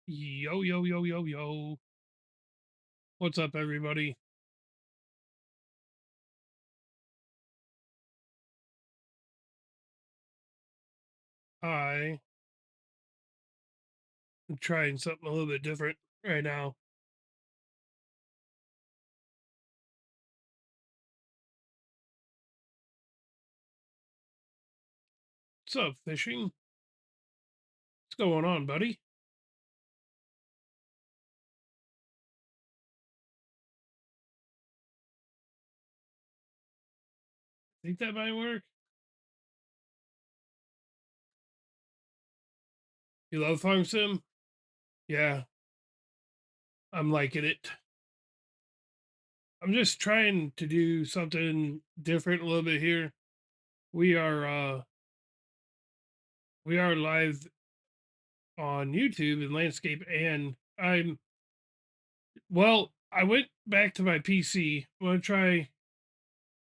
Yo, yo, yo, yo, yo. What's up, everybody? I'm trying something a little bit different right now. What's up, fishing? What's going on, buddy? Think that might work? You love Farm Sim? Yeah, I'm liking it. I'm just trying to do something different a little bit here. We are we are live on YouTube and landscape, and I went back to my PC. I'm gonna try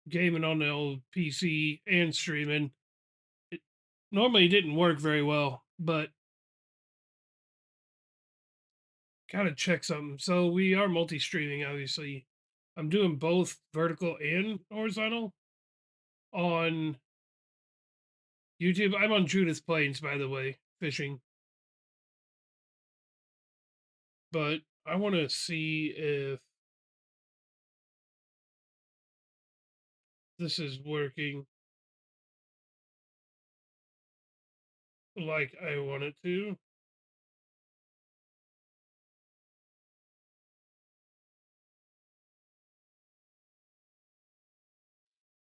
gaming on the old PC and streaming. It normally didn't work very well, but gotta check something. So we are multi-streaming, obviously. I'm doing both vertical and horizontal on YouTube. I'm on Judith Plains, by the way, fishing. But I want to see if this is working like I want it to.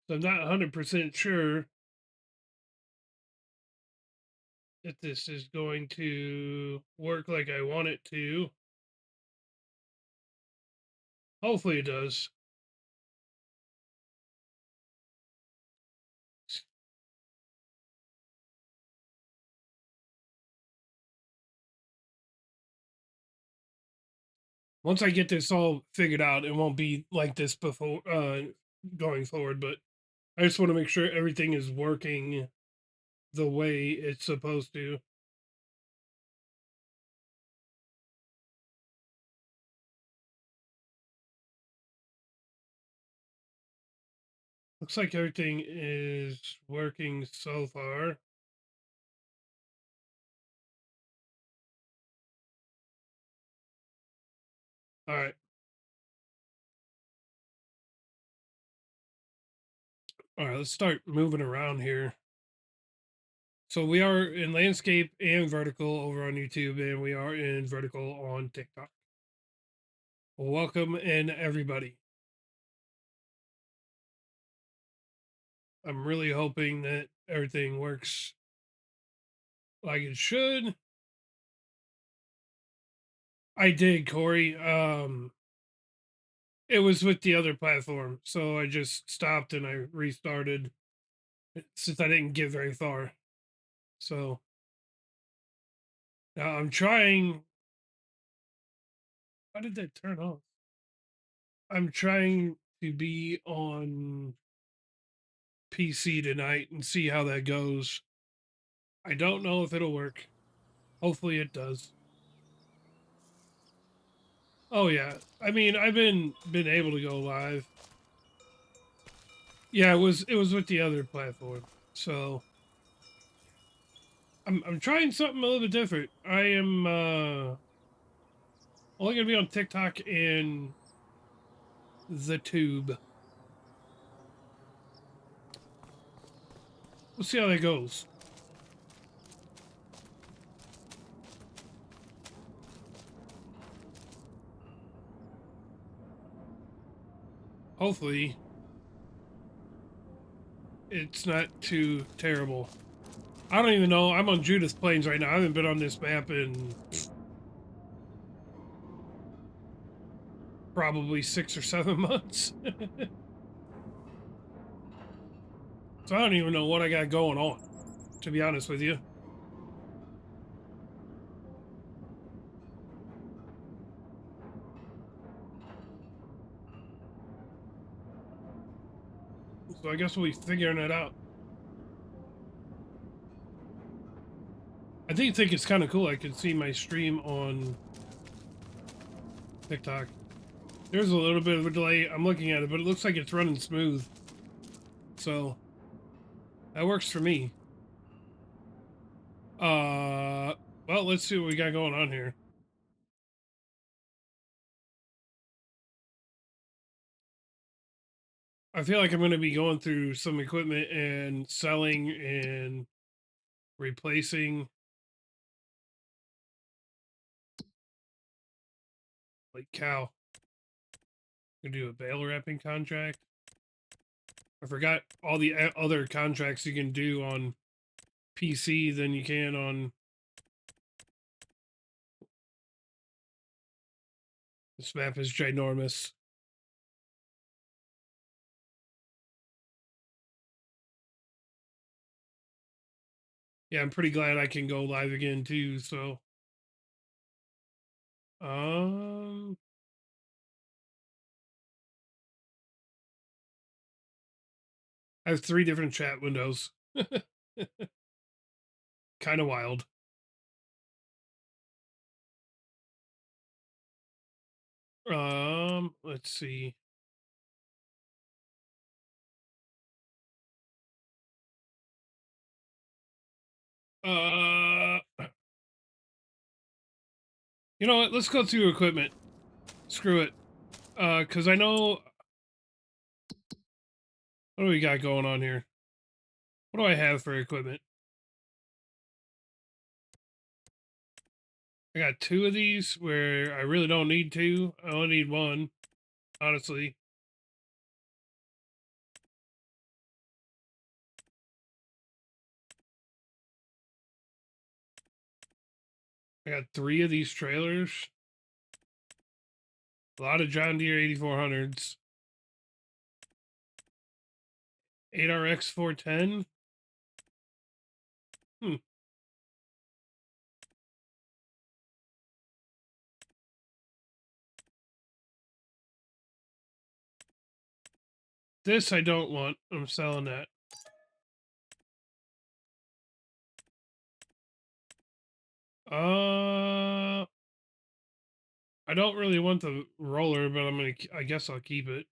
So I'm not 100% sure if this is going to work like I want it to. Hopefully it does. Once I get this all figured out, it won't be like this before going forward. But I just want to make sure everything is working the way it's supposed to. Looks like everything is working so far. All right. All right, let's start moving around here. So we are in landscape and vertical over on YouTube, and we are in vertical on TikTok. Welcome in, everybody. I'm really hoping that everything works like it should. I did, Corey. It was with the other platform, so I just stopped and I restarted since I didn't get very far. So now I'm trying. Why did that turn off? I'm trying to be on PC tonight and see how that goes. I don't know if it'll work. Hopefully it does. Oh yeah. I mean, I've been able to go live. Yeah, it was with the other platform. So I'm trying something a little bit different. I am only gonna be on TikTok and the tube. We'll see how that goes. Hopefully it's not too terrible. I don't even know. I'm on Judith Plains right now. I haven't been on this map in probably 6 or 7 months. So I don't even know what I got going on, to be honest with you. So I guess we'll be figuring it out. I think it's kind of cool. I can see my stream on TikTok. There's a little bit of a delay. I'm looking at it, but it looks like it's running smooth. So that works for me. Well, let's see what we got going on here. I feel like I'm going to be going through some equipment and selling and replacing. Like cow. Gonna do a bale wrapping contract. I forgot all the other contracts you can do on PC than you can on. This map is ginormous. Yeah, I'm pretty glad I can go live again too, so. I have 3 different chat windows. Kind of wild. Let's see. You know what? Let's go through equipment. Screw it. Because I know. What do we got going on here? What do I have for equipment? I got 2 of these where I really don't need 2. I only need 1, honestly. I got 3 of these trailers. A lot of John Deere 8400s. 8RX 410. This I don't want. I'm selling that. I don't really want the roller, but I guess I'll keep it.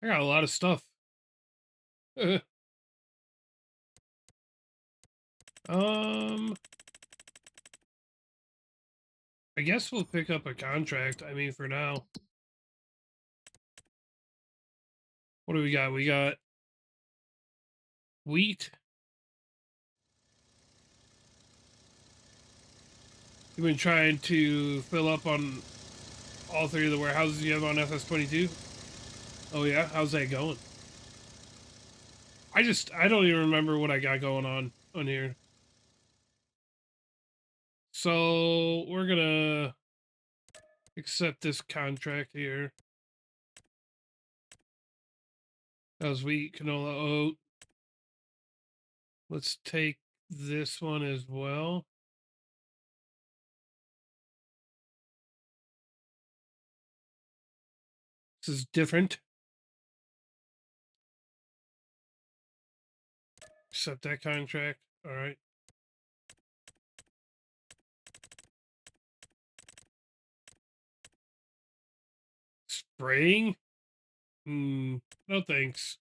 I got a lot of stuff. I guess we'll pick up a contract. I mean, for now. What do we got? We got wheat. You've been trying to fill up on all 3 of the warehouses you have on FS22. Oh yeah, how's that going? I don't even remember what I got going on here. So we're gonna accept this contract here. That was wheat, canola, oat. Let's take this one as well. This is different. Accept that contract. All right. Spraying? No thanks.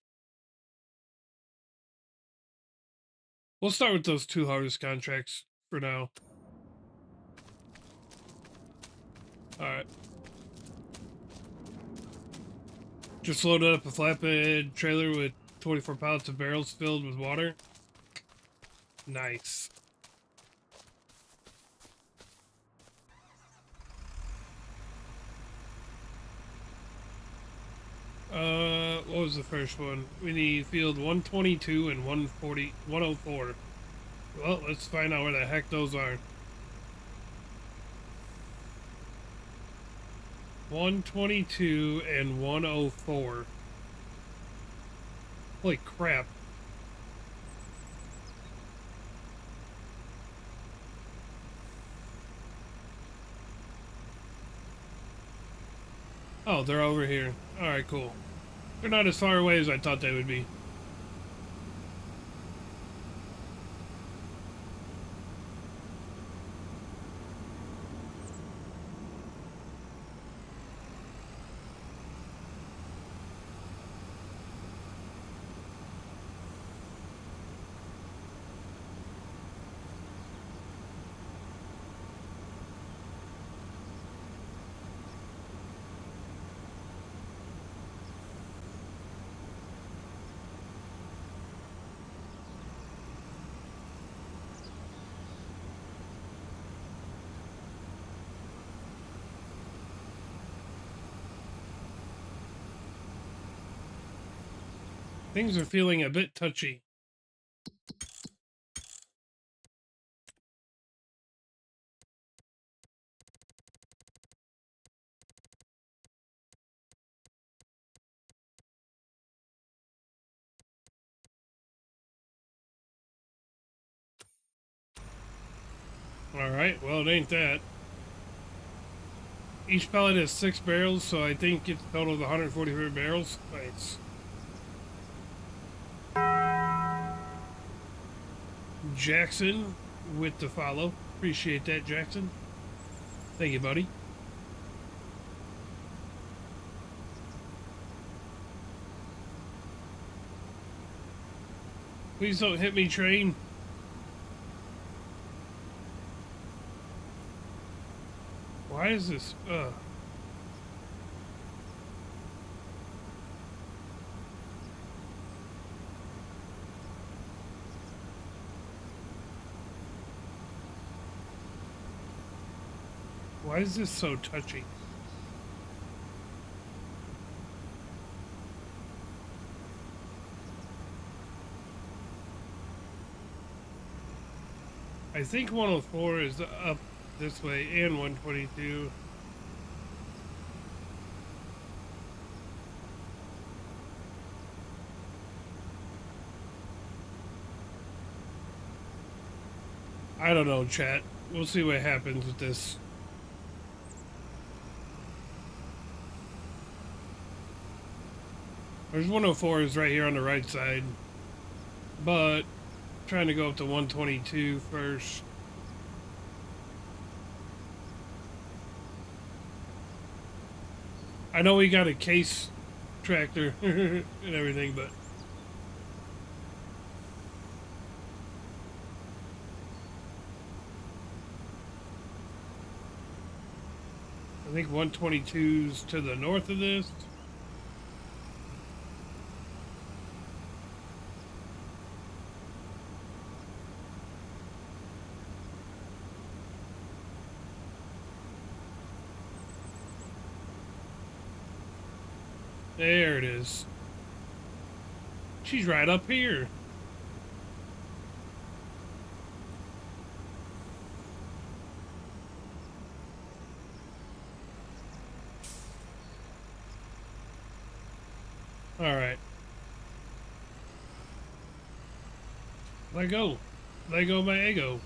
We'll start with those 2 harvest contracts for now. All right. Just loaded up a flatbed trailer with 24 pallets of barrels filled with water. Nice. What was the first one? We need field 122 and 104. Well, let's find out where the heck those are. 122 and 104. Holy crap. Oh, they're over here. All right, cool. They're not as far away as I thought they would be. Things are feeling a bit touchy. All right, well, it ain't that. Each pellet has 6 barrels, so I think it's a total of 144 barrels. Nice. Jackson with the follow. Appreciate that, Jackson. Thank you, buddy. Please don't hit me, train. Why is this? Why is this so touchy? I think 104 is up this way and 122. I don't know, chat. We'll see what happens with this. There's 104s right here on the right side, but trying to go up to 122 first. I know we got a case tractor and everything, but I think 122's to the north of this. There it is. She's right up here. All right. Let go. Let go my ego.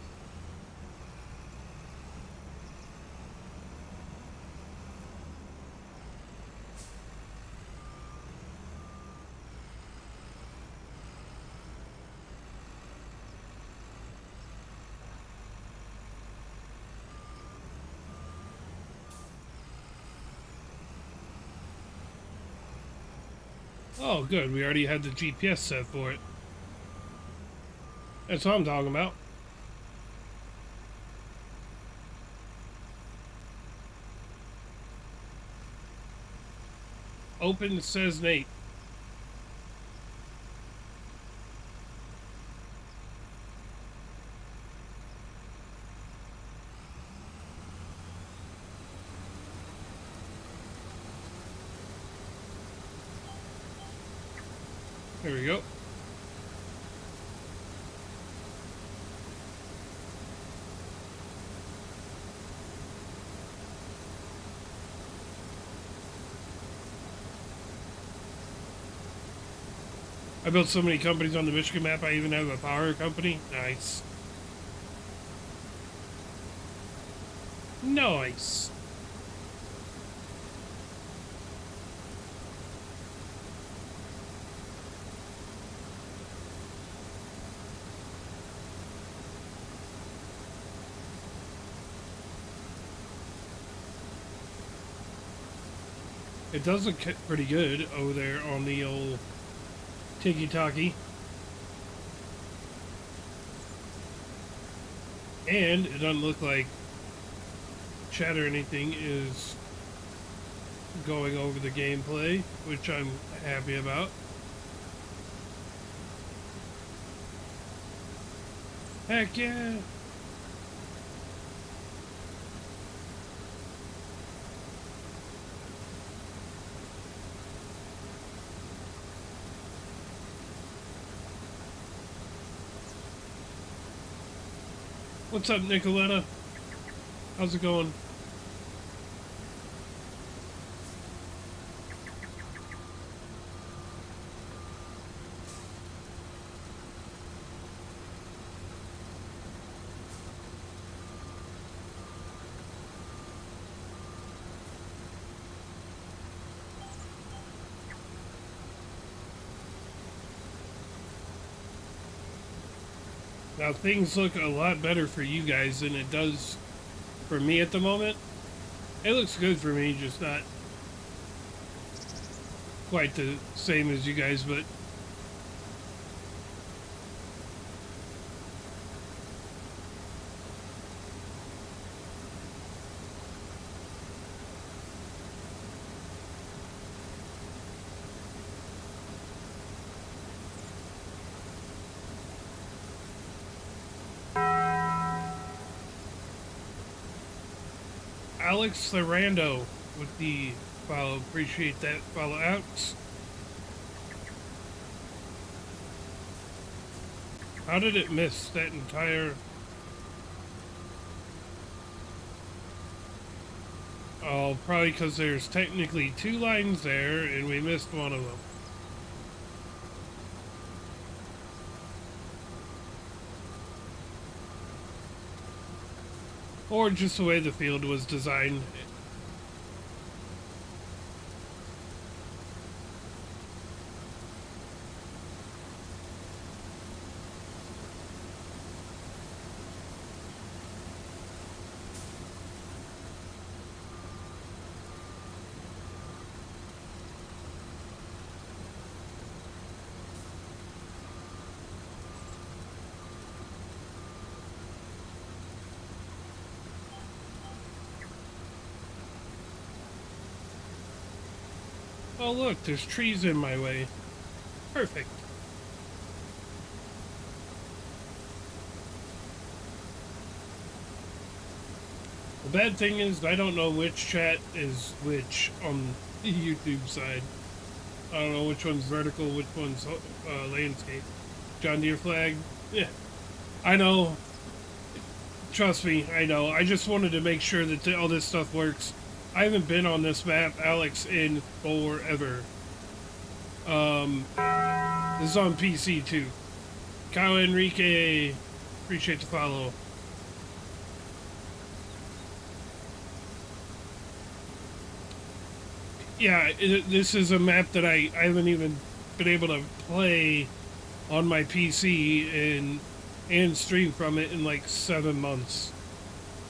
Oh, good. We already had the GPS set for it. That's what I'm talking about. Open says Nate. There we go. I built so many companies on the Michigan map, I even have a power company. Nice. Nice. It does look pretty good over there on the old tiki-taki. And it doesn't look like chat or anything is going over the gameplay, which I'm happy about. Heck yeah! What's up, Nicoletta? How's it going? Now things look a lot better for you guys than it does for me at the moment. It looks good for me, just not quite the same as you guys, but Alex Sarando with the follow. Appreciate that follow out. How did it miss that entire... Oh, probably because there's technically 2 lines there and we missed one of them. Or just the way the field was designed. Oh look, there's trees in my way. Perfect. The bad thing is I don't know which chat is which on the YouTube side. I don't know which one's vertical, which one's landscape. John Deere flag. Yeah, I know. Trust me, I know. I just wanted to make sure that all this stuff works. I haven't been on this map, Alex, in forever. This is on PC too. Kyle Enrique, appreciate the follow. Yeah, this is a map that I haven't even been able to play on my PC and stream from it in like 7 months.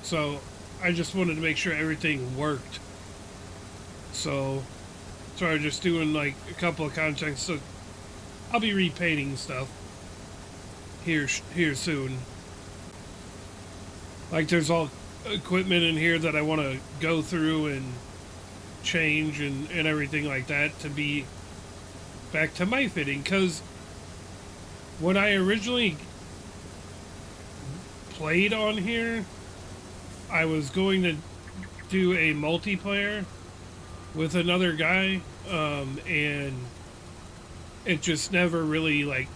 So I just wanted to make sure everything worked. So I'm just doing like a couple of contracts. So I'll be repainting stuff here soon. Like there's all equipment in here that I want to go through and change and everything like that to be back to my fitting. Because when I originally played on here, I was going to do a multiplayer with another guy, and it just never really like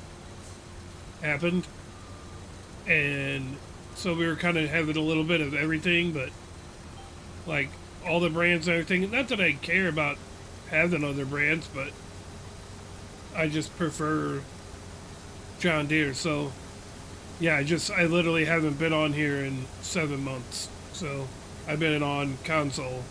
happened. And so we were kind of having a little bit of everything, but like all the brands and everything. Not that I care about having other brands, but I just prefer John Deere. So yeah, I literally haven't been on here in 7 months. So I've been on console.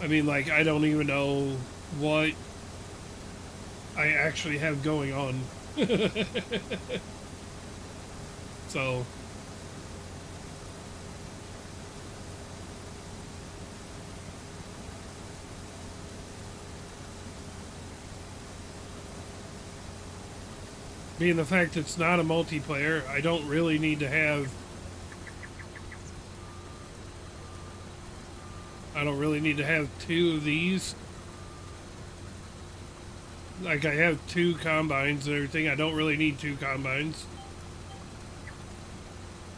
I mean, like, I don't even know what I actually have going on. So being the fact it's not a multiplayer, I don't really need to have... I don't really need to have two of these. Like, I have two combines and everything. I don't really need two combines.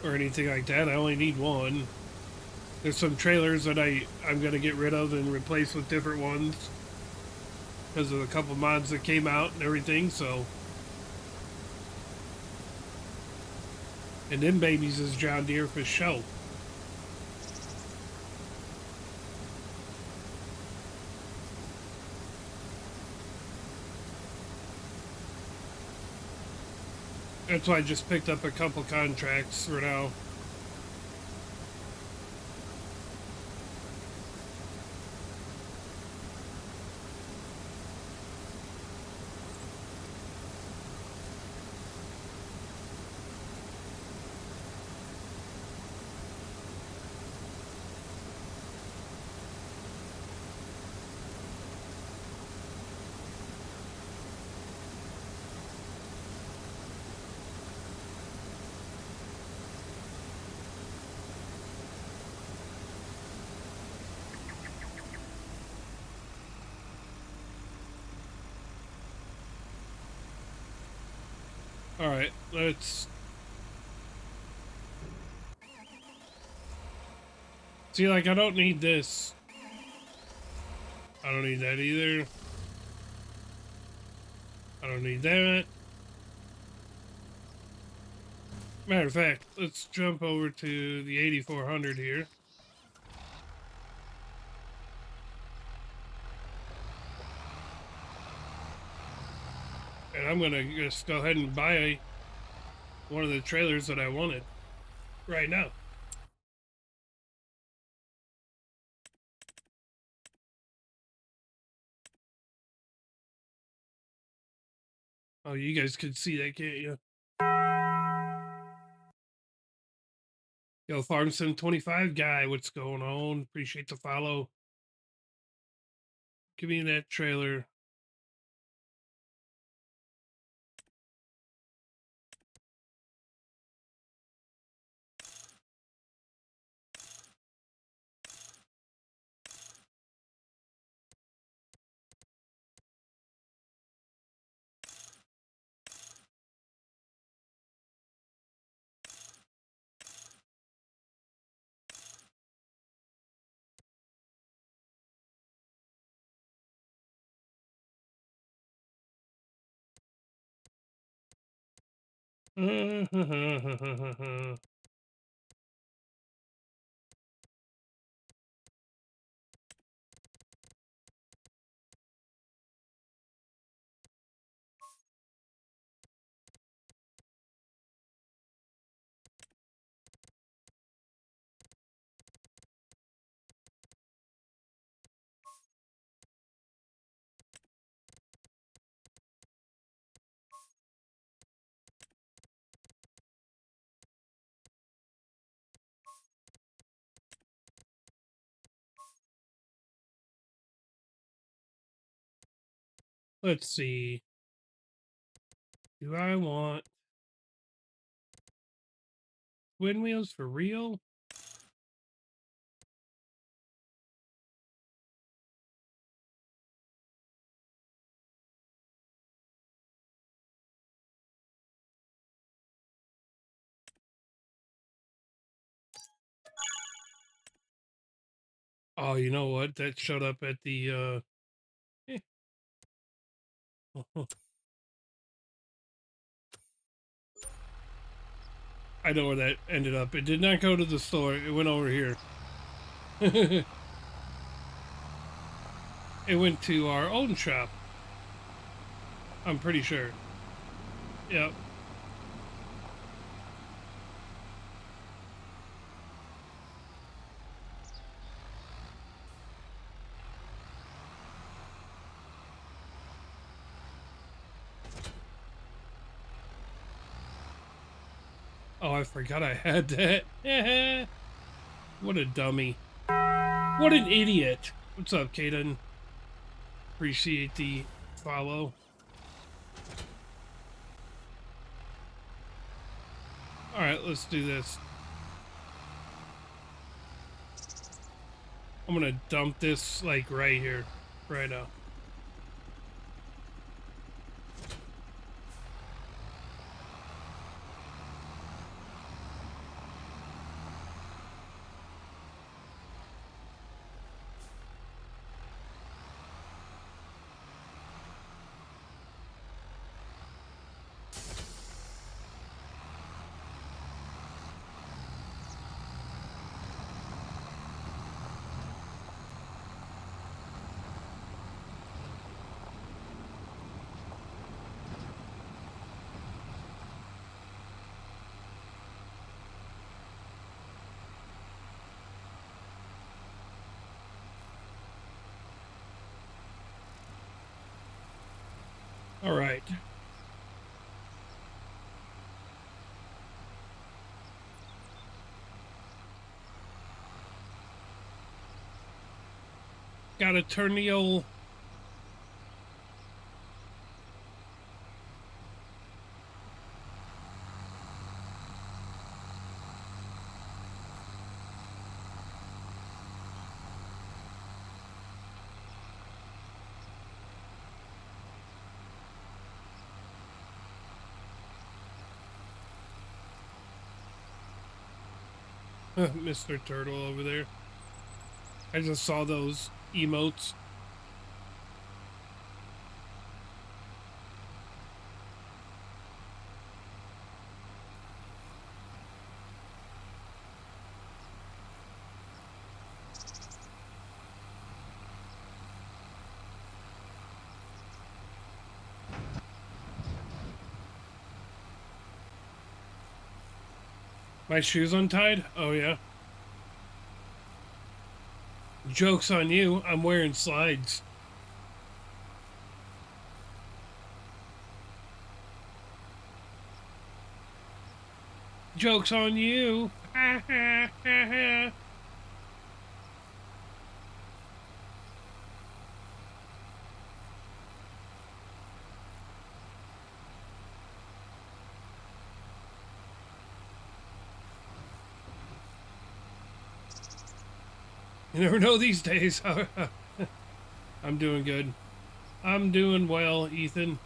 Or anything like that. I only need one. There's some trailers that I'm going to get rid of and replace with different ones. Because of a couple mods that came out and everything, so... And them babies is John Deere for show. That's why I just picked up a couple contracts for now. Alright, let's... See, like, I don't need this. I don't need that either. I don't need that. Matter of fact, let's jump over to the 8400 here. And I'm gonna just go ahead and buy one of the trailers that I wanted right now. Oh, you guys can see that, can't you? Yo, Farm-Sim25 guy, what's going on? Appreciate the follow. Give me that trailer. Let's see. Do I want twin wheels for real? Oh, you know what? That showed up at the eh. I know where that ended up. It did not go to the store. It went over here. It went to our own shop. I'm pretty sure. Yep. Oh, I forgot I had that. What a dummy. What an idiot. What's up, Kaden? Appreciate the follow. All right, let's do this. I'm gonna dump this like right here, right now. All right. Gotta turn the old. Mr. Turtle over there. I just saw those emotes. My shoes untied? Oh, yeah. Joke's on you. I'm wearing slides. Joke's on you. You never know these days. I'm doing good. I'm doing well, Ethan.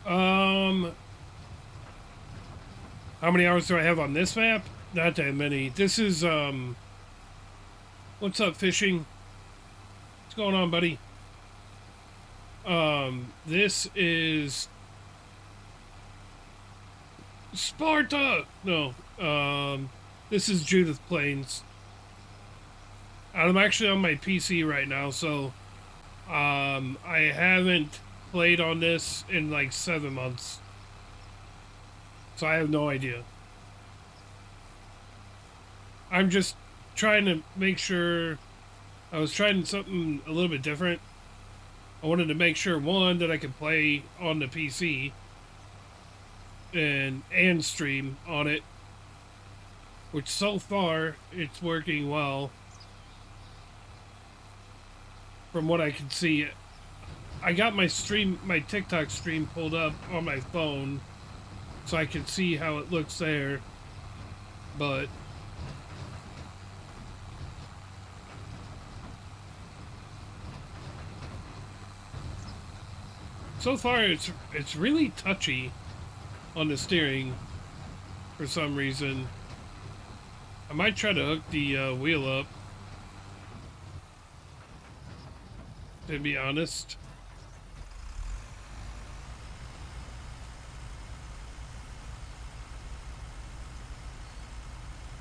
Um, how many hours do I have on this map? Not that many. This is, what's up, fishing? What's going on, buddy? This is Sparta! No, this is Judith Plains. I'm actually on my PC right now, so, I haven't played on this in like 7 months. So I have no idea. I'm just trying to make sure. I was trying something a little bit different. I wanted to make sure, one, that I could play on the PC and stream on it, which so far it's working well from what I can see. I got my TikTok stream pulled up on my phone so I can see how it looks there, but so far it's really touchy on the steering for some reason. I might try to hook the wheel up, to be honest.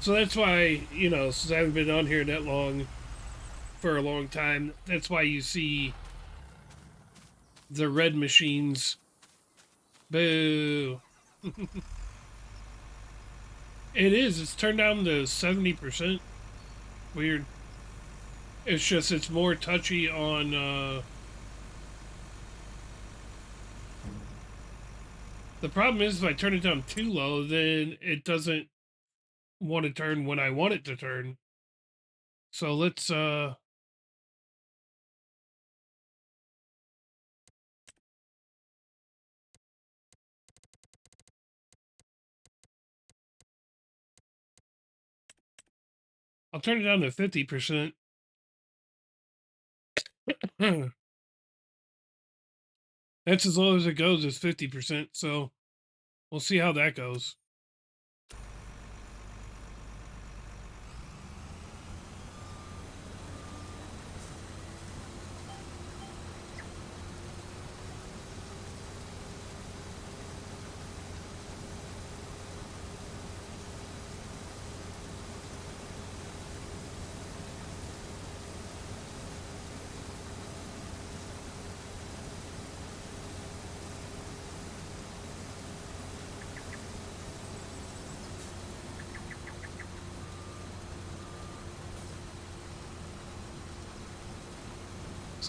So that's why, since I haven't been on here that long, for a long time, that's why you see the red machines. Boo. It is. It's turned down to 70%. Weird. It's just, it's more touchy on, The problem is if I turn it down too low, then it doesn't want to turn when I want it to turn. So let's I'll turn it down to 50%. That's as low as it goes, is 50%. So we'll see how that goes.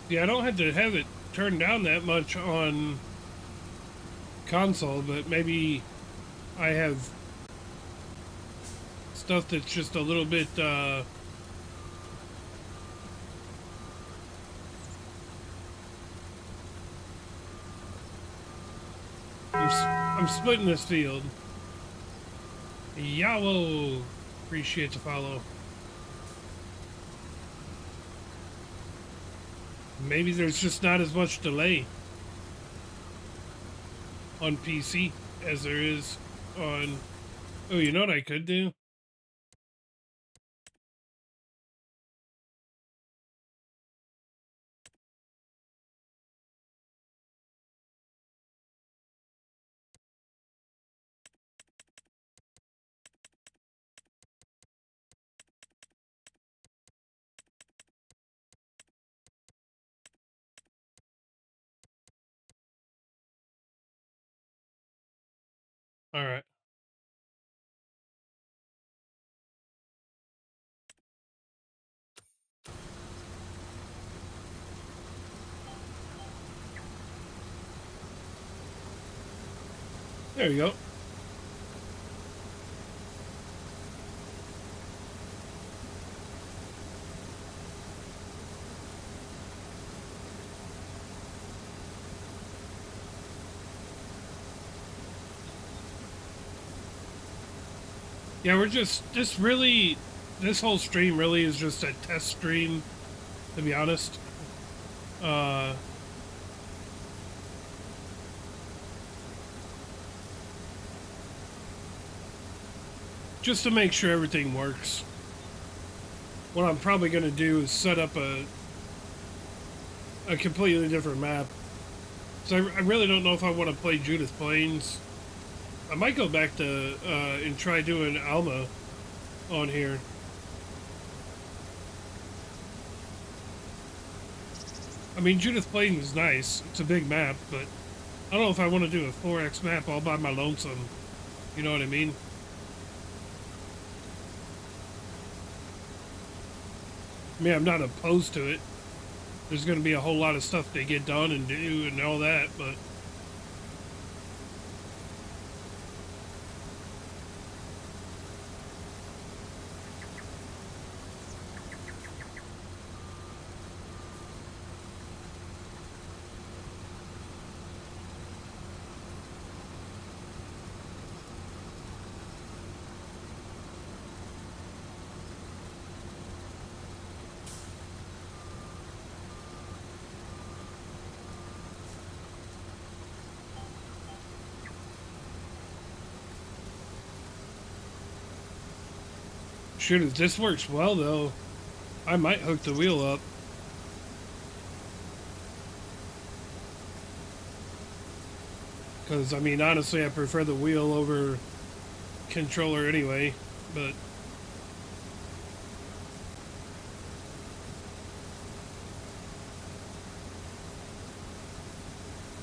Yeah, I don't have to have it turned down that much on console, but maybe I have stuff that's just a little bit I'm splitting this field. Yowo, appreciate the follow. Maybe there's just not as much delay on PC as there is on. Oh, you know what I could do? All right. There you go. Yeah, we're just this whole stream really is just a test stream, to be honest. Uh just to make sure everything works. What I'm probably going to do is set up a completely different map. So I really don't know if I want to play Judith Plains. I might go back to and try doing Alma on here. I mean, Judith Plains is nice. It's a big map, but I don't know if I want to do a 4X map all by my lonesome. You know what I mean? I mean, I'm not opposed to it. There's going to be a whole lot of stuff to get done and do and all that, but shoot, if this works well, though, I might hook the wheel up. Because, I mean, honestly, I prefer the wheel over controller anyway, but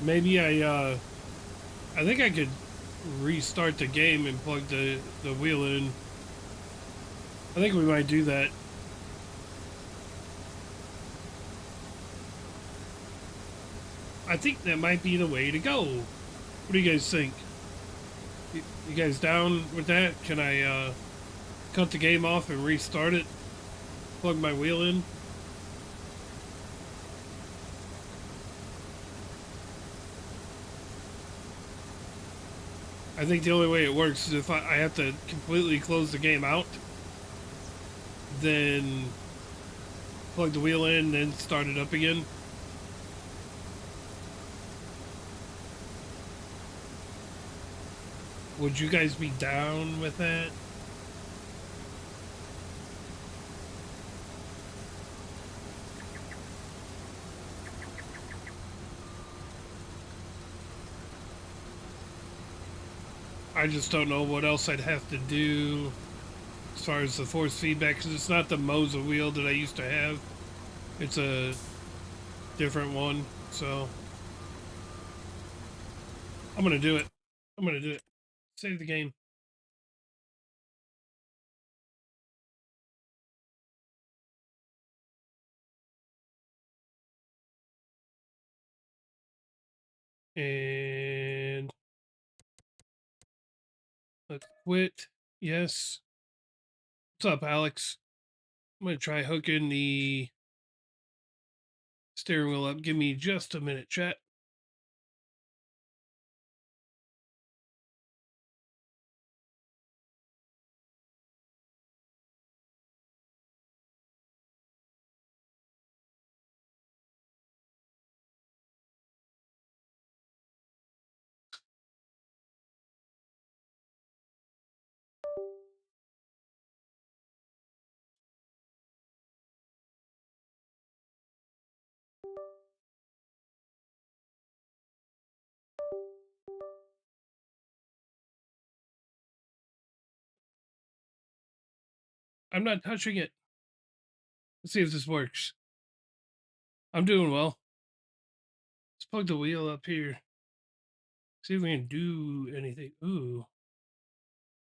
maybe I think I could restart the game and plug the wheel in. I think we might do that. I think that might be the way to go. What do you guys think? You guys down with that? Can I cut the game off and restart it? Plug my wheel in? I think the only way it works is if I have to completely close the game out, then plug the wheel in, then start it up again. Would you guys be down with that? I just don't know what else I'd have to do as far as the force feedback, because it's not the Moza wheel that I used to have. It's a different one. So I'm going to do it. I'm going to do it. Save the game. And let's quit. Yes. What's up, Alex? I'm going to try hooking the steering wheel up. Give me just a minute, chat. I'm not touching it. Let's see if this works. I'm doing well. Let's plug the wheel up here. See if we can do anything. Ooh,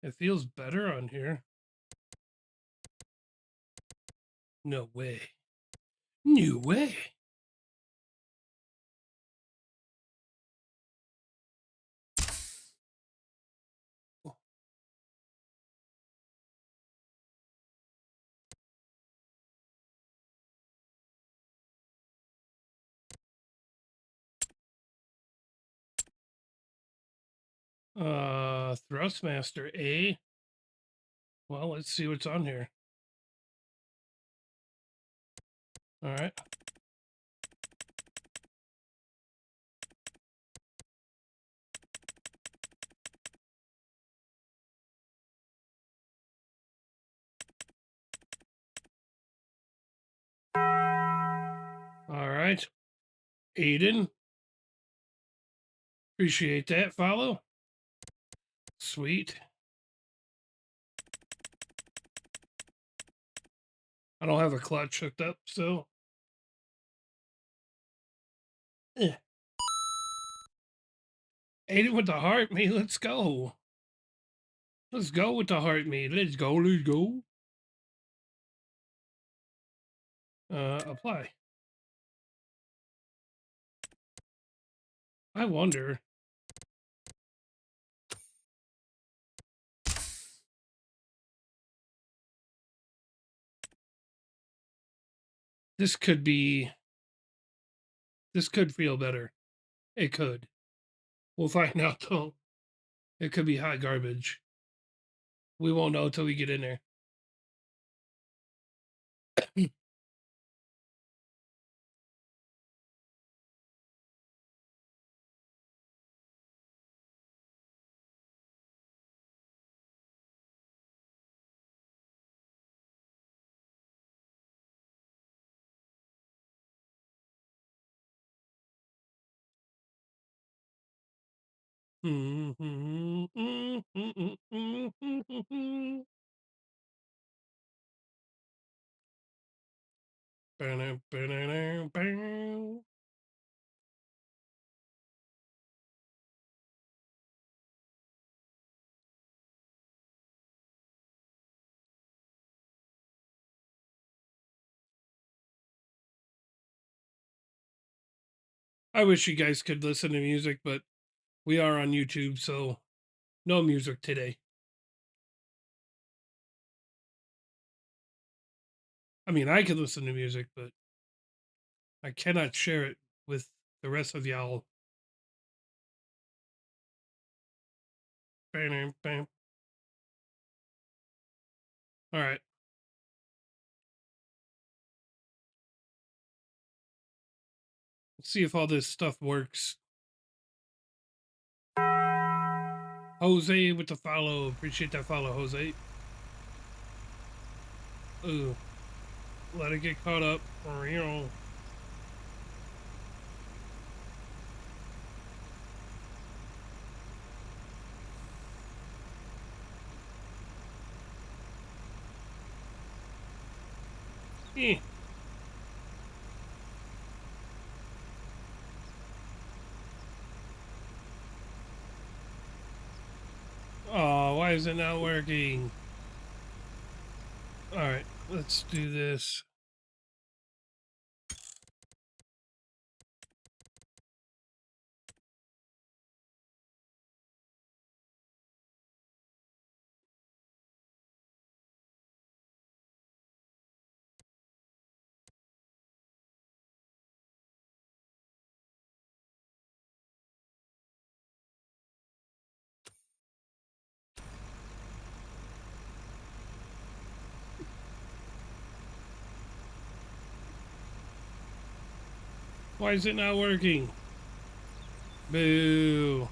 it feels better on here. No way. No way. Thrustmaster A. Well, let's see what's on here. All right. All right. Aiden. Appreciate that follow. Sweet. I don't have a clutch hooked up, so. Eh. Aiden with the heart, me. Let's go. Let's go with the heart, me. Let's go. Let's go. Apply. I wonder. This could be. This could feel better. It could. We'll find out though. It could be hot garbage. We won't know until we get in there. I wish you guys could listen to music, but we are on YouTube, so No music today. I mean, I could listen to music, but I cannot share it with the rest of y'all. Bam, bam. All right. Let's see if all this stuff works. Jose with the follow. Appreciate that follow, Jose. Ooh. Let it get caught up. Real. Eh. Oh, why is it not working? All right, let's do this. Why is it not working? Boo.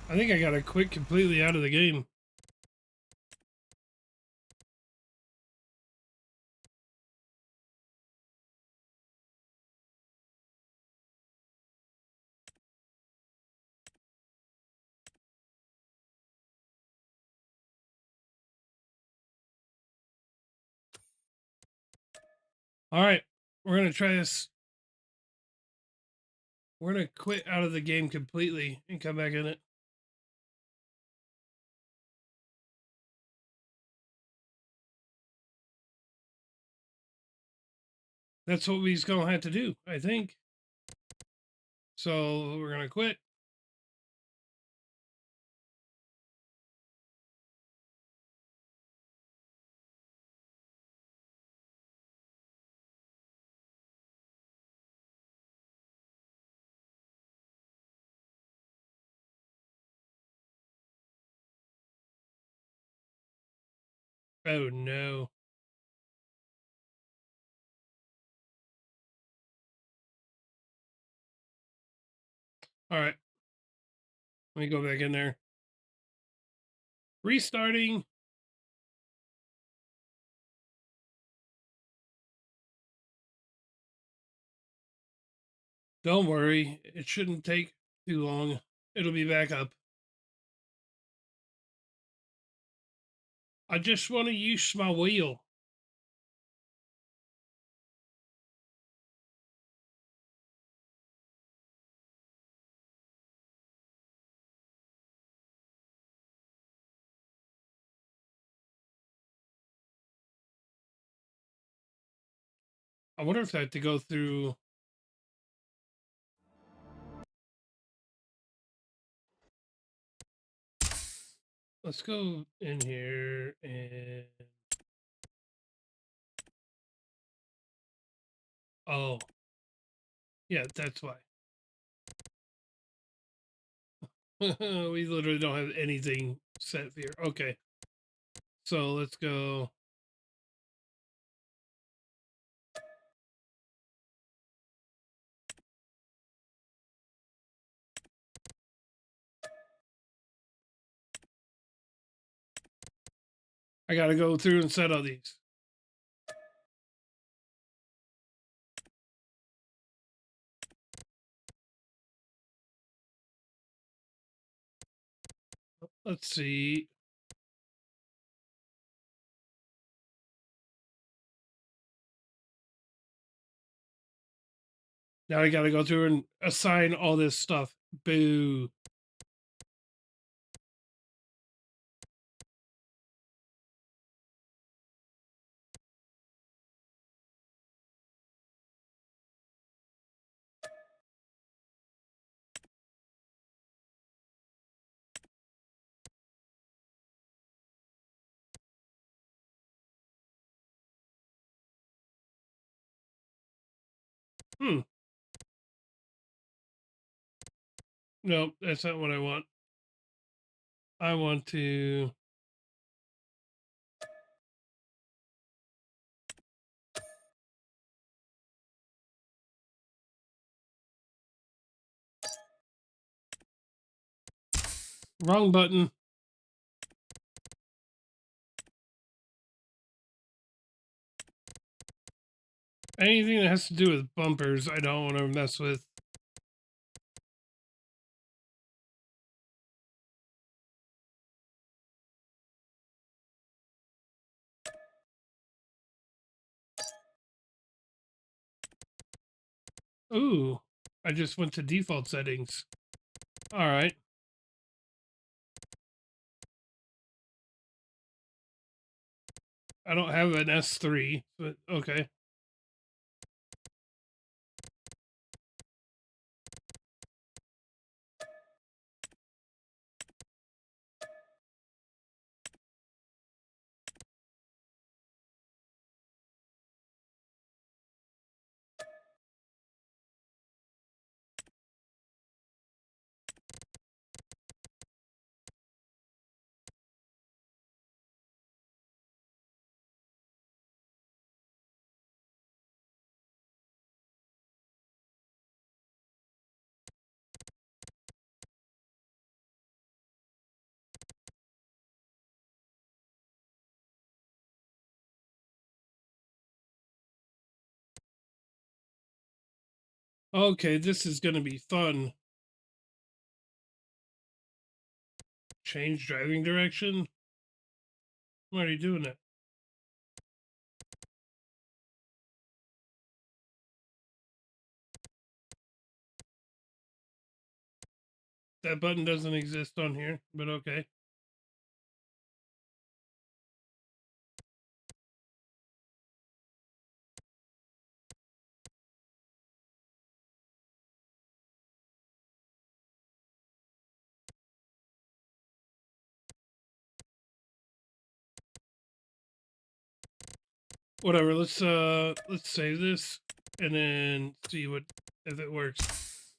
I think I gotta quit completely out of the game. All right, we're gonna try this. We're gonna quit out of the game completely and come back in it. That's what we's gonna have to do, I think. So we're gonna quit. Oh no. All right, let me go back in there. Restarting. Don't worry, it shouldn't take too long. It'll be back up. I just want to use my wheel. I wonder if I have to go through. Let's go in here and. Oh, yeah, that's why. We literally don't have anything set here. Okay, so let's go. I gotta go through and set all these. Let's see. Now I gotta go through and assign all this stuff. Boo. Hmm. No, that's not what I want. I want to. Wrong button. Anything that has to do with bumpers, I don't want to mess with. Ooh, I just went to default settings. All right. I don't have an S3, but okay. Okay, this is gonna be fun. Change driving direction? I'm already doing it. That button doesn't exist on here, but okay. Whatever, let's save this and then see what if it works.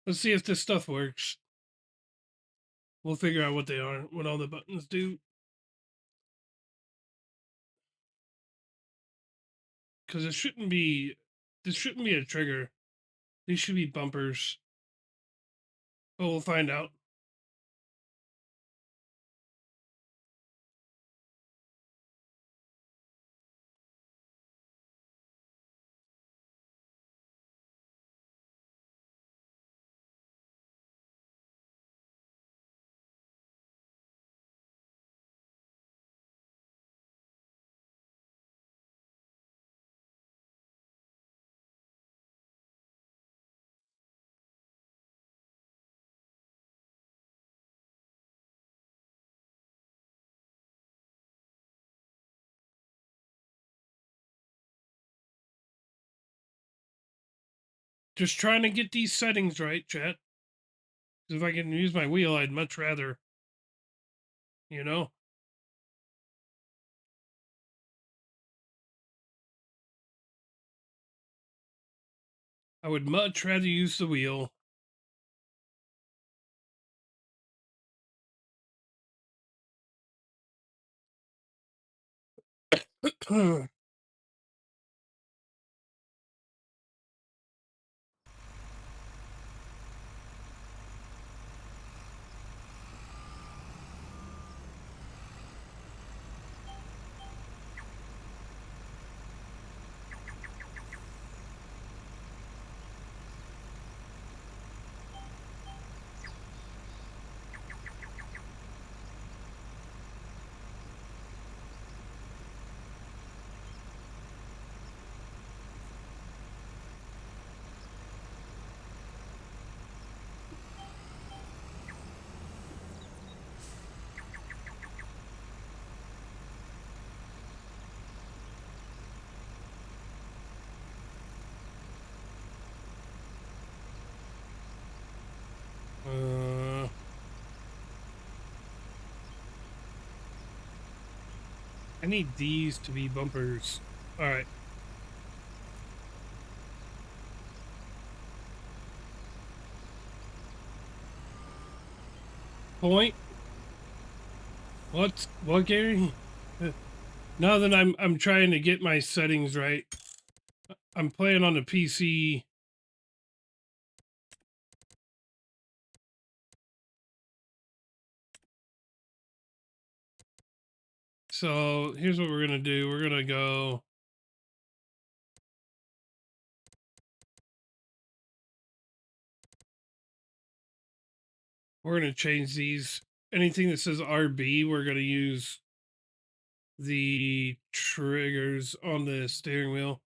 Let's see if this stuff works. We'll figure out what they are, what all the buttons do. Because this shouldn't be a trigger. These should be bumpers. But we'll find out. Just trying to get these settings right, chat. If I can use my wheel, I'd much rather, you know? I would much rather use the wheel. I need these to be bumpers. All right. Point. What, Gary? Now that I'm trying to get my settings right, I'm playing on the PC. So here's what we're gonna do. We're gonna go. We're gonna change these. Anything that says RB, we're gonna use the triggers on the steering wheel.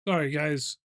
Sorry, guys.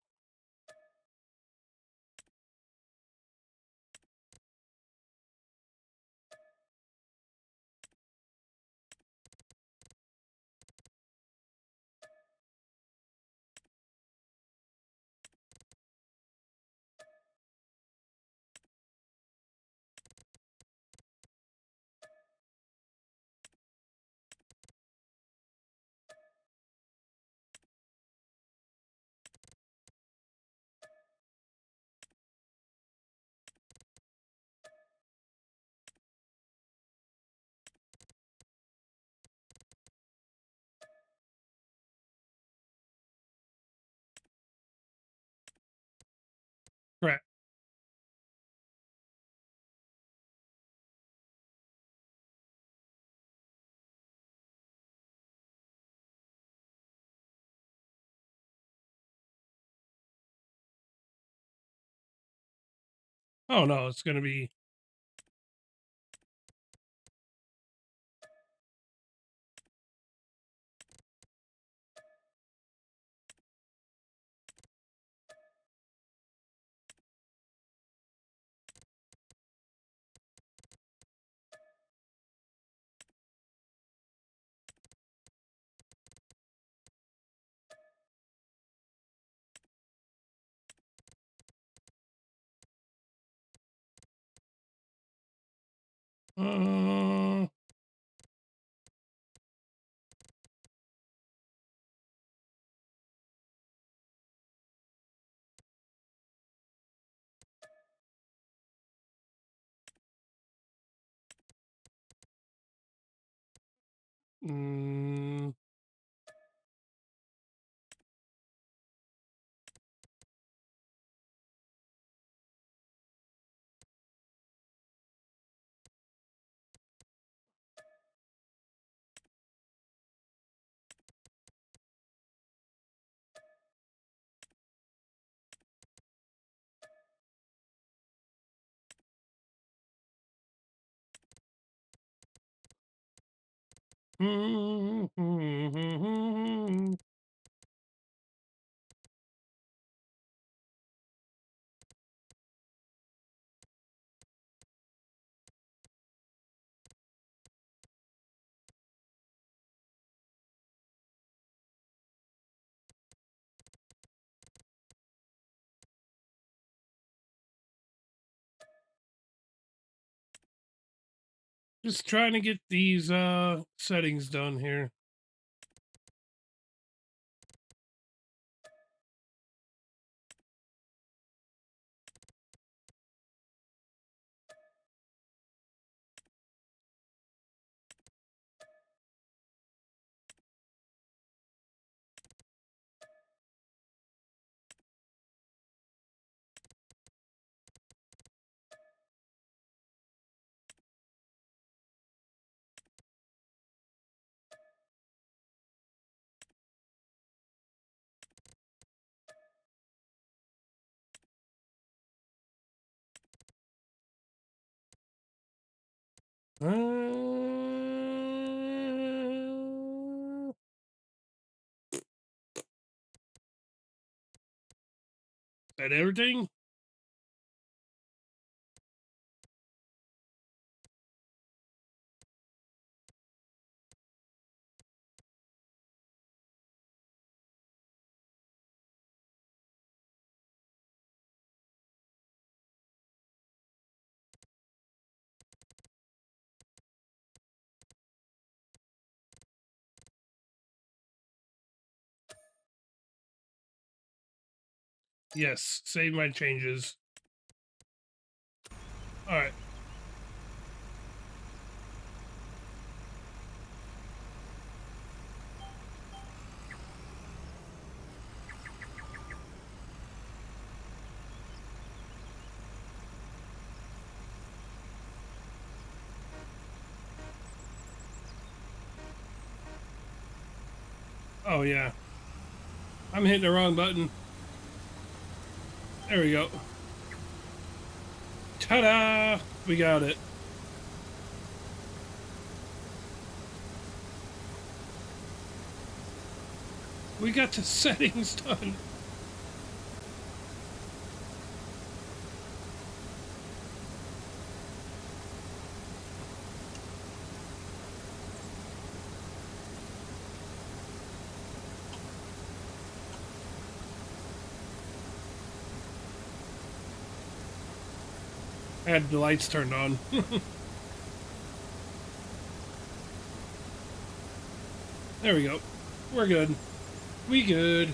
Right. Oh no, it's gonna be. Uh, mm, Just trying to get these settings done here. That everything? Yes, save my changes. All right. Oh yeah, I'm hitting the wrong button. There we go. Ta-da! We got it. We got the settings done. I had the lights turned on. There we go. We're good. We good.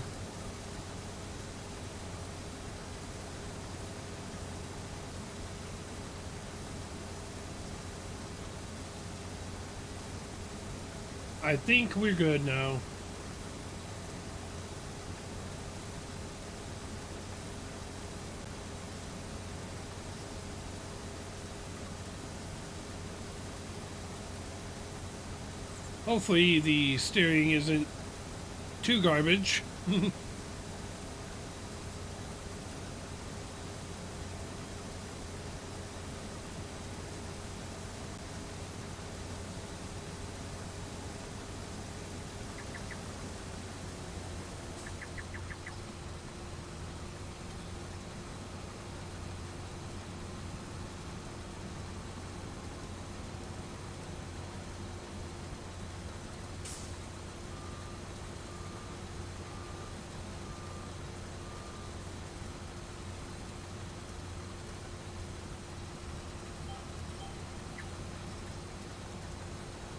I think we're good now. Hopefully the steering isn't too garbage.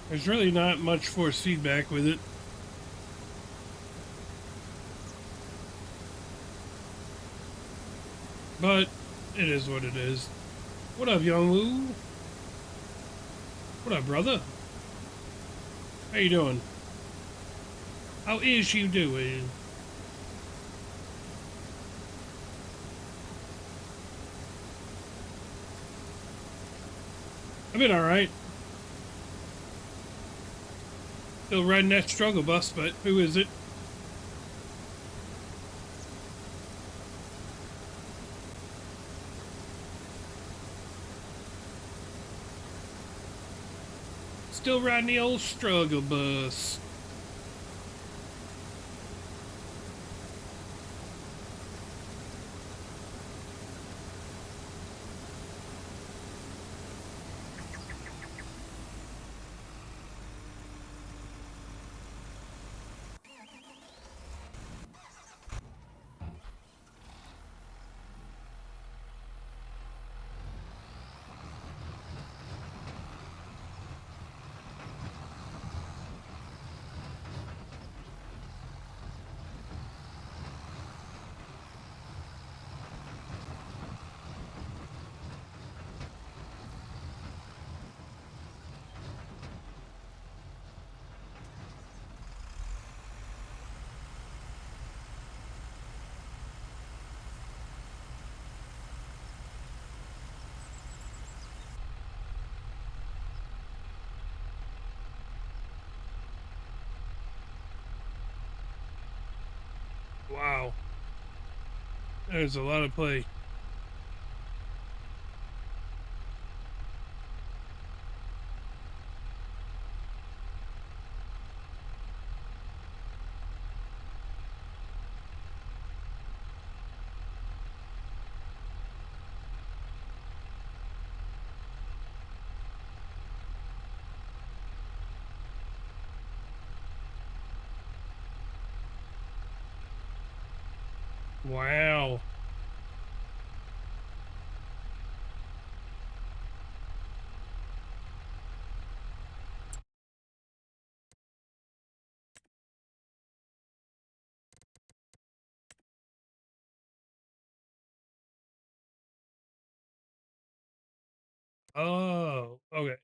There's really not much force feedback with it. But it is what it is. What up, Young Woo? What up, brother? How you doing? How is you doing? I've been alright. Still riding that struggle bus, but who is it? Still riding the old struggle bus. Wow. There's a lot of play. Wow. Oh, okay.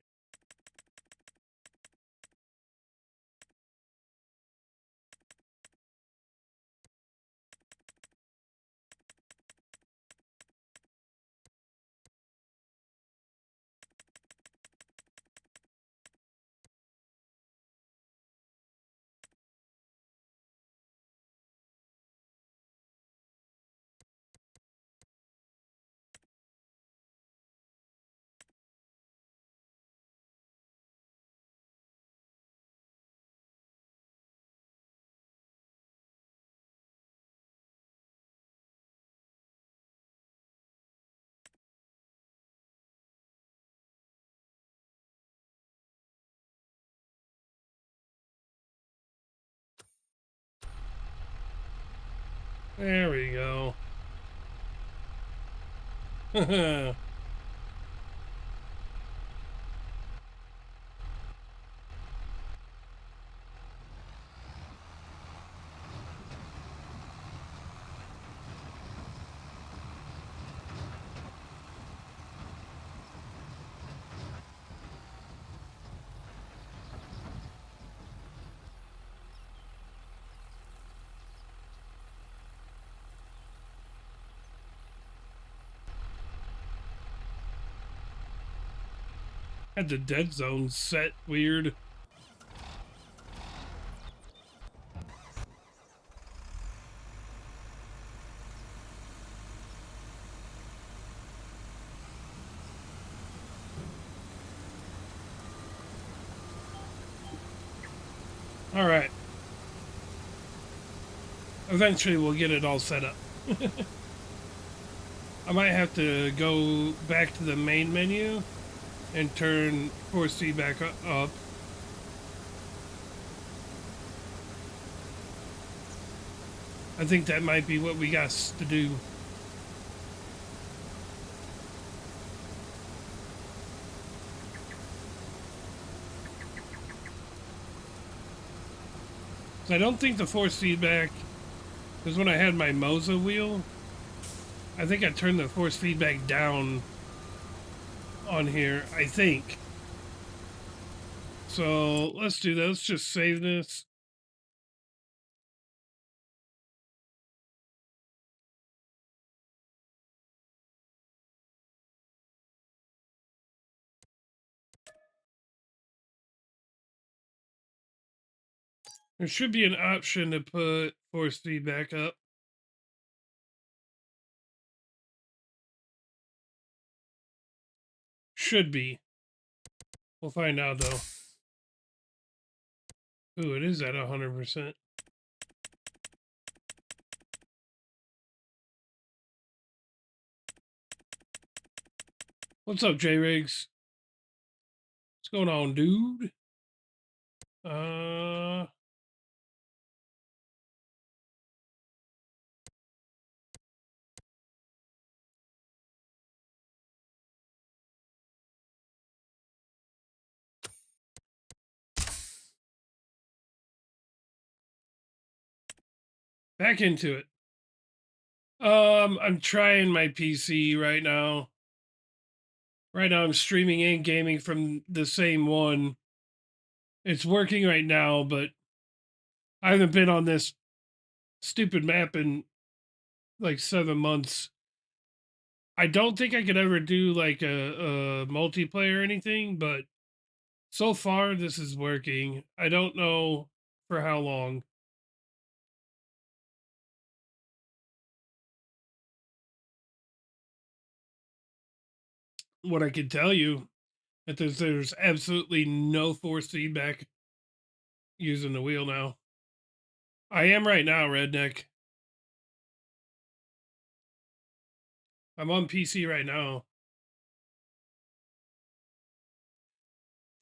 There we go. Had the dead zone set weird. All right. Eventually, we'll get it all set up. I might have to go back to the main menu and turn force feedback up. I think that might be what we got to do. So I don't think the force feedback, because when I had my Moza wheel, I think I turned the force feedback down on here, I think. So let's do that. Let's just save this. There should be an option to put force feedback up. Should be. We'll find out though. Ooh, it is at 100%. What's up, J Riggs? What's going on, dude? Uh, Back into it. I'm trying my PC right now. Right now, I'm streaming and gaming from the same one. It's working right now, but I haven't been on this stupid map in like 7 months. I don't think I could ever do like a multiplayer or anything, but so far this is working. I don't know for how long. what I can tell you that there's absolutely no force feedback using the wheel now. I am right now, Redneck. I'm on PC right now.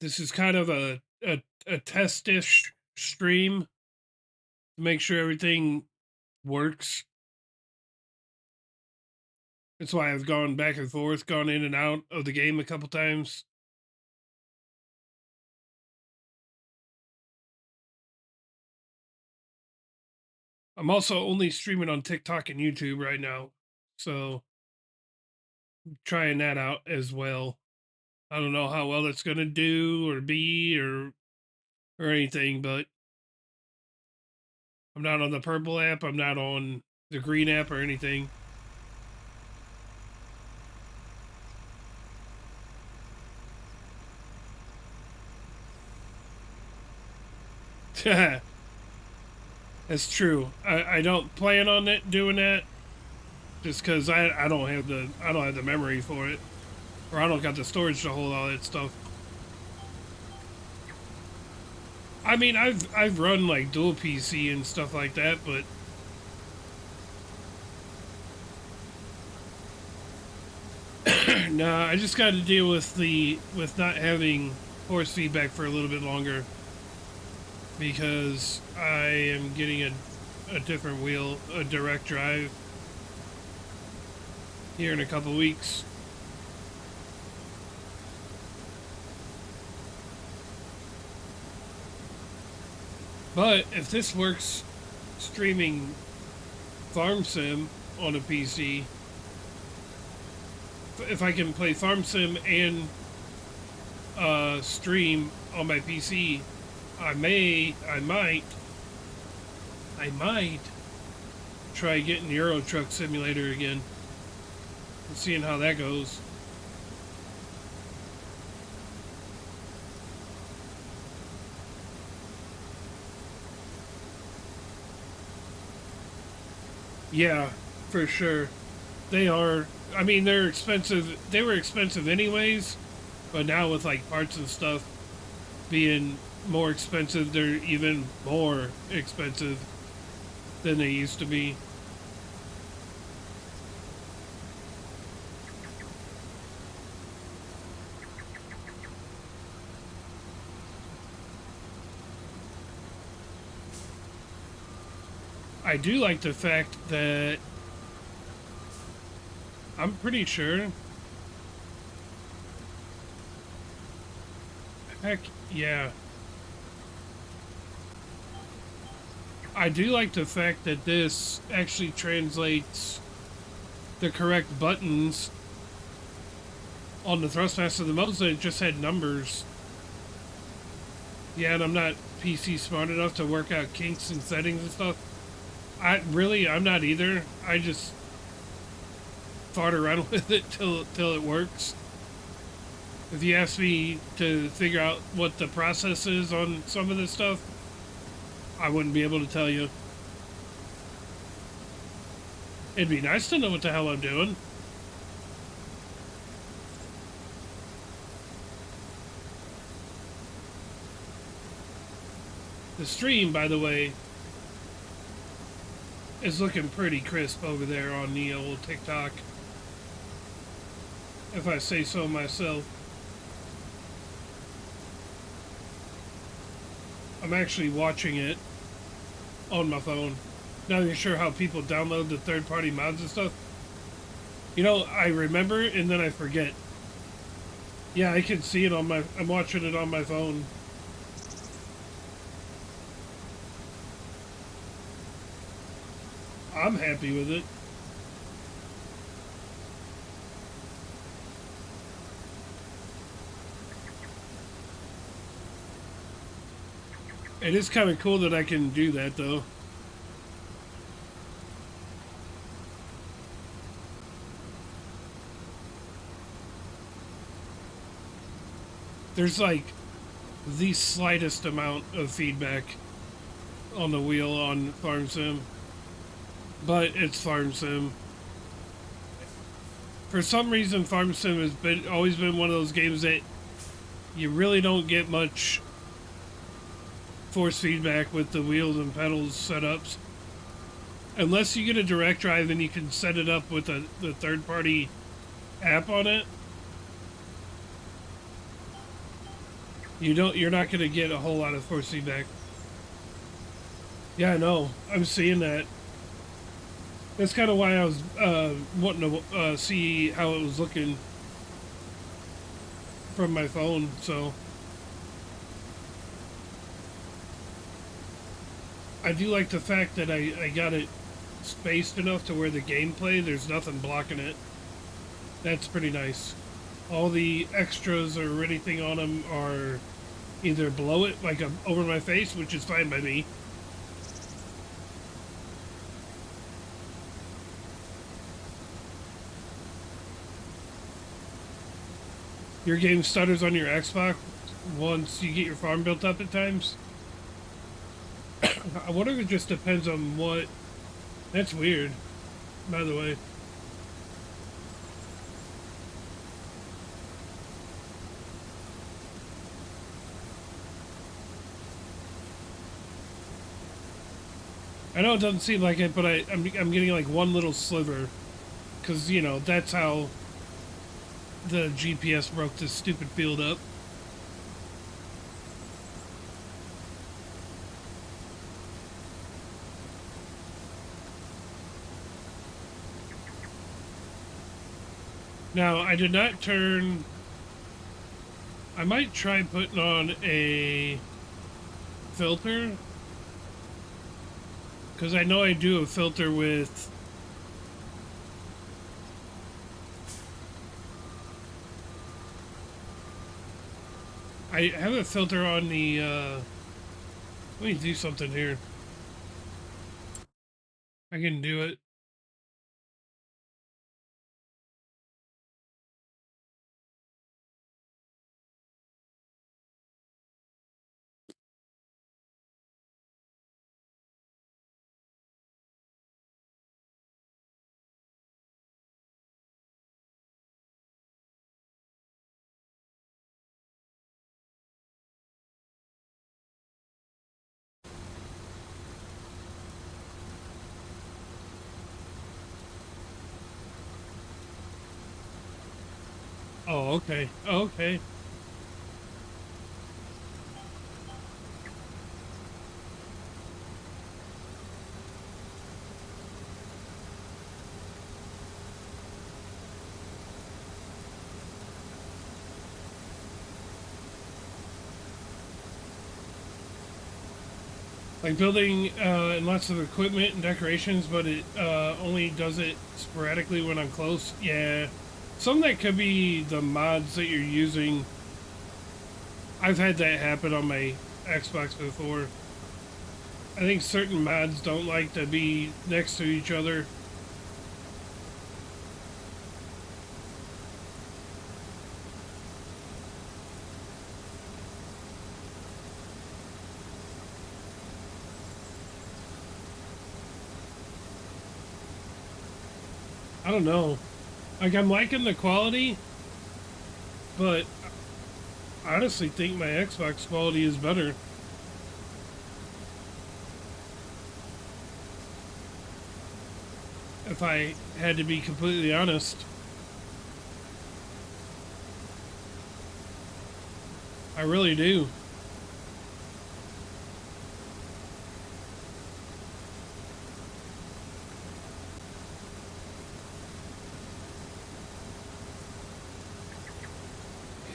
This is kind of a test-ish stream to make sure everything works. That's why I've gone back and forth, gone in and out of the game a couple times. I'm also only streaming on TikTok and YouTube right now, so trying that out as well. I don't know how well it's gonna do or be or anything, but I'm not on the purple app. I'm not on the green app or anything. That's true. I don't plan on it doing that just because I don't have the memory for it, or I don't got the storage to hold all that stuff. I mean, I've run like dual PC and stuff like that, but nah, I just got to deal with not having force feedback for a little bit longer because I am getting a different wheel, a direct drive here in a couple weeks. But if this works streaming Farm Sim on a PC, if I can play Farm Sim and stream on my PC, I might try getting Euro Truck Simulator again and seeing how that goes. Yeah, for sure. They are. I mean, they're expensive. They were expensive anyways, but now with like parts and stuff being more expensive, they're even more expensive than they used to be. I do like the fact that I'm pretty sure. Heck yeah. I do like the fact that this actually translates the correct buttons on the Thrustmaster. The most that it just had numbers. Yeah, and I'm not PC smart enough to work out kinks and settings and stuff. I'm not either. I just fart around with it till it works. If you ask me to figure out what the process is on some of this stuff, I wouldn't be able to tell you. It'd be nice to know what the hell I'm doing. The stream, by the way, is looking pretty crisp over there on the old TikTok, if I say so myself. I'm actually watching it on my phone. Not even sure how people download the third-party mods and stuff. You know, I remember and then I forget. Yeah, I can see it on my... I'm watching it on my phone. I'm happy with it. It is kind of cool that I can do that, though. There's like the slightest amount of feedback on the wheel on Farm Sim, but it's Farm Sim. For some reason, Farm Sim has always been one of those games that you really don't get much force feedback with the wheels and pedals setups. Unless you get a direct drive and you can set it up with the third-party app on it. You're not going to get a whole lot of force feedback. Yeah, I know. I'm seeing that. That's kind of why I was wanting to see how it was looking from my phone, so. I do like the fact that I got it spaced enough to where the gameplay, there's nothing blocking it. That's pretty nice. All the extras or anything on them are either below it, like over my face, which is fine by me. Your game stutters on your Xbox once you get your farm built up at times. I wonder if it just depends on what... That's weird, by the way. I know it doesn't seem like it, but I'm getting like one little sliver. Because, you know, that's how the GPS broke this stupid field up. Now, I did not turn... I might try putting on a filter. Because I know I do a filter with... I have a filter on the, let me do something here. I can do it. Oh, okay. Okay. Like building lots of equipment and decorations, but it only does it sporadically when I'm close. Yeah. Some that could be the mods that you're using. I've had that happen on my Xbox before. I think certain mods don't like to be next to each other. I don't know. Like, I'm liking the quality, but I honestly think my Xbox quality is better. If I had to be completely honest. I really do.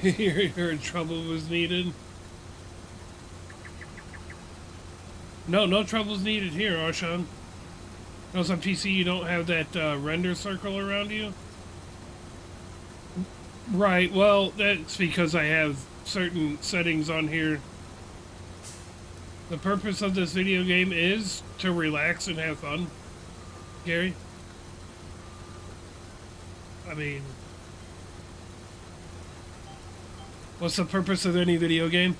Your trouble was needed. No, no trouble's needed here, Arshan. Notice on PC you don't have that render circle around you. Right, well, that's because I have certain settings on here. The purpose of this video game is to relax and have fun, Gary. I mean, what's the purpose of any video game?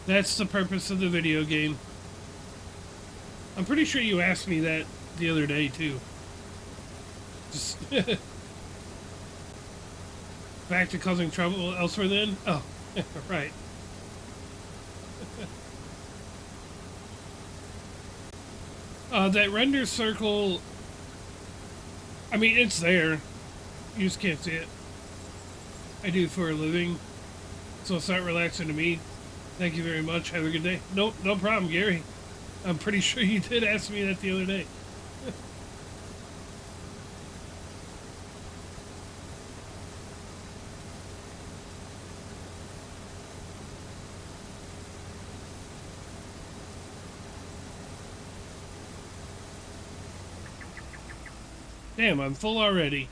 That's the purpose of the video game. I'm pretty sure you asked me that the other day too. Just back to causing trouble elsewhere then? Oh, right. That render circle, I mean, it's there. You just can't see it. I do it for a living, so it's not relaxing to me. Thank you very much. Have a good day. Nope, no problem, Gary. I'm pretty sure you did ask me that the other day. Damn, I'm full already.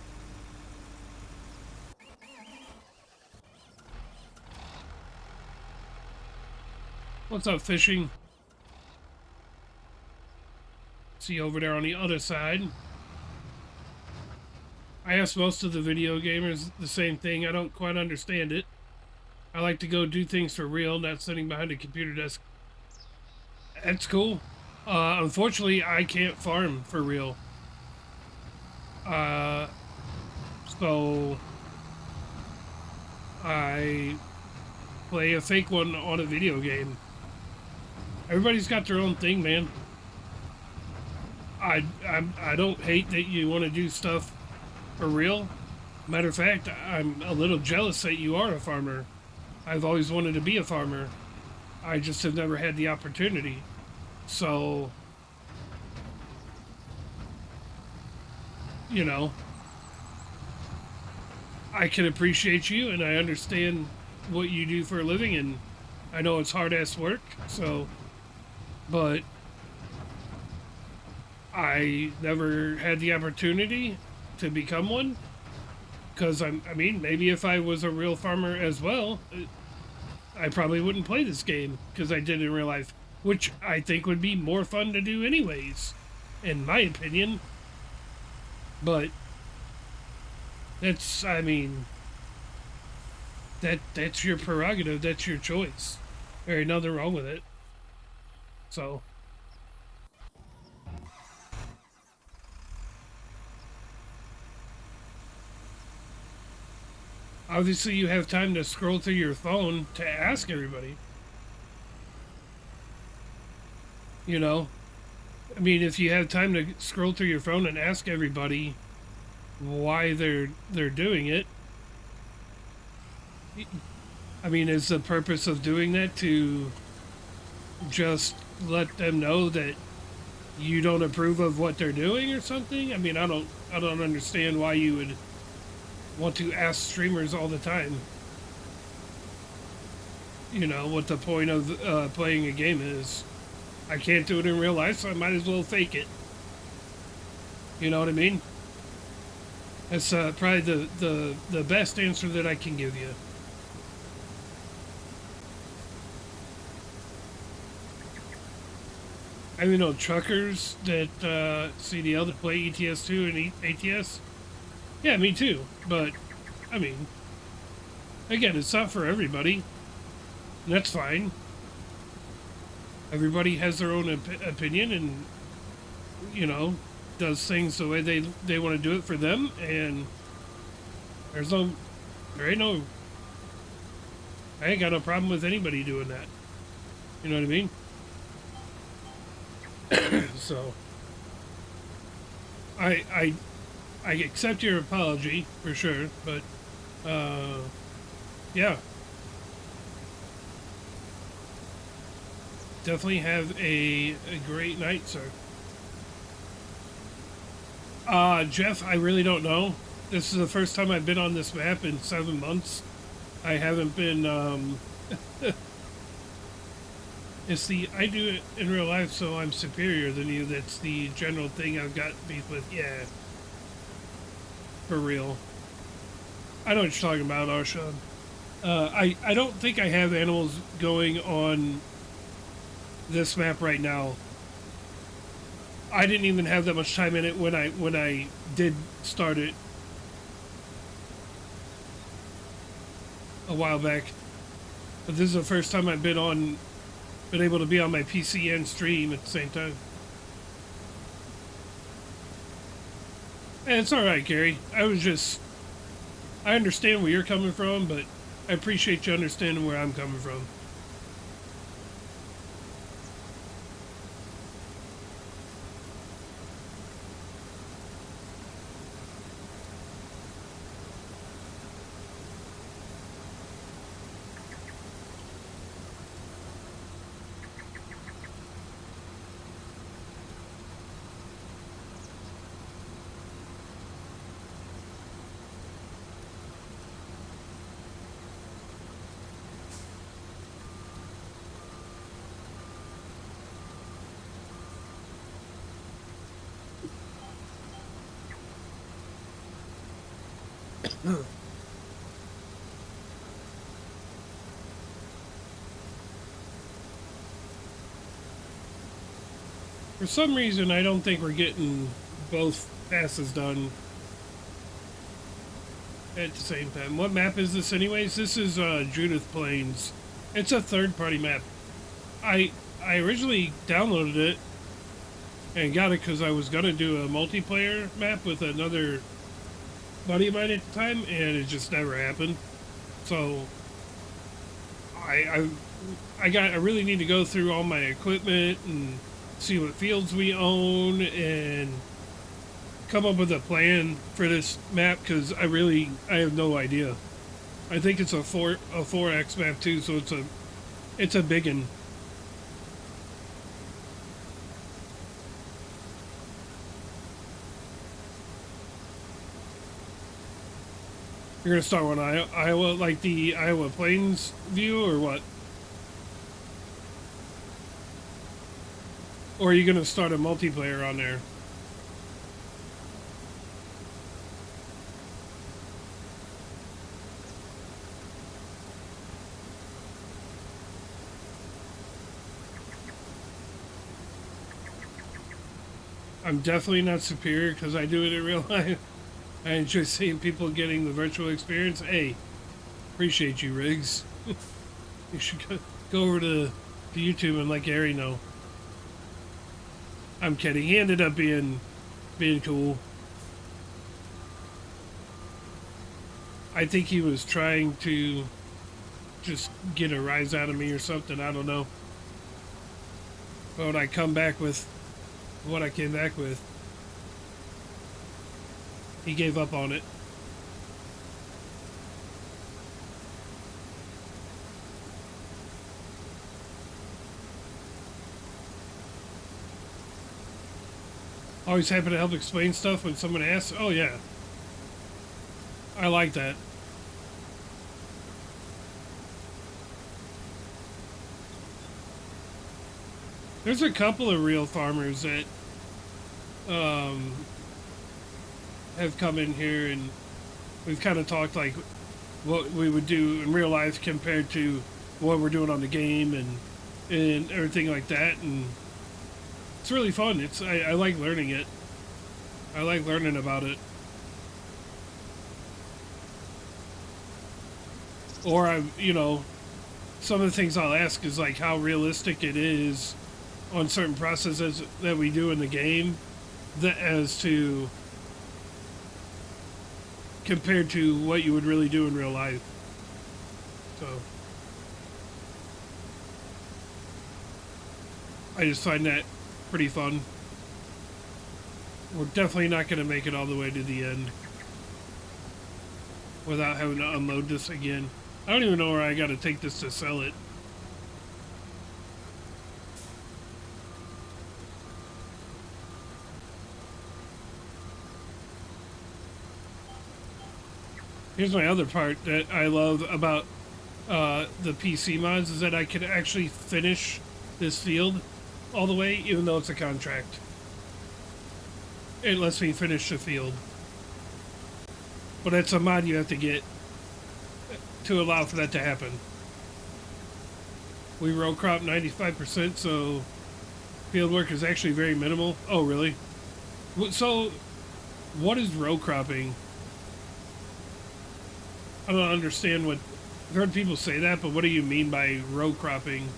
What's up, fishing? See you over there on the other side. I ask most of the video gamers the same thing. I don't quite understand it. I like to go do things for real, not sitting behind a computer desk. That's cool. Unfortunately, I can't farm for real. So I play a fake one on a video game. Everybody's got their own thing, man. I don't hate that you want to do stuff for real. Matter of fact, I'm a little jealous that you are a farmer. I've always wanted to be a farmer. I just have never had the opportunity. So, you know, I can appreciate you and I understand what you do for a living, and I know it's hard ass work, so, but I never had the opportunity to become one, because I mean, maybe if I was a real farmer as well, I probably wouldn't play this game, because I did in real life, which I think would be more fun to do anyways, in my opinion. But that's, I mean, that's your prerogative, that's your choice. There ain't nothing wrong with it. So, obviously you have time to scroll through your phone to ask everybody. You know? I mean, if you have time to scroll through your phone and ask everybody why they're doing it, I mean, is the purpose of doing that to just let them know that you don't approve of what they're doing or something? I mean, I don't understand why you would want to ask streamers all the time. You know what the point of playing a game is. I can't do it in real life, so I might as well fake it. You know what I mean? That's probably the best answer that I can give you. I mean, know truckers that CDL that play ETS2 and ATS. Yeah, me too. But, I mean, again, it's not for everybody. And that's fine. Everybody has their own opinion and, you know, does things the way they want to do it for them. And there ain't no, I ain't got no problem with anybody doing that. You know what I mean? So, I accept your apology for sure, but yeah, definitely have a great night, sir. Jeff, I really don't know. This is the first time I've been on this map in 7 months. I haven't been. It's the I do it in real life, so I'm superior than you. That's the general thing I've got beef with. Yeah, for real. I know what you're talking about, Arshawn. I don't think I have animals going on this map right now. I didn't even have that much time in it when I did start it a while back. But this is the first time I've been able to be on my PC and stream at the same time. It's all right, Gary. I understand where you're coming from, but I appreciate you understanding where I'm coming from. For some reason, I don't think we're getting both passes done at the same time. What map is this, anyways? This is Judith Plains. It's a third-party map. I I originally downloaded it and got it because I was gonna do a multiplayer map with another buddy of mine at the time, and it just never happened. So I I really need to go through all my equipment and see what fields we own and come up with a plan for this map because I have no idea. I think it's a 4x map too, so it's a big one. You're gonna start on Iowa, like the Iowa Plains view, or what? Or are you gonna start a multiplayer on there? I'm definitely not superior because I do it in real life. I enjoy seeing people getting the virtual experience. Hey, appreciate you, Riggs. You should go over to YouTube and let Gary know. I'm kidding. He ended up being cool. I think he was trying to just get a rise out of me or something. I don't know. But when I come back with what I came back with, he gave up on it. Always happy to help explain stuff when someone asks. Oh yeah, I like that. There's a couple of real farmers that um, have come in here and we've kind of talked like what we would do in real life compared to what we're doing on the game and everything like that, and it's really fun. I like learning it. I like learning about it. Or some of the things I'll ask is like how realistic it is on certain processes that we do in the game, that as to compared to what you would really do in real life. So I just find that pretty fun. We're definitely not going to make it all the way to the end without having to unload this again. I don't even know where I got to take this to sell it. Here's my other part that I love about the PC mods is that I can actually finish this field all the way, even though it's a contract. It lets me finish the field. But it's a mod you have to get to allow for that to happen. We row crop 95%, so field work is actually very minimal. Oh, really? So, what is row cropping? I don't understand what... I've heard people say that, but what do you mean by row cropping?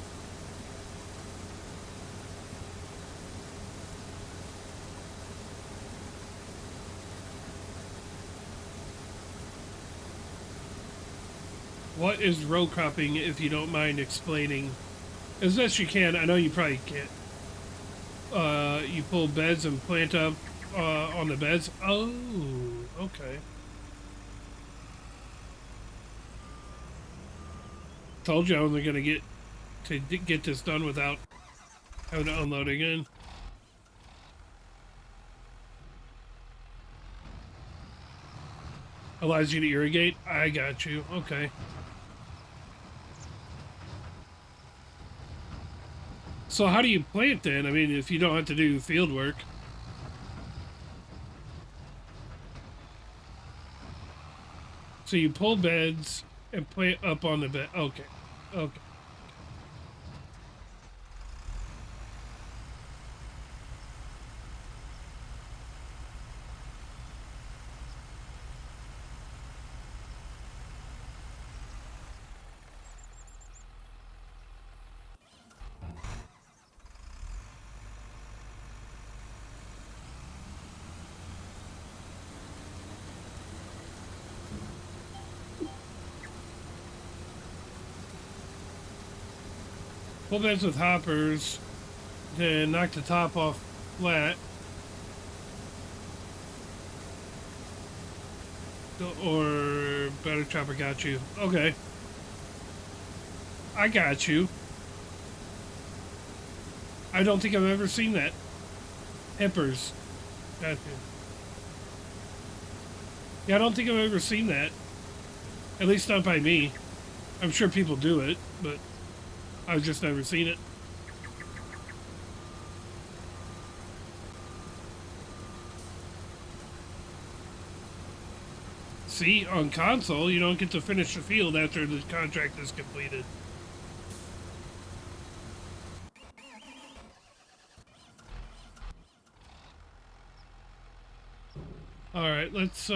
What is row cropping, if you don't mind explaining? As best you can. I know you probably can't. You pull beds and plant up on the beds. Oh, okay. Told you I was gonna get this done without having to unload again. Allows you to irrigate. I got you. Okay. So how do you plant then? I mean, if you don't have to do field work. So you pull beds and plant up on the bed. Okay. Okay. Pull beds with hoppers, then knock the top off flat. Or better chopper got you. Okay. I got you. I don't think I've ever seen that. Hippers. Got you. Yeah, I don't think I've ever seen that. At least not by me. I'm sure people do it, but I've just never seen it. See, on console, you don't get to finish the field after the contract is completed. All right, let's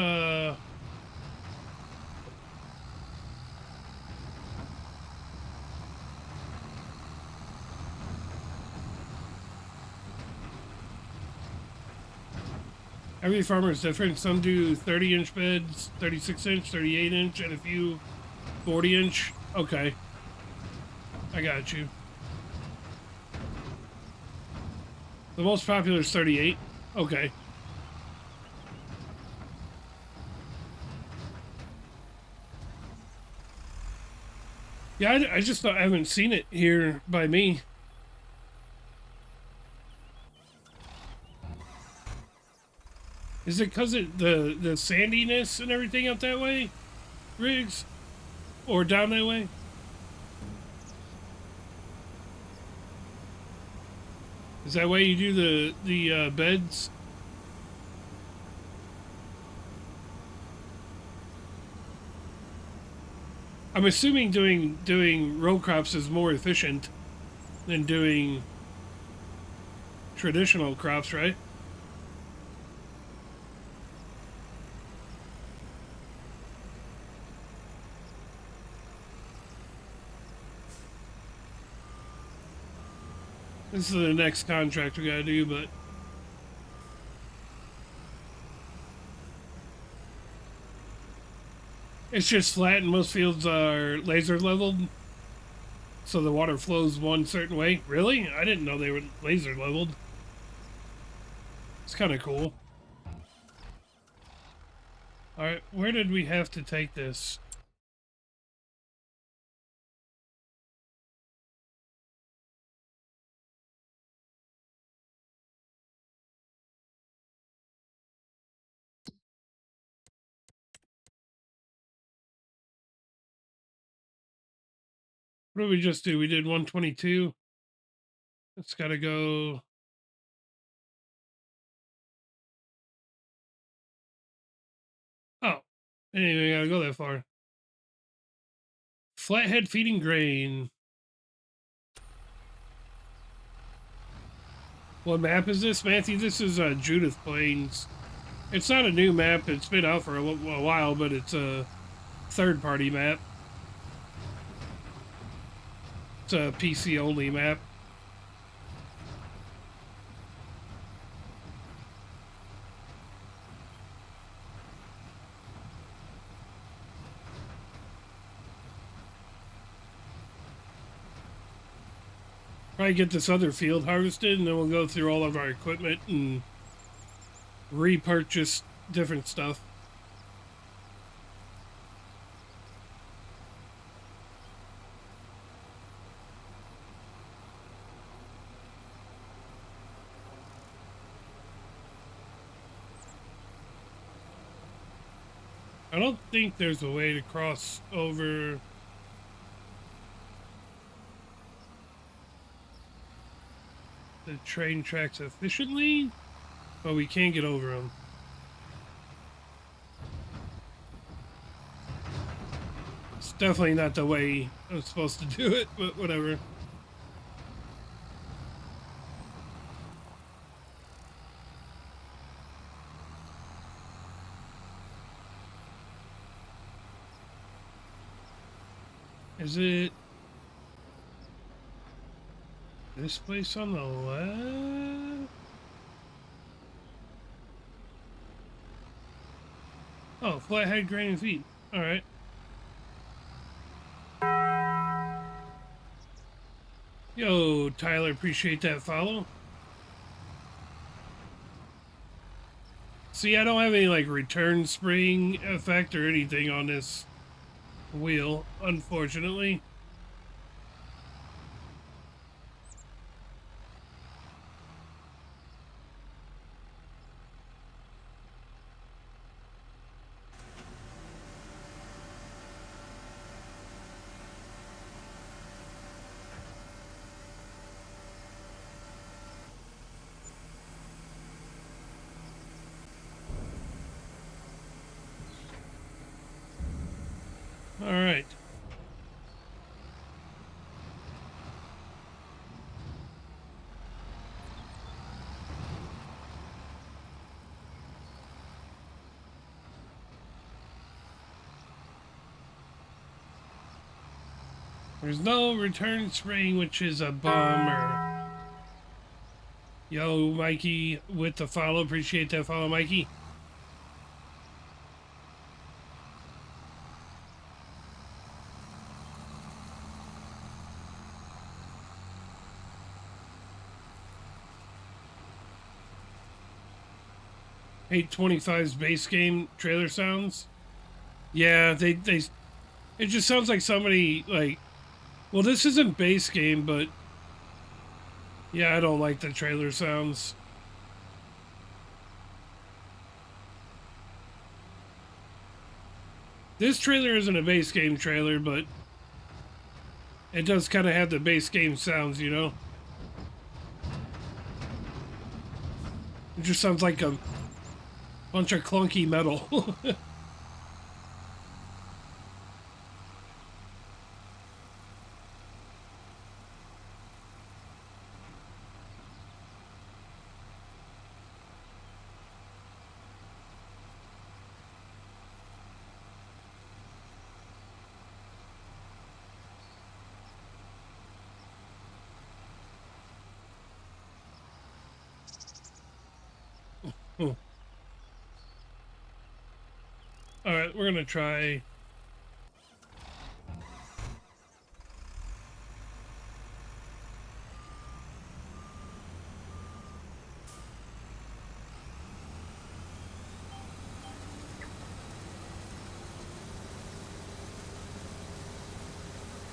every farmer is different. Some do 30-inch beds, 36-inch, 38-inch, and a few 40-inch. Okay. I got you. The most popular is 38. Okay. Yeah, I just thought I haven't seen it here by me. Is it because of the sandiness and everything up that way, Riggs? Or down that way? Is that why you do the beds? I'm assuming doing row crops is more efficient than doing traditional crops, right? This is the next contract we gotta do, but it's just flat and most fields are laser leveled, so the water flows one certain way. Really? I didn't know they were laser leveled. It's kind of cool. All right, where did we have to take this? What did we just do? We did 122. It's got to go. Oh, anyway, gotta go that far. Flathead feeding grain. What map is this, Matthew? This is Judith Plains. It's not a new map. It's been out for a while, but it's a third-party map. It's a PC-only map. Probably get this other field harvested, and then we'll go through all of our equipment and repurchase different stuff. I don't think there's a way to cross over the train tracks efficiently, but we can get over them. It's definitely not the way I'm supposed to do it, but whatever. Is it this place on the left? Oh, flathead grain and feed. All right. Yo, Tyler, appreciate that follow. See, I don't have any like return spring effect or anything on this wheel, unfortunately. All right. There's no return spring, which is a bummer. Yo, Mikey, with the follow. Appreciate that follow, Mikey. .825's base game trailer sounds. Yeah, they it just sounds like somebody like, well, this isn't base game, but yeah, I don't like the trailer sounds. This trailer isn't a base game trailer, but it does kind of have the base game sounds, you know? It just sounds like a bunch of clunky metal. All right, we're gonna try.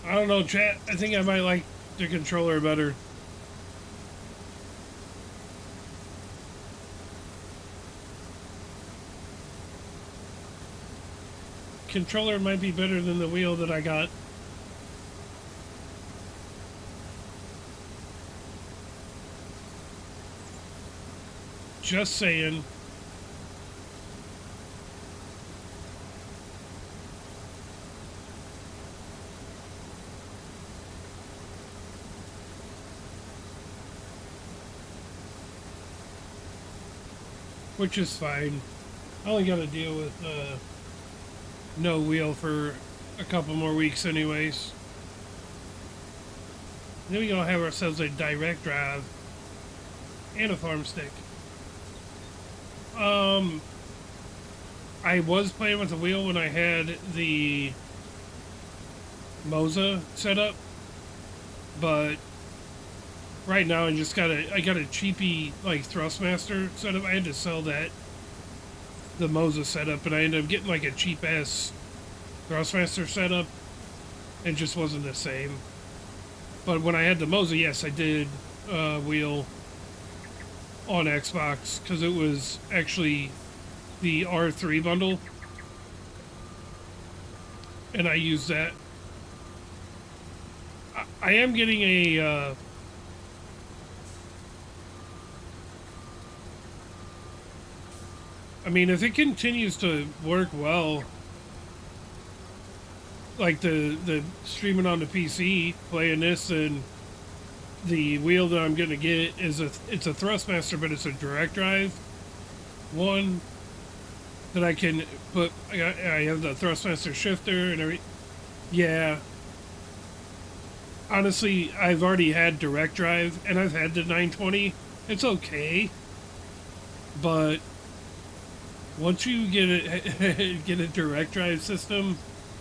I don't know, chat. I think I might like the controller better. Controller might be better than the wheel that I got. Just saying. Which is fine. I only got to deal with no wheel for a couple more weeks anyways. Then we're gonna have ourselves a direct drive and a farm stick. I was playing with the wheel when I had the Moza set up, but right now I got a cheapy like Thrustmaster setup. I had to sell the Moses setup, and I ended up getting like a cheap ass Thrustmaster setup. It just wasn't the same. But when I had the Moses, yes, I did wheel on Xbox because it was actually the R3 bundle, and I used that. I am getting a I mean, if it continues to work well, like the streaming on the PC, playing this, and the wheel that I'm gonna get is it's a Thrustmaster, but it's a direct drive one that I can put. I have the Thrustmaster shifter and every. Yeah, honestly, I've already had direct drive, and I've had the 920. It's okay, but once you get get a direct drive system,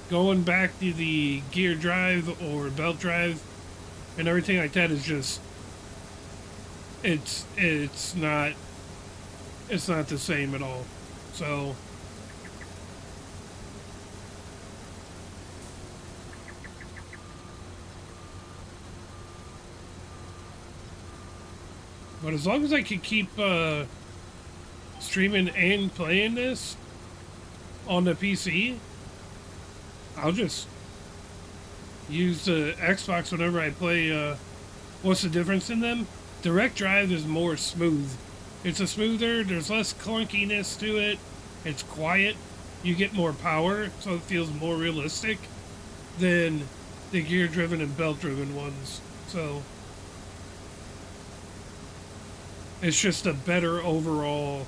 going back to the gear drive or belt drive and everything like that is just it's not the same at all. So but as long as I can keep streaming and playing this on the PC, I'll just use the Xbox whenever I play. What's the difference in them? Direct drive is more smooth. It's a smoother, there's less clunkiness to it. It's quiet. You get more power, so it feels more realistic than the gear driven and belt driven ones. So it's just a better overall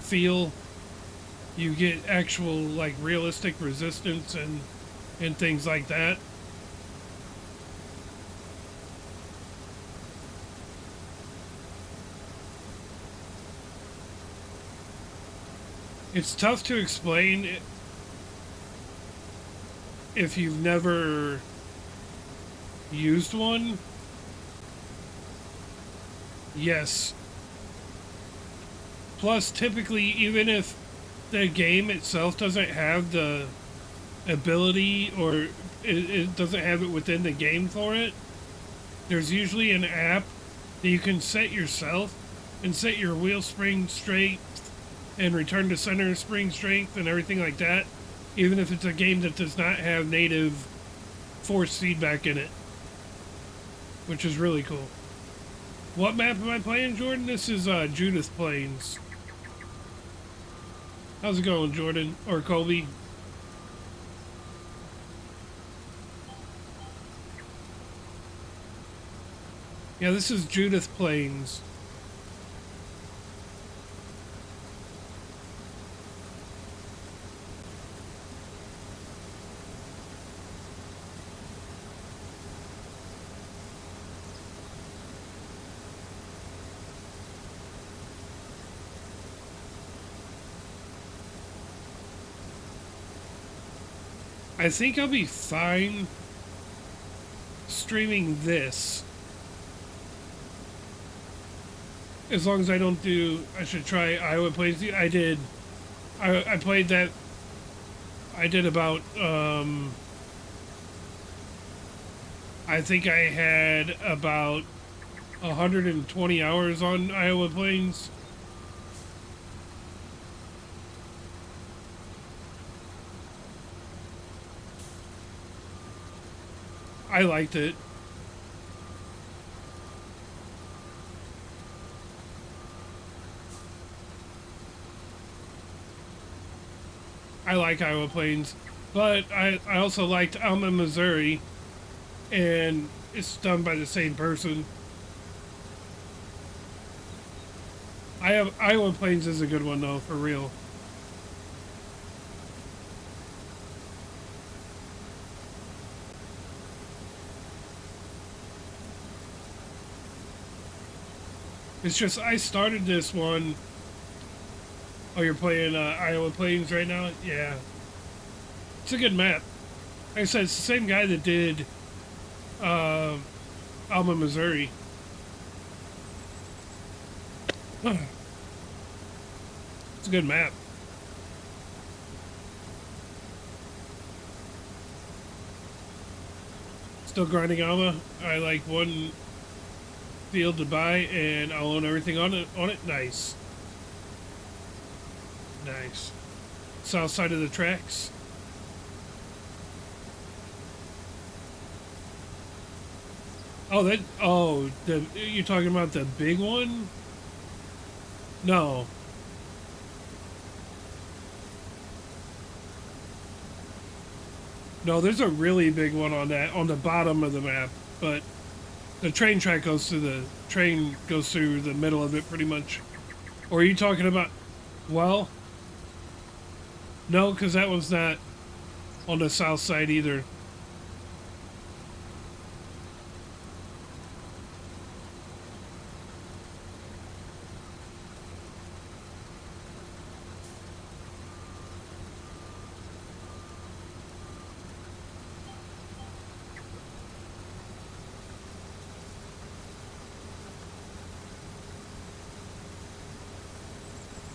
feel. You get actual like realistic resistance and things like that. It's tough to explain if you've never used one. Yes. Plus, typically, even if the game itself doesn't have the ability or it doesn't have it within the game for it, there's usually an app that you can set yourself and set your wheel spring straight and return to center spring strength and everything like that, even if it's a game that does not have native force feedback in it, which is really cool. What map am I playing, Jordan? This is Judith Plains. How's it going, Jordan? Or Colby? Yeah, this is Judith Plains. I think I'll be fine streaming this. As long as I don't do, I should try Iowa Plains. I played that, I did about, I think I had about 120 hours on Iowa Plains. I liked it. I like Iowa Plains, but I also liked Alma, Missouri, and it's done by the same person. Iowa Plains is a good one though, for real. It's just I started this one. Oh, you're playing Iowa Plains right now? Yeah, it's a good map. Like I said, it's the same guy that did uh, Alma, Missouri. It's a good map. Still grinding Alma. I like one field to buy, and I'll own everything on it. Nice, nice. South side of the tracks. Oh, that. Oh, you're talking about the big one? No. No, there's a really big one on that on the bottom of the map, but the train track goes through the middle of it pretty much. Or are you talking about? Well, no, because that one's not on the south side either.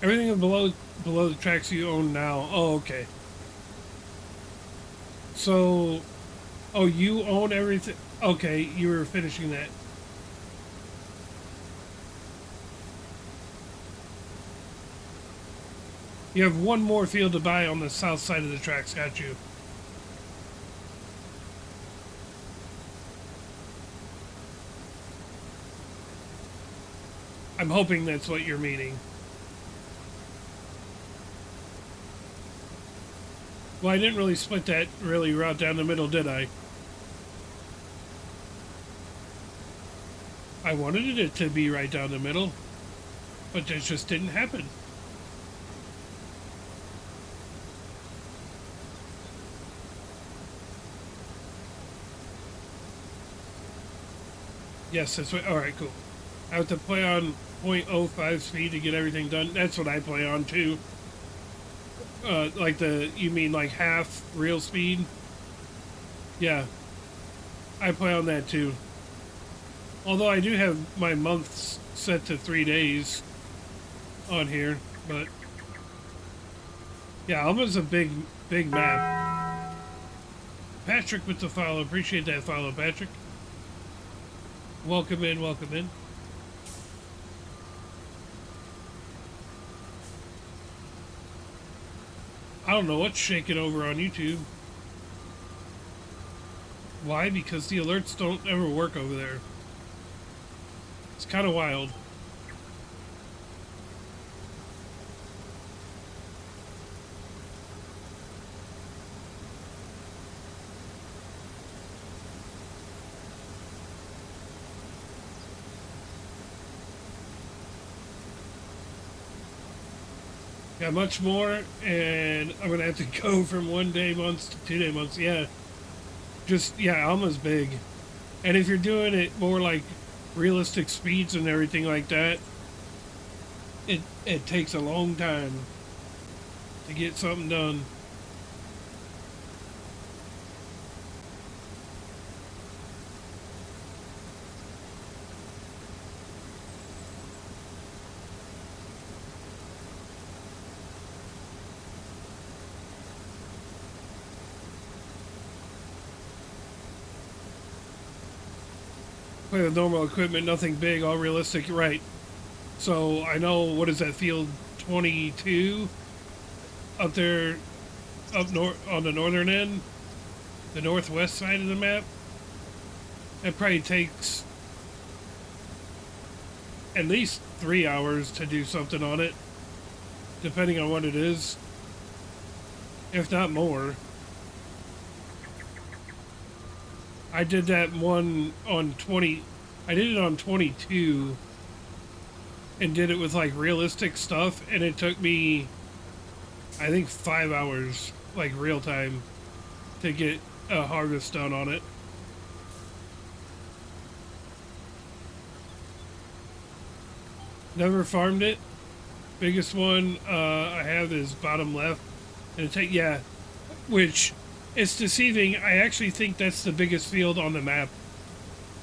Everything below the tracks you own now. Oh, okay. So, oh, you own everything. Okay, you were finishing that. You have one more field to buy on the south side of the tracks. Got you. I'm hoping that's what you're meaning. Well, I didn't really split that really route down the middle, did I? I wanted it to be right down the middle, but that just didn't happen. Yes, that's what. All right, cool. I have to play on 0.05 speed to get everything done. That's what I play on too. Like you mean like half real speed? Yeah, I play on that too. Although I do have my months set to 3 days on here, but yeah, Alma's a big map. Patrick with the follow. Appreciate that follow, Patrick. Welcome in, welcome in. I don't know what's shaking over on YouTube. Why? Because the alerts don't ever work over there. It's kind of wild. Got much more, and I'm gonna have to go from 1 day months to 2 day months. Yeah, just yeah, Alma's big, and if you're doing it more like realistic speeds and everything like that, it takes a long time to get something done. Play with normal equipment, nothing big, all realistic, right? So I know what is that field 22 up there, up north on the northern end, the northwest side of the map. It probably takes at least 3 hours to do something on it, depending on what it is, if not more. I did that one on 20. I did it on 22 and did it with like realistic stuff, and it took me, I think, 5 hours, like real time, to get a harvest done on it. Never farmed it. Biggest one I have is bottom left, and it take yeah, which it's deceiving. I actually think that's the biggest field on the map,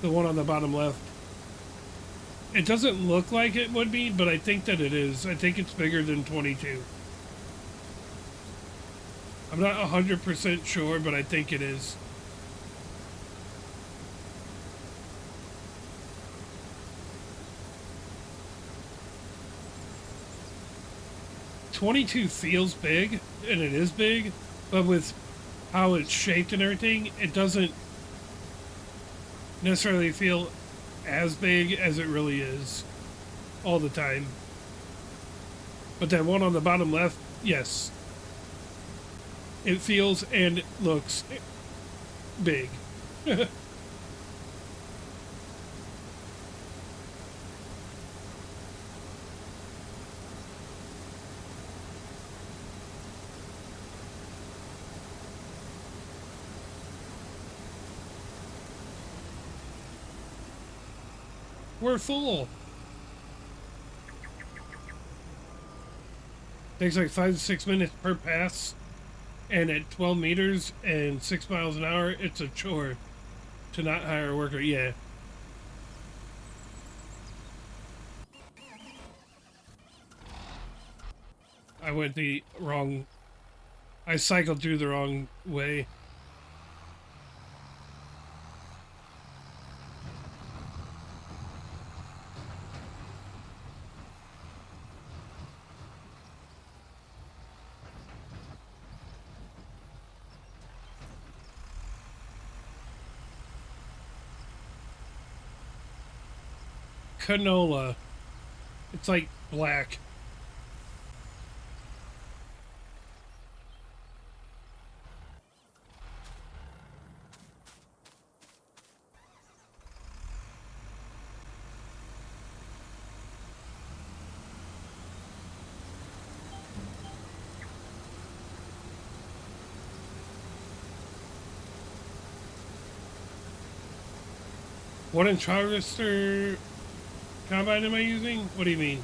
the one on the bottom left. It doesn't look like it would be, but I think that it is. I think it's bigger than 22. I'm not 100% sure, but I think it is. .22 feels big, and it is big, but with how it's shaped and everything, it doesn't necessarily feel as big as it really is all the time. But that one on the bottom left, yes, it feels and looks big. We're full. Takes like 5 to 6 minutes per pass, and at 12 meters and 6 miles an hour, it's a chore to not hire a worker. Yeah. I went the wrong. I cycled through the wrong way. Canola. It's like black. What inch harvester combine am I using? What do you mean?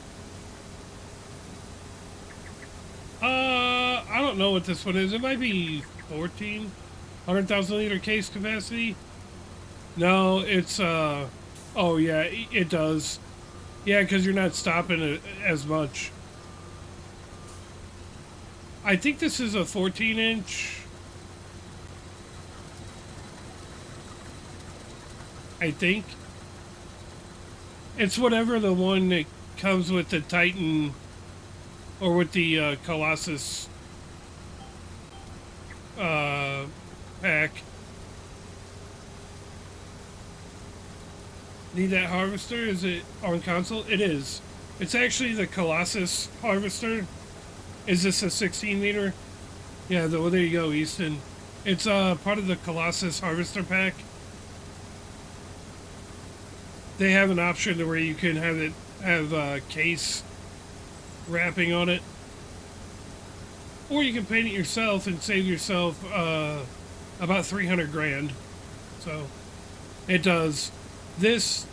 I don't know what this one is. It might be 14. 100,000 liter case capacity. No, it's oh yeah, it does. Yeah, because you're not stopping it as much. I think this is a 14 inch. I think it's whatever the one that comes with the Titan or with the Colossus pack. Need that harvester? Is it on console? It is. It's actually the Colossus harvester. Is this a 16 meter? Yeah, well, there you go, Easton. It's part of the Colossus harvester pack. They have an option to where you can have case wrapping on it, or you can paint it yourself and save yourself about 300 grand. So it does. This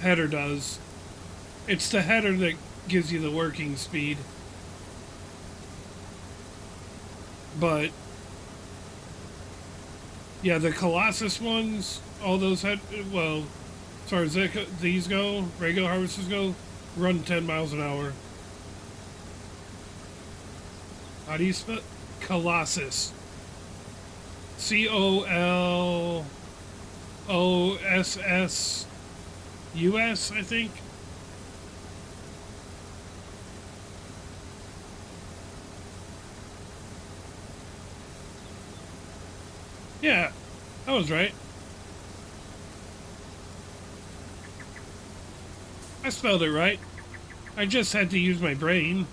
header does. It's the header that gives you the working speed. But yeah, the Colossus ones, all those well, as far as these go, regular harvesters go, run 10 miles an hour. How do you spell Colossus? COLOSSUS, I think. Yeah, I was right. I spelled it right. I just had to use my brain.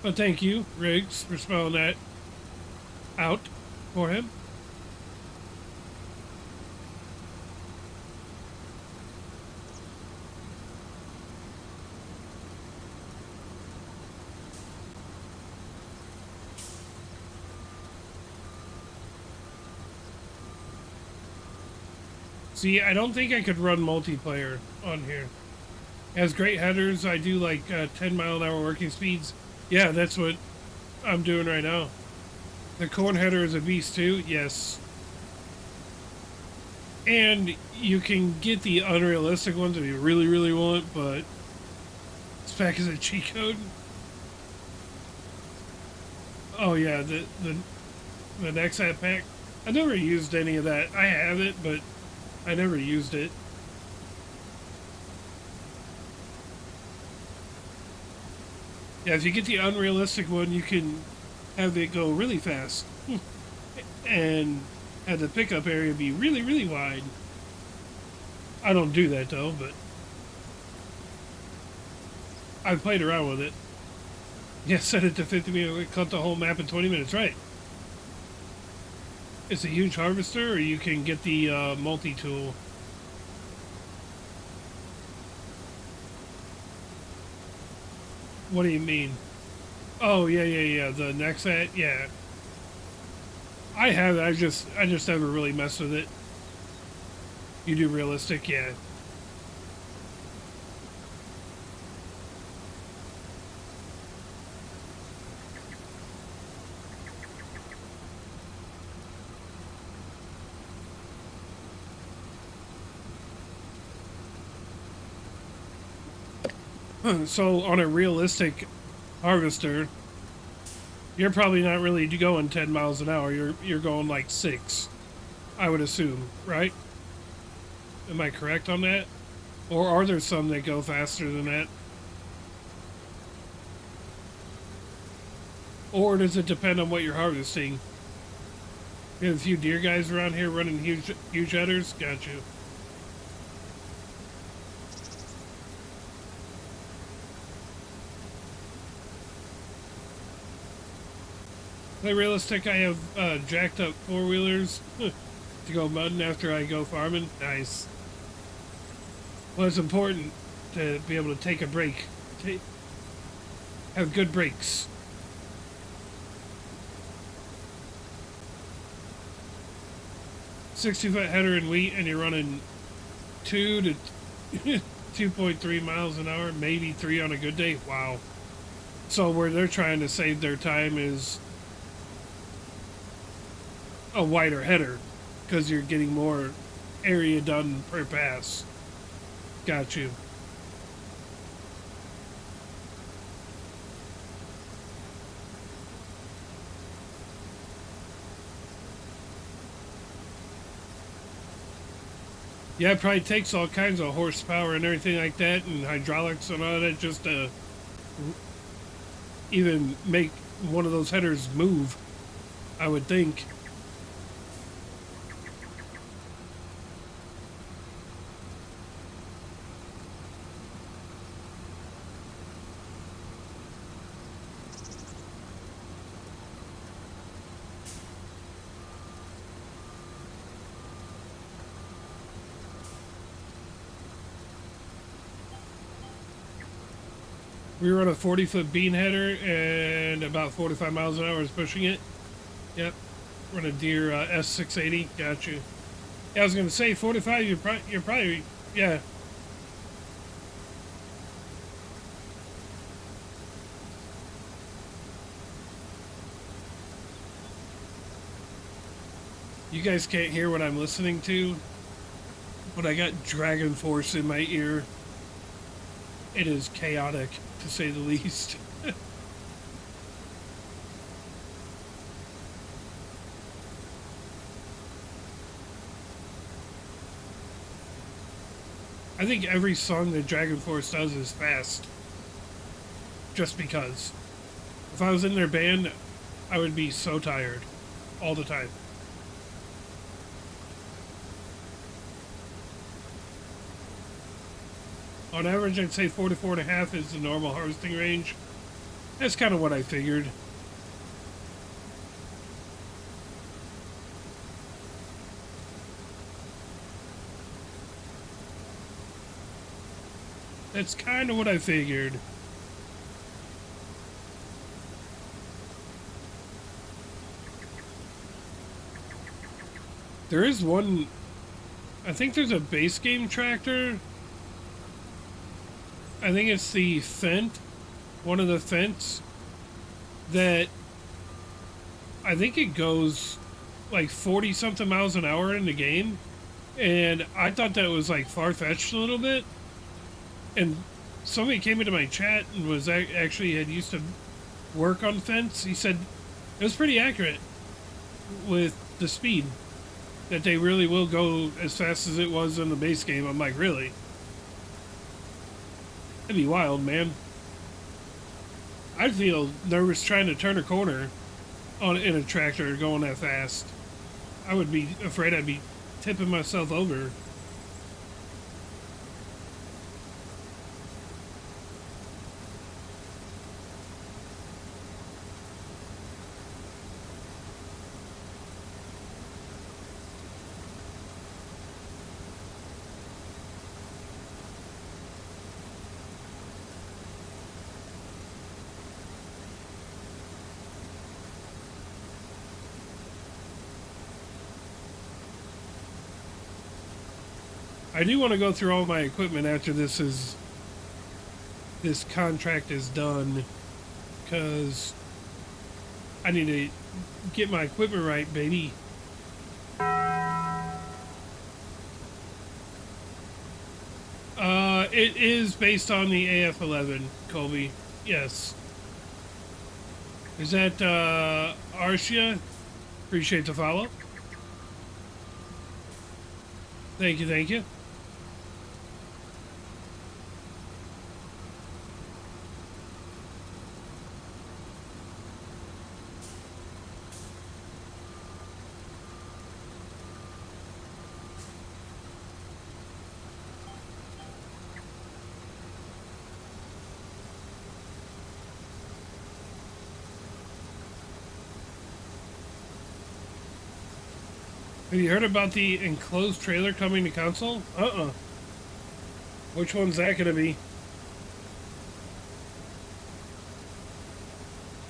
But thank you, Riggs, for spelling that out for him. See, I don't think I could run multiplayer on here. It has great headers. I do like 10 mile an hour working speeds. Yeah, that's what I'm doing right now. The corn header is a beast too. Yes. And you can get the unrealistic ones if you really, really want, but it's back as a cheat code. Oh yeah, the next app pack. I never used any of that. I have it, but I never used it. Yeah, if you get the unrealistic one, you can have it go really fast and have the pickup area be really, really wide. I don't do that though, but I've played around with it. Yeah, set it to 50 minutes, cut the whole map in 20 minutes, right? It's a huge harvester, or you can get the multi-tool. What do you mean? Oh, yeah, yeah, yeah, the next set, yeah. I have it, I just never really messed with it. You do realistic, yeah. So on a realistic harvester, you're probably not really going 10 miles an hour. You're going like 6, I would assume, right? Am I correct on that? Or are there some that go faster than that? Or does it depend on what you're harvesting? We have a few deer guys around here running huge headers. Got you. Play realistic. I have jacked up 4-wheelers to go mudding after I go farming. Nice. Well, it's important to be able to take a break. Have good breaks. 60-foot header in wheat, and you're running 2 to 2.3 miles an hour, maybe 3 on a good day. Wow. So where they're trying to save their time is a wider header because you're getting more area done per pass. Got you. Yeah, it probably takes all kinds of horsepower and everything like that, and hydraulics and all that just to even make one of those headers move, I would think. We run a 40-foot bean header and about 45 miles an hour is pushing it. Yep. Run a Deere S680. Got you. Yeah, I was going to say 45. You're probably yeah. You guys can't hear what I'm listening to, but I got Dragon Force in my ear. It is chaotic, to say the least. I think every song that Dragon Force does is fast. Just because. If I was in their band, I would be so tired. All the time. On average, I'd say 44.5 is the normal harvesting range. That's kind of what I figured. That's kind of what I figured. There is one. I think there's a base game tractor. I think it's the Fent, one of the Fents, that I think it goes like 40 something miles an hour in the game. And I thought that was like far-fetched a little bit. And somebody came into my chat and was actually had used to work on fence. He said it was pretty accurate with the speed, that they really will go as fast as it was in the base game. I'm like, really? That'd be wild, man. I'd feel nervous trying to turn a corner in a tractor going that fast. I would be afraid I'd be tipping myself over. I do want to go through all my equipment after this contract is done, because I need to get my equipment right, baby. It is based on the AF-11, Colby. Yes. Is that Arcia? Appreciate the follow. Thank you, thank you. Have you heard about the enclosed trailer coming to console? Which one's that gonna be?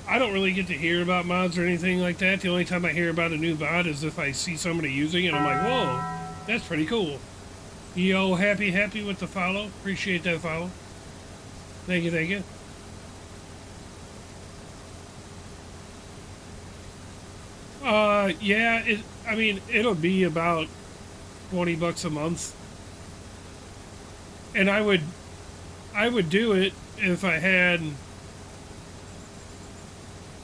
I don't really get to hear about mods or anything like that. The only time I hear about a new mod is if I see somebody using it. I'm like, whoa, that's pretty cool. Yo, happy with the follow. Appreciate that follow. Thank you, thank you. Yeah, I mean, it'll be about $20 a month. And I would do it if I had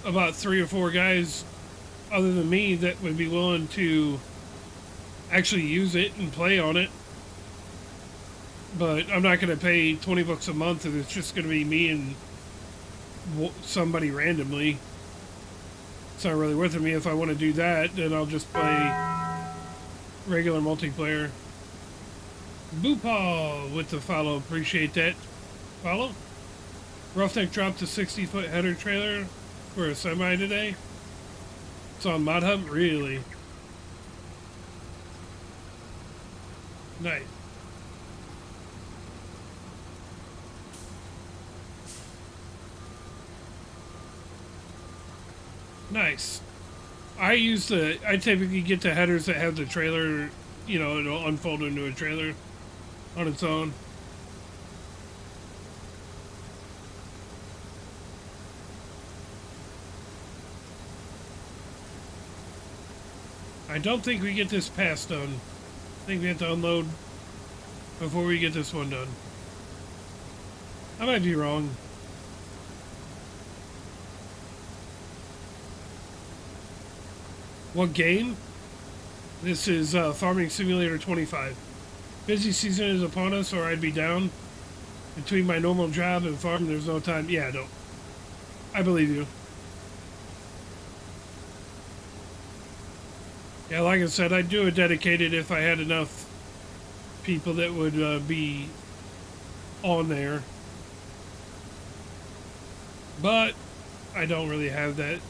about 3 or 4 guys other than me that would be willing to actually use it and play on it. But I'm not going to pay $20 a month if it's just going to be me and somebody randomly. It's not really worth it to me. If I want to do that, then I'll just play regular multiplayer. Boopal with the follow. Appreciate that follow. Roughneck dropped a 60-foot header trailer for a semi today. It's on Mod Hub? Really? Nice. Nice. I typically get the headers that have the trailer, you know, it'll unfold into a trailer on its own. I don't think we get this pass done. I think we have to unload before we get this one done. I might be wrong. What game? This is Farming Simulator 25. Busy season is upon us, or I'd be down. Between my normal job and farm, there's no time. Yeah, no. I believe you. Yeah, like I said, I'd do it dedicated if I had enough people that would be on there. But I don't really have that.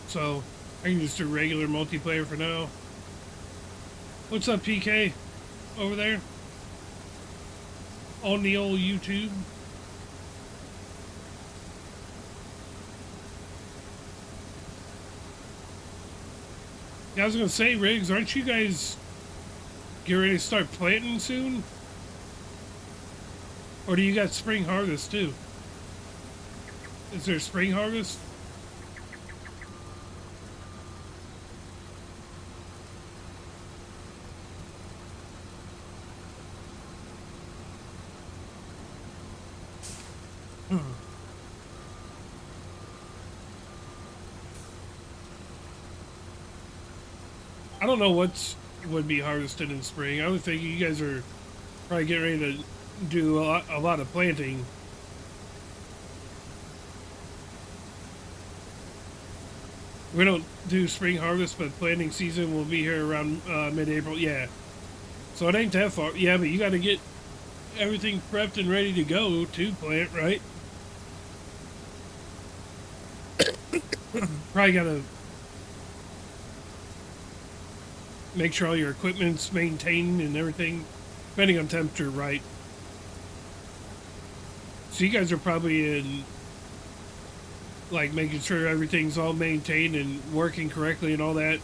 So I can just do regular multiplayer for now. What's up, PK? Over there? On the old YouTube? Yeah, I was gonna say, Riggs, aren't you guys getting ready to start planting soon? Or do you got spring harvest too? Is there spring harvest? I don't know what's would be harvested in spring. I would think you guys are probably getting ready to do a lot of planting. We don't do spring harvest, but planting season will be here around mid-April. Yeah, so it ain't that far. Yeah, but you got to get everything prepped and ready to go to plant, right? Probably got to make sure all your equipment's maintained and everything, depending on temperature, right? So you guys are probably in like making sure everything's all maintained and working correctly and all that.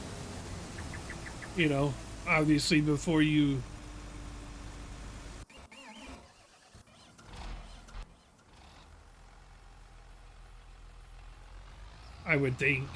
You know, obviously before you, I would think.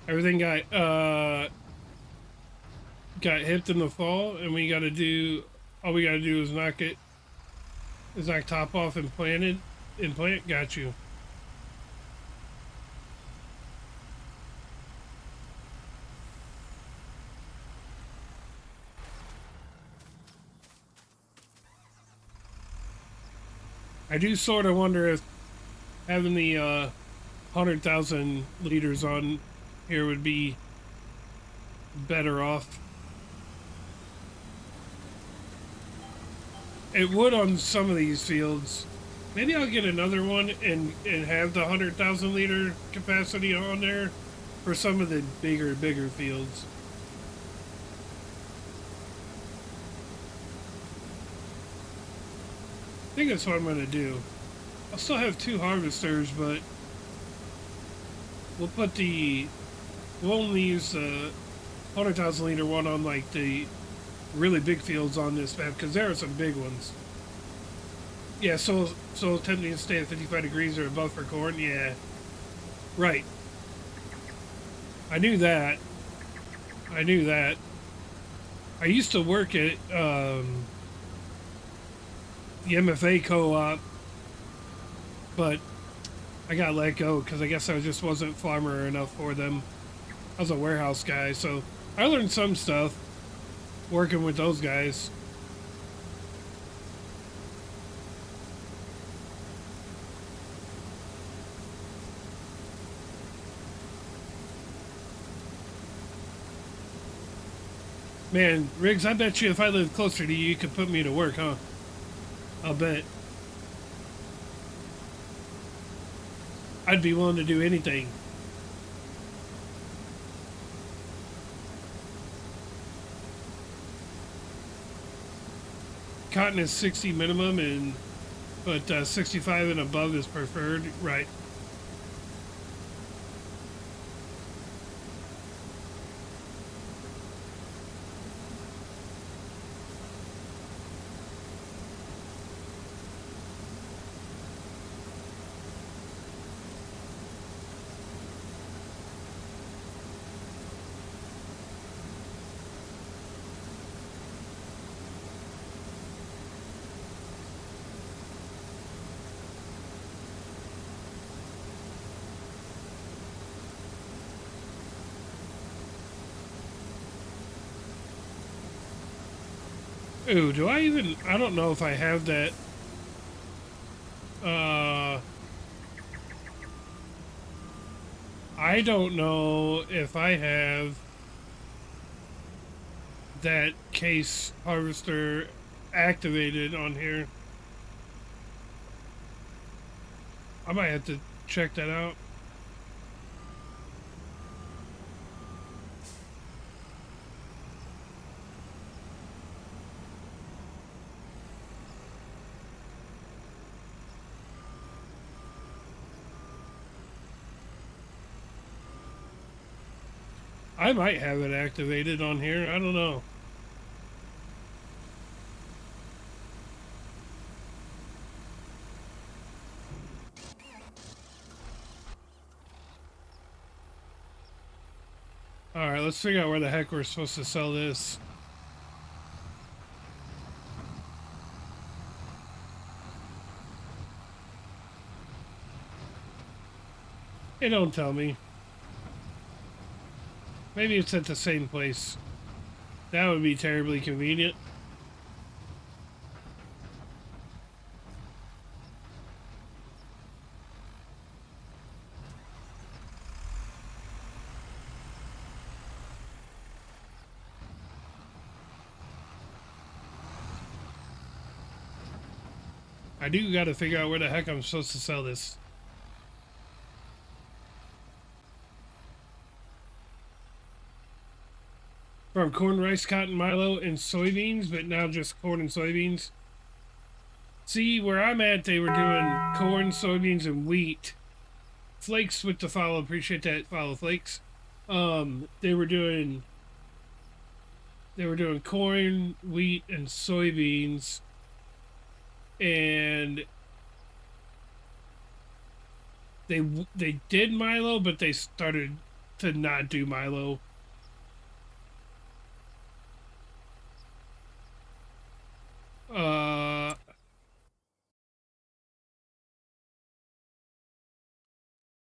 Everything got hipped in the fall, and we got to do all we got to do is knock top off and plant. Got you. I do sort of wonder if having the 100,000 liters on here would be better off. It would on some of these fields. Maybe I'll get another one and have the 100,000 liter capacity on there for some of the bigger fields. I think that's what I'm gonna do. I'll still have two harvesters, but we'll put the we'll only use the 100,000 liter one on like the really big fields on this map because there are some big ones. Yeah, so tempting to stay at 55 degrees or above for corn. Yeah, right. I knew that. I knew that. I used to work at the MFA co-op, but I got let go because I guess I just wasn't farmer enough for them. I was a warehouse guy, so I learned some stuff working with those guys. Man, Riggs, I bet you if I lived closer to you, you could put me to work, huh? I'll bet. I'd be willing to do anything. Cotton is 60 minimum, but 65 and above is preferred, right? Ooh, do I even? I don't know if I have that. Uh, I don't know if I have that case harvester activated on here. I might have to check that out. I might have it activated on here. I don't know. All right, let's figure out where the heck we're supposed to sell this. It don't tell me. Maybe it's at the same place. That would be terribly convenient. I do got to figure out where the heck I'm supposed to sell this. From corn, rice, cotton, Milo, and soybeans, but now just corn and soybeans. See, where I'm at, they were doing corn, soybeans, and wheat. Flakes with the follow. Appreciate that follow, Flakes. They were doing corn, wheat, and soybeans, and they did Milo, but they started to not do Milo.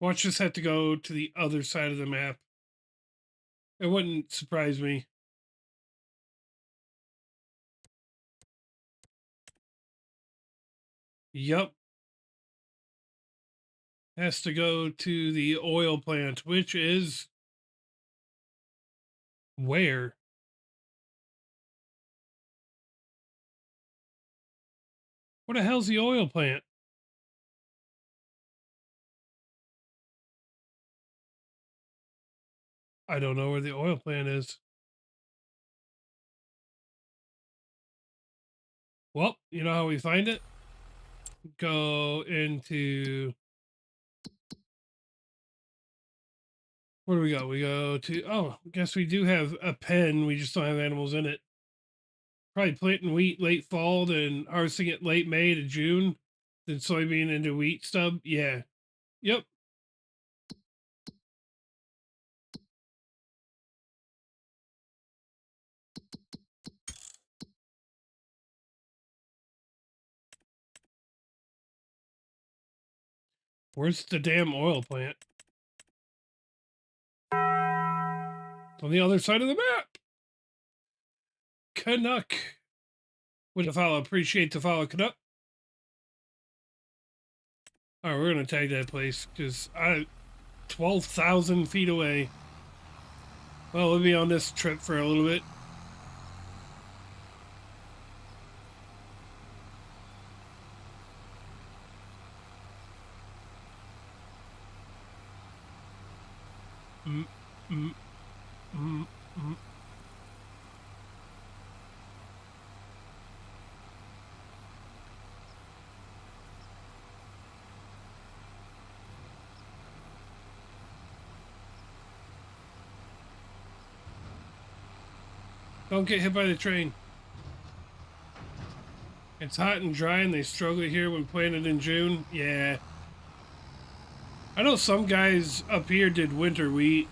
Watch this have to go to the other side of the map. It wouldn't surprise me. Yup. Has to go to the oil plant, which is where? What the hell's the oil plant? I don't know where the oil plant is. Well, you know how we find it? Go into... Where do we go? We go to... Oh, I guess we do have a pen. We just don't have animals in it. Probably planting wheat late fall, then harvesting it late May to June. Then soybean into wheat stub. Yeah. Yep. Where's the damn oil plant? On the other side of the map. Canuck. With the follow. Appreciate the follow, Canuck. All right, we're going to tag that place because 12,000 feet away. Well, we'll be on this trip for a little bit. Mm, mm, mm, mm. Don't get hit by the train. It's hot and dry and they struggle here when planted in June. Yeah. I know some guys up here did winter wheat.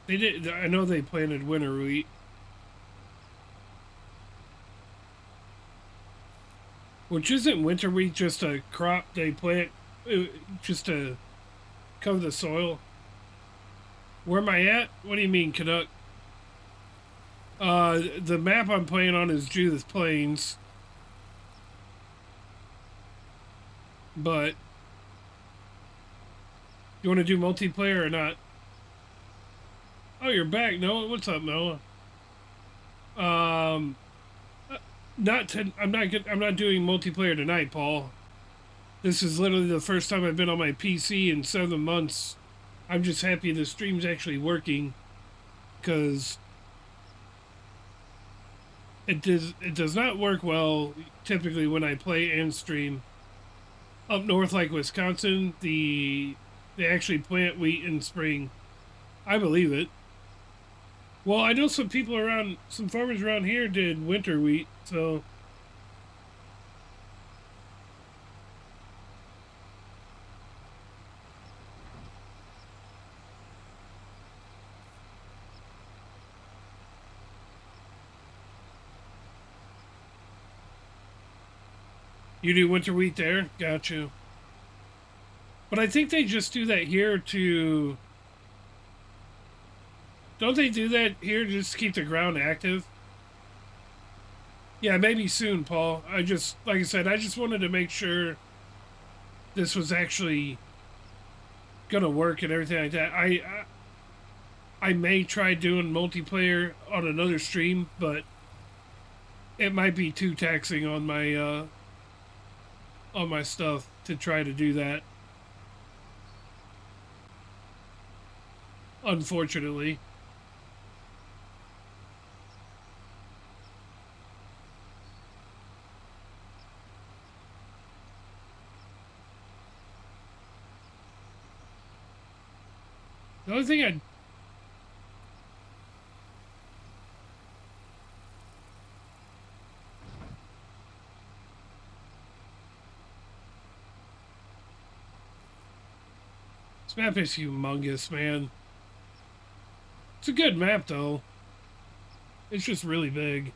They did. I know they planted winter wheat. Which isn't winter wheat just a crop they plant just to cover the soil? Where am I at? What do you mean, Canuck? The map I'm playing on is Judith Plains. But you want to do multiplayer or not? Oh, you're back, Noah. What's up, Noah? I'm not doing multiplayer tonight, Paul. This is literally the first time I've been on my PC in 7 months. I'm just happy the stream's actually working, because It does not work well typically when I play and stream. Up north like Wisconsin, they actually plant wheat in spring. I believe it. Well, I know some farmers around here did winter wheat, so you do winter wheat there? Got you. But I think they just do that here to. Don't they do that here to just keep the ground active? Yeah, maybe soon, Paul. Like I said, I just wanted to make sure this was actually gonna work and everything like that. I may try doing multiplayer on another stream, but it might be too taxing on my stuff to try to do that. Unfortunately, the only thing I this map is humongous, man. It's a good map though. It's just really big.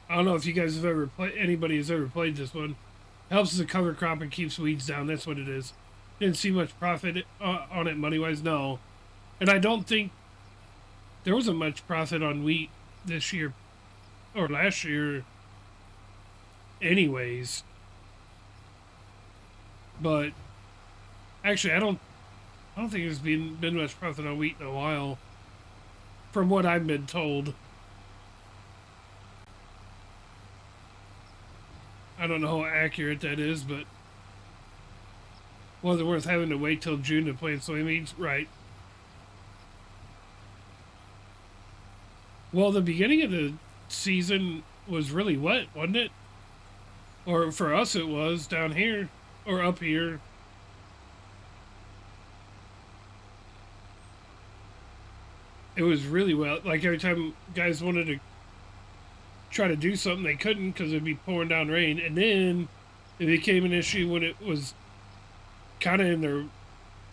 I don't know if you guys have ever played. Anybody has ever played this one. Helps as a cover crop and keeps weeds down. That's what it is. Didn't see much profit on it money wise. No, and I don't think there wasn't much profit on wheat this year or last year, anyways. But actually, I don't think there's been much profit on wheat in a while, from what I've been told. I don't know how accurate that is, but was it worth having to wait till June to plant soybeans? Right. Well, the beginning of the season was really wet, wasn't it? Or for us, it was down here or up here. It was really wet. Like every time guys wanted to try to do something, they couldn't because it'd be pouring down rain. And then it became an issue when it was kind of in their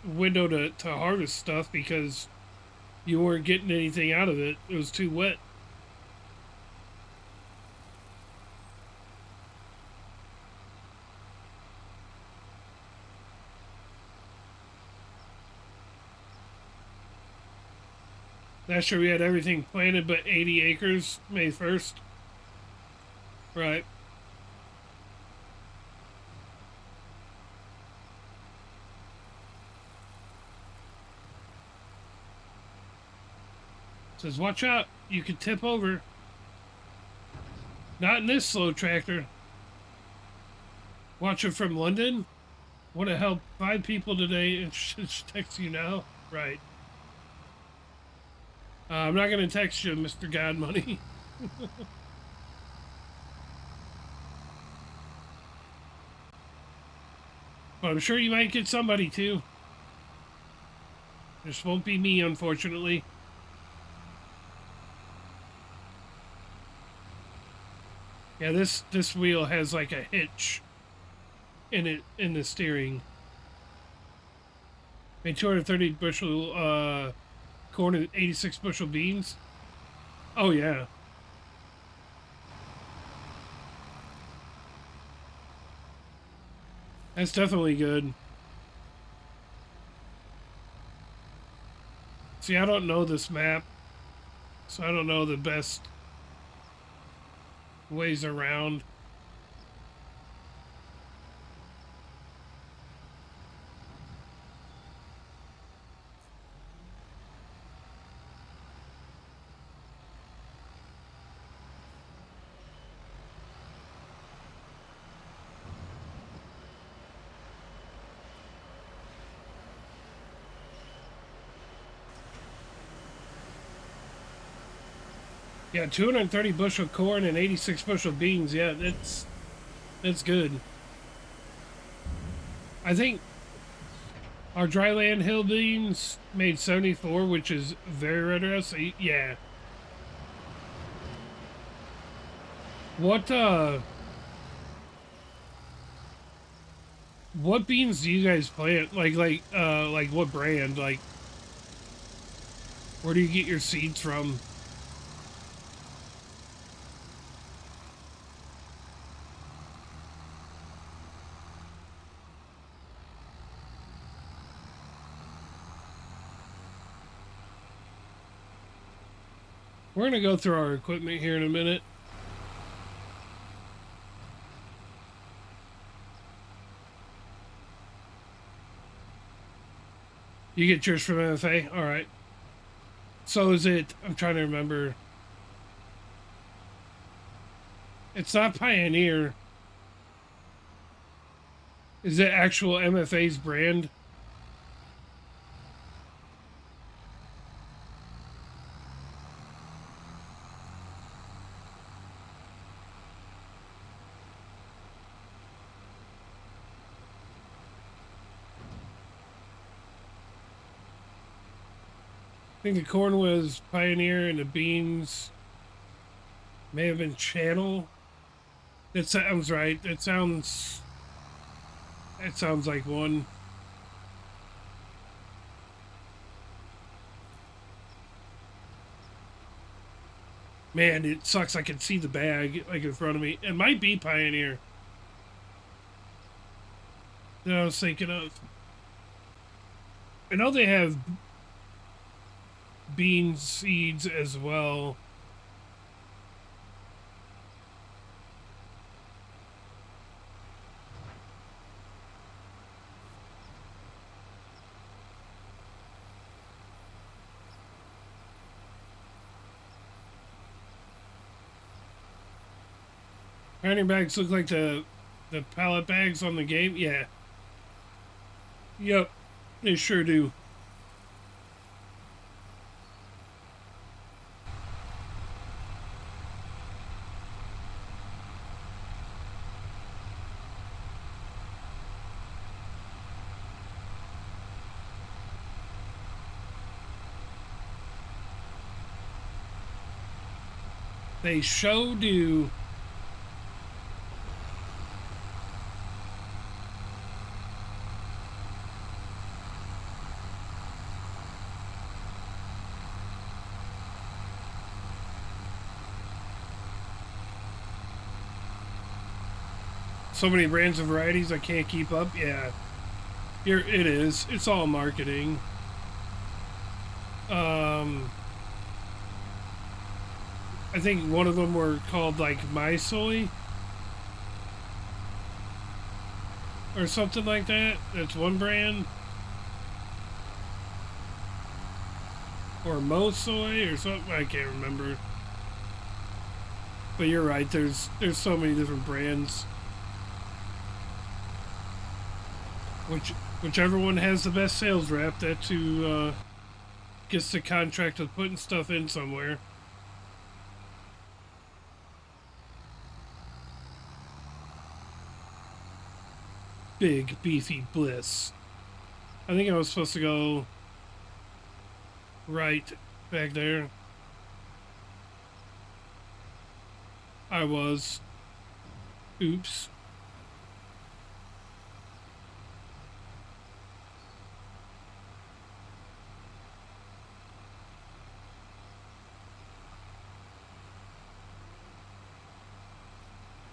window to harvest stuff because you weren't getting anything out of it. It was too wet. Last year we had everything planted but 80 acres May 1st. Right. Says, watch out. You could tip over. Not in this slow tractor. Watching from London. Want to help 5 people today and text you now? Right. I'm not going to text you, Mr. God Money. But I'm sure you might get somebody too. This won't be me, unfortunately. Yeah, this wheel has like a hitch in it in the steering. Made 230 bushel corn and 86 bushel beans. Oh yeah. That's definitely good. See, I don't know this map, so I don't know the best ways around. Yeah, 230 bushel corn and 86 bushel beans. Yeah, that's good. I think our dryland hill beans made 74, which is very interesting. Yeah. What what beans do you guys plant? Like what brand? Like where do you get your seeds from? We're gonna go through our equipment here in a minute. You get yours from MFA? All right. So is it, I'm trying to remember. It's not Pioneer. Is it actual MFA's brand? I think the corn was Pioneer and the beans may have been Channel. That sounds right. That sounds like one. Man, it sucks. I can see the bag like in front of me. It might be Pioneer that I was thinking of. I know they have bean seeds as well. Pioneer bags look like the pallet bags on the game. Yeah. Yep. They sure do. They sure do. So many brands and varieties I can't keep up. Yeah. Here it is. It's all marketing. Um I think one of them were called like My Soy or something like that. That's one brand. Or Mo Soy or something. I can't remember. But you're right. There's so many different brands. Whichever one has the best sales rep, that's who gets the contract of putting stuff in somewhere. Big beefy bliss. I think I was supposed to go right back there. I was. Oops.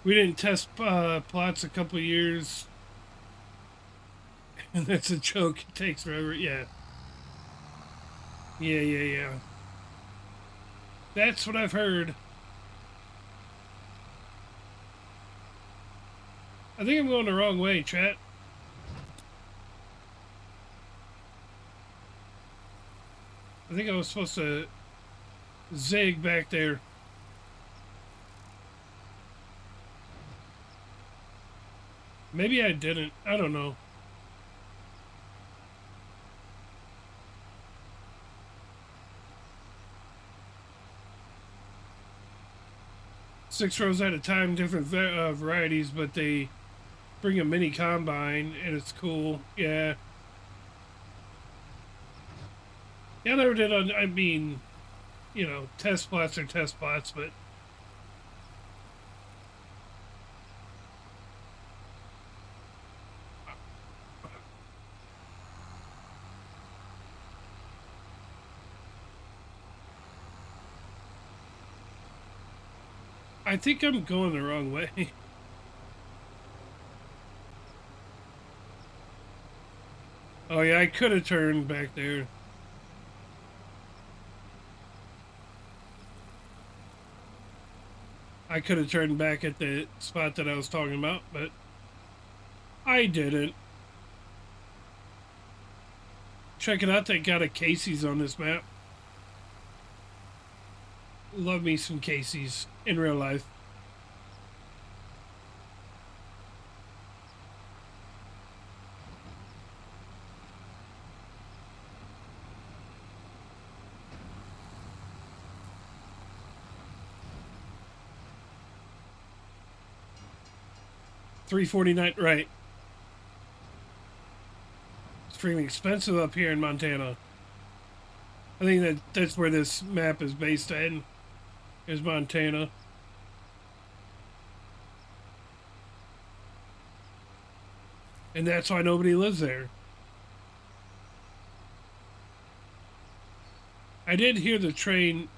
We didn't test plots a couple years, and that's a joke. It takes forever. Yeah. Yeah, yeah, yeah. That's what I've heard. I think I'm going the wrong way, chat. I think I was supposed to zig back there. Maybe I didn't. I don't know. 6 rows at a time, different varieties, but they bring a mini combine and it's cool. Yeah. Yeah, I never did on, I mean, test plots are test plots, but I think I'm going the wrong way. Oh yeah, I could have turned back there. I could have turned back at the spot that I was talking about, but I didn't. Check it out, they got a Casey's on this map. Love me some Casey's in real life. $3.49, right? It's freaking expensive up here in Montana. I think that's where this map is based in, is Montana. And that's why nobody lives there. I did hear the train.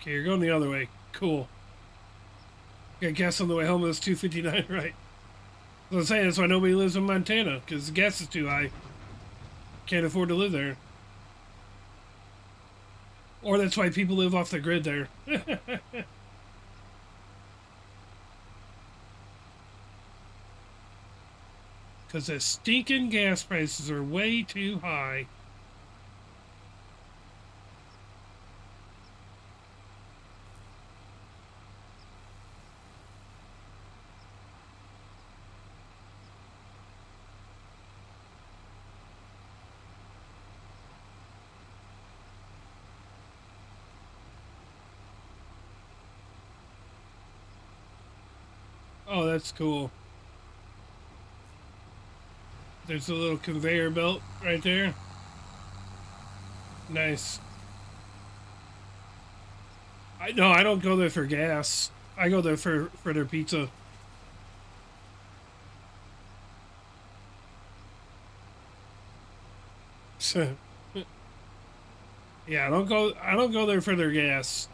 Okay, you're going the other way. Cool. Got gas on the way home. It was $2.59, right? So I'm saying that's why nobody lives in Montana, because the gas is too high. Can't afford to live there. Or that's why people live off the grid there. Because the stinking gas prices are way too high. Oh, that's cool. There's a little conveyor belt right there. Nice. No, I don't go there for gas. I go there for their pizza. So, yeah, I don't go there for their gas.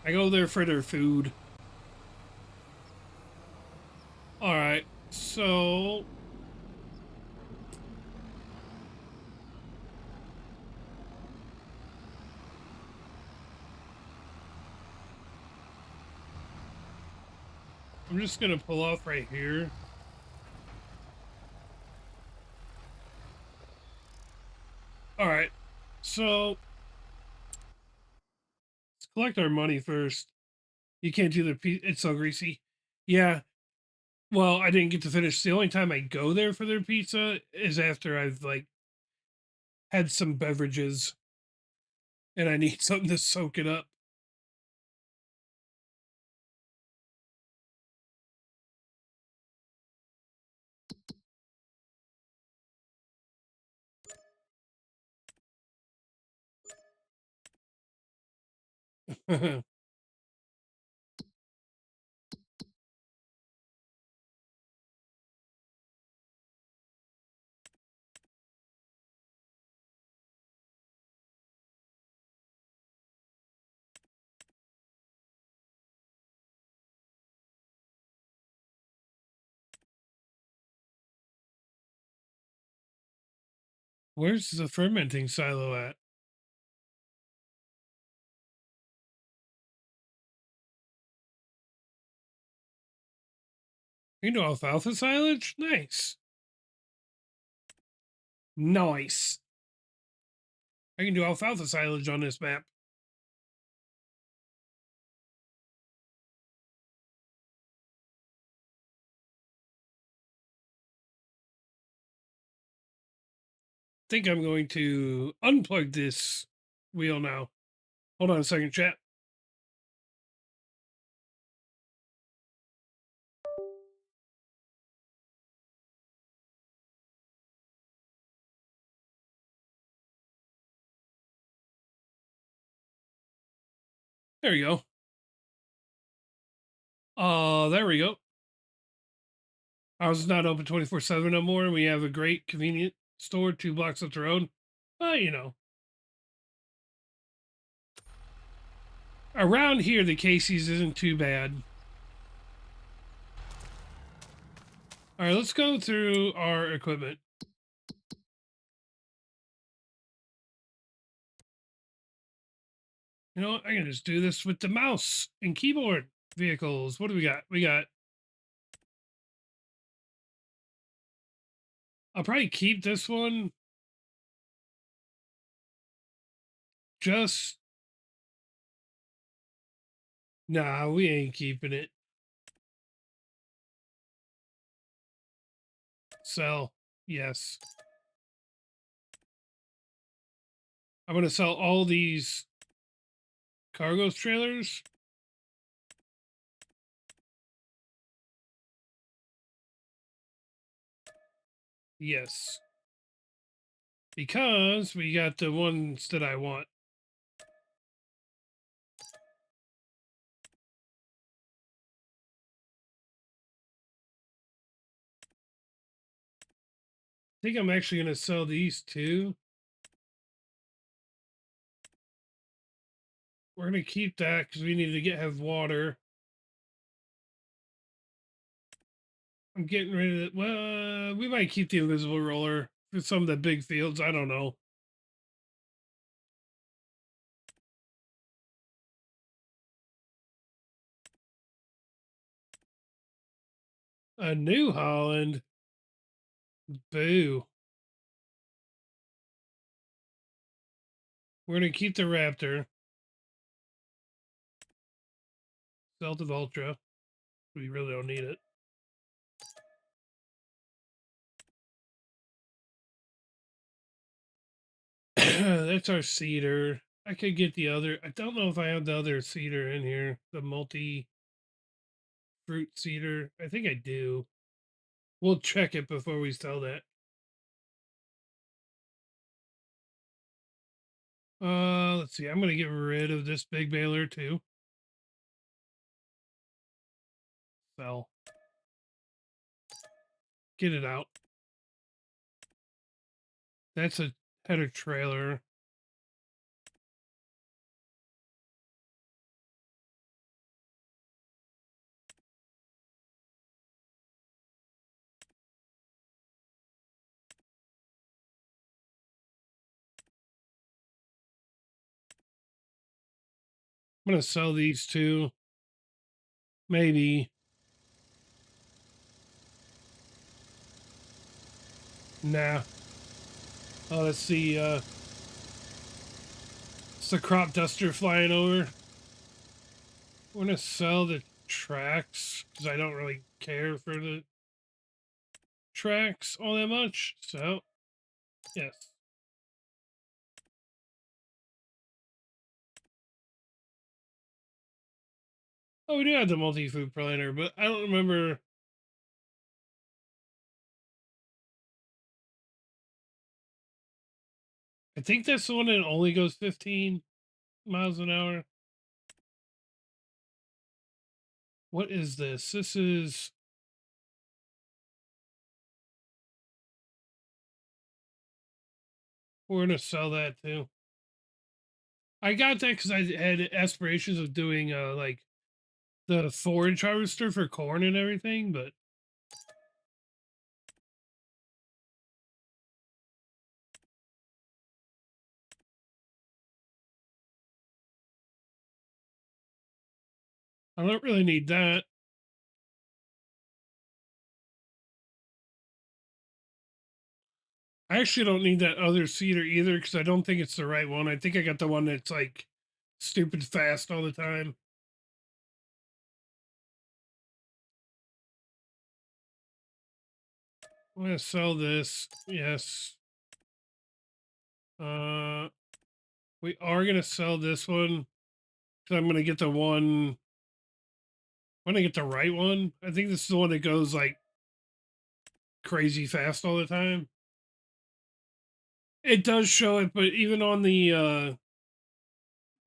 I go there for their food. All right. So, I'm just going to pull off right here. All right. So, let's collect our money first. You can't do the pizza. It's so greasy. Yeah. Well, I didn't get to finish. The only time I go there for their pizza is after I've like had some beverages and I need something to soak it up. Where's the fermenting silo at? You know, alfalfa silage? Nice. Nice. I can do alfalfa silage on this map. think I'm going to unplug this wheel now. Hold on a second, chat. There you go. There we go. Ours is not open 24/7 no more. We have a great convenient store 2 blocks up the road. But you know, around here the Casey's isn't too bad. All right, let's go through our equipment. You know what? I can just do this with the mouse and keyboard. Vehicles. What do we got? We got. I'll probably keep this one. Just. Nah, we ain't keeping it. Sell. Yes. I'm going to sell all these cargo trailers. Yes. Because we got the ones that I want. I think I'm actually going to sell these two. We're going to keep that because we need to have water. I'm getting rid of it. Well, we might keep the invisible roller for some of the big fields. I don't know. A New Holland. Boo. We're going to keep the Raptor. Sell to the Ultra. We really don't need it. That's our cedar. I could get the other. I don't know if I have the other cedar in here. The multi fruit cedar. I think I do. We'll check it before we sell that. Let's see. I'm gonna get rid of this big baler too. Sell. Get it out. That's a header trailer. I'm gonna sell these two. Maybe. Nah. Oh, let's see. It's the crop duster flying over. We're gonna sell the tracks because I don't really care for the tracks all that much. So, yes. Oh, we do have the multi-food planner, but I don't remember. I think that's the one that only goes 15 miles an hour. What is this? This is. We're gonna sell that too. I got that because I had aspirations of doing like the forage harvester for corn and everything, but I don't really need that. I actually don't need that other cedar either because I don't think it's the right one. I think I got the one that's like stupid fast all the time. I'm gonna sell this. Yes. We are gonna sell this one, so I'm gonna get the one. I'm gonna get the right one. I think this is the one that goes like crazy fast all the time. It does show it, but even on the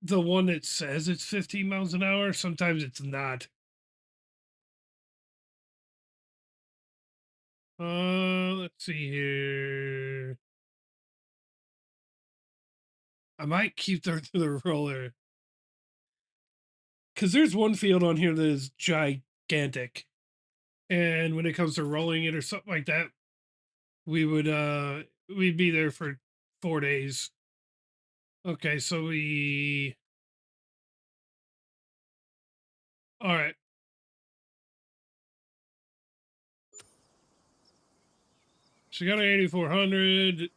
one that says it's 15 miles an hour, sometimes it's not. Let's see here. I might keep the roller because there's one field on here that is gigantic, and when it comes to rolling it or something like that, we would we'd be there for 4 days. Okay, so we all right. So we got an 8400.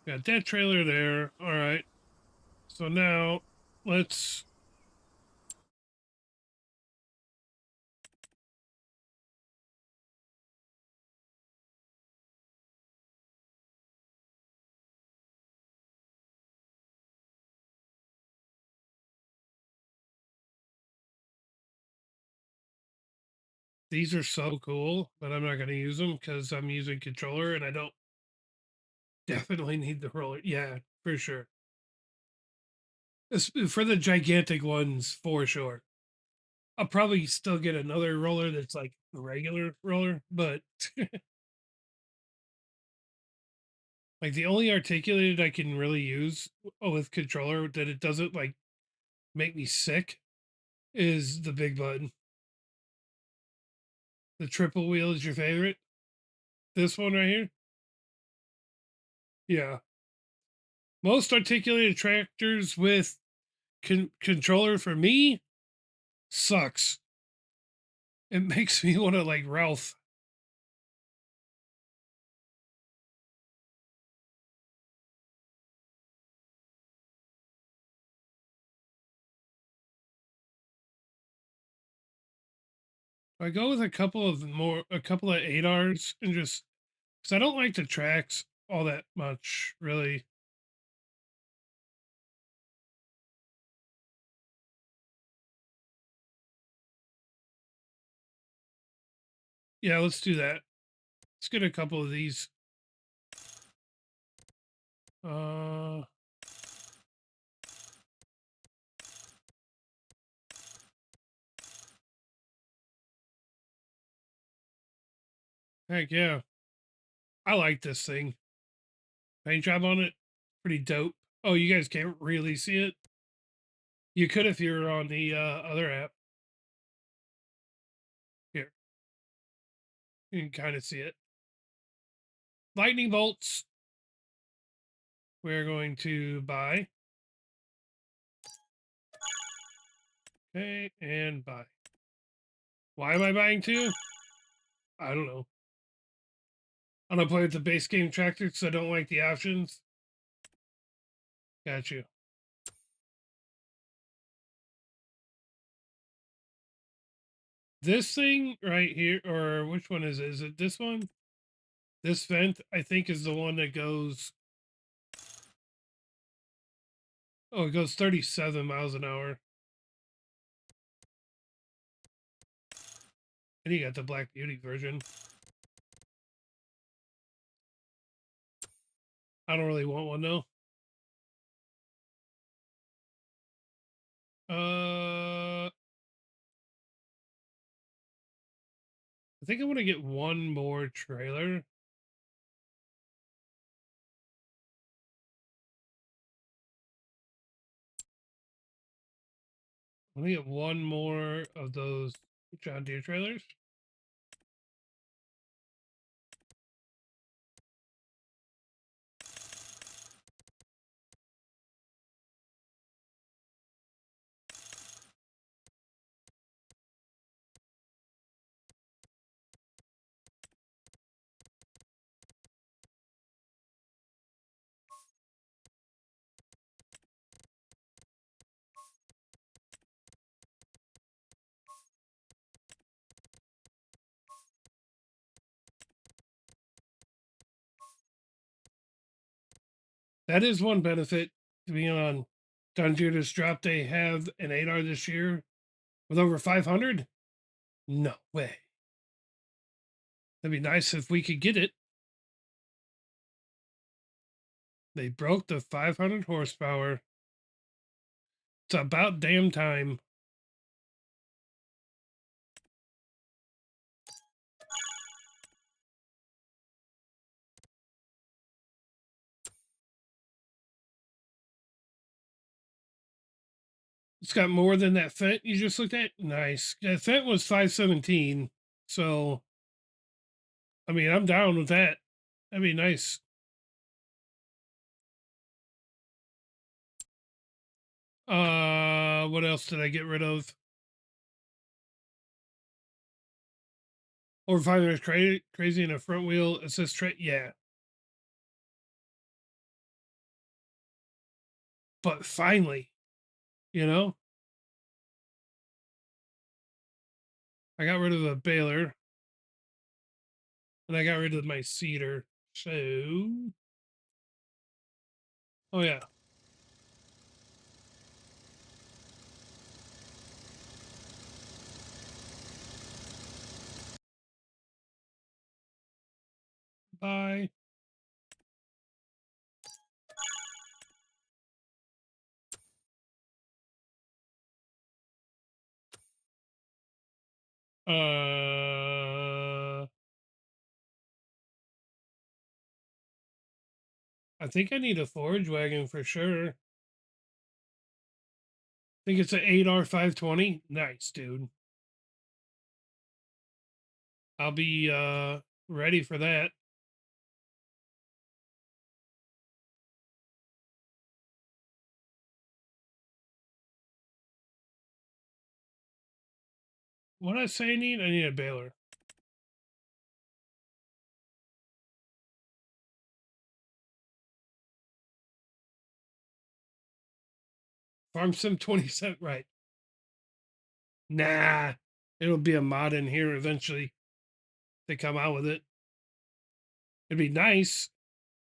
Got that trailer there. All right. So now let's. These are so cool, but I'm not going to use them because I'm using controller and I don't definitely need the roller. Yeah, for sure. For the gigantic ones, for sure. I'll probably still get another roller that's like a regular roller, but like the only articulated I can really use with controller that it doesn't like make me sick is the big button. The triple wheel is your favorite. This one right here. Yeah. Most articulated tractors with controller for me sucks. It makes me want to like Ralph. I go with a couple of 8Rs and just because I don't like the tracks all that much, really. Yeah, let's do that. Let's get a couple of these. Uh, Heck yeah, I like this thing. Paint job on it, pretty dope. Oh, you guys can't really see it. You could if you were on the other app. Here, you can kind of see it. Lightning bolts. We're going to buy. Okay, and buy. Why am I buying two? I don't know. I'm gonna play with the base game tractor because I don't like the options. Got you. This thing right here, or which one is it? Is it this one? This vent, I think, is the one that goes. Oh, it goes 37 miles an hour. And you got the Black Beauty version. I don't really want one though. I think I want to get one more trailer. I want to get one more of those John Deere trailers. That is one benefit to being on John Deere just dropped a have an 8R this year with over 500. No way. That'd be nice if we could get it. They broke the 500 horsepower. It's about damn time. It's got more than that Fent you just looked at. Nice. That Fent was 517. So, I mean, I'm down with that. That'd be nice. What else did I get rid of? Over 500 crazy in a front wheel assist tray. Yeah. But finally, you know, I got rid of the baler and I got rid of my seeder. So, oh yeah. Bye. I think I need a forage wagon for sure. I think it's an 8R 520. Nice, dude. I'll be ready for that. What did I say I need? I need a baler. Farm Sim 27, right. Nah. It'll be a mod in here eventually. They come out with it. It'd be nice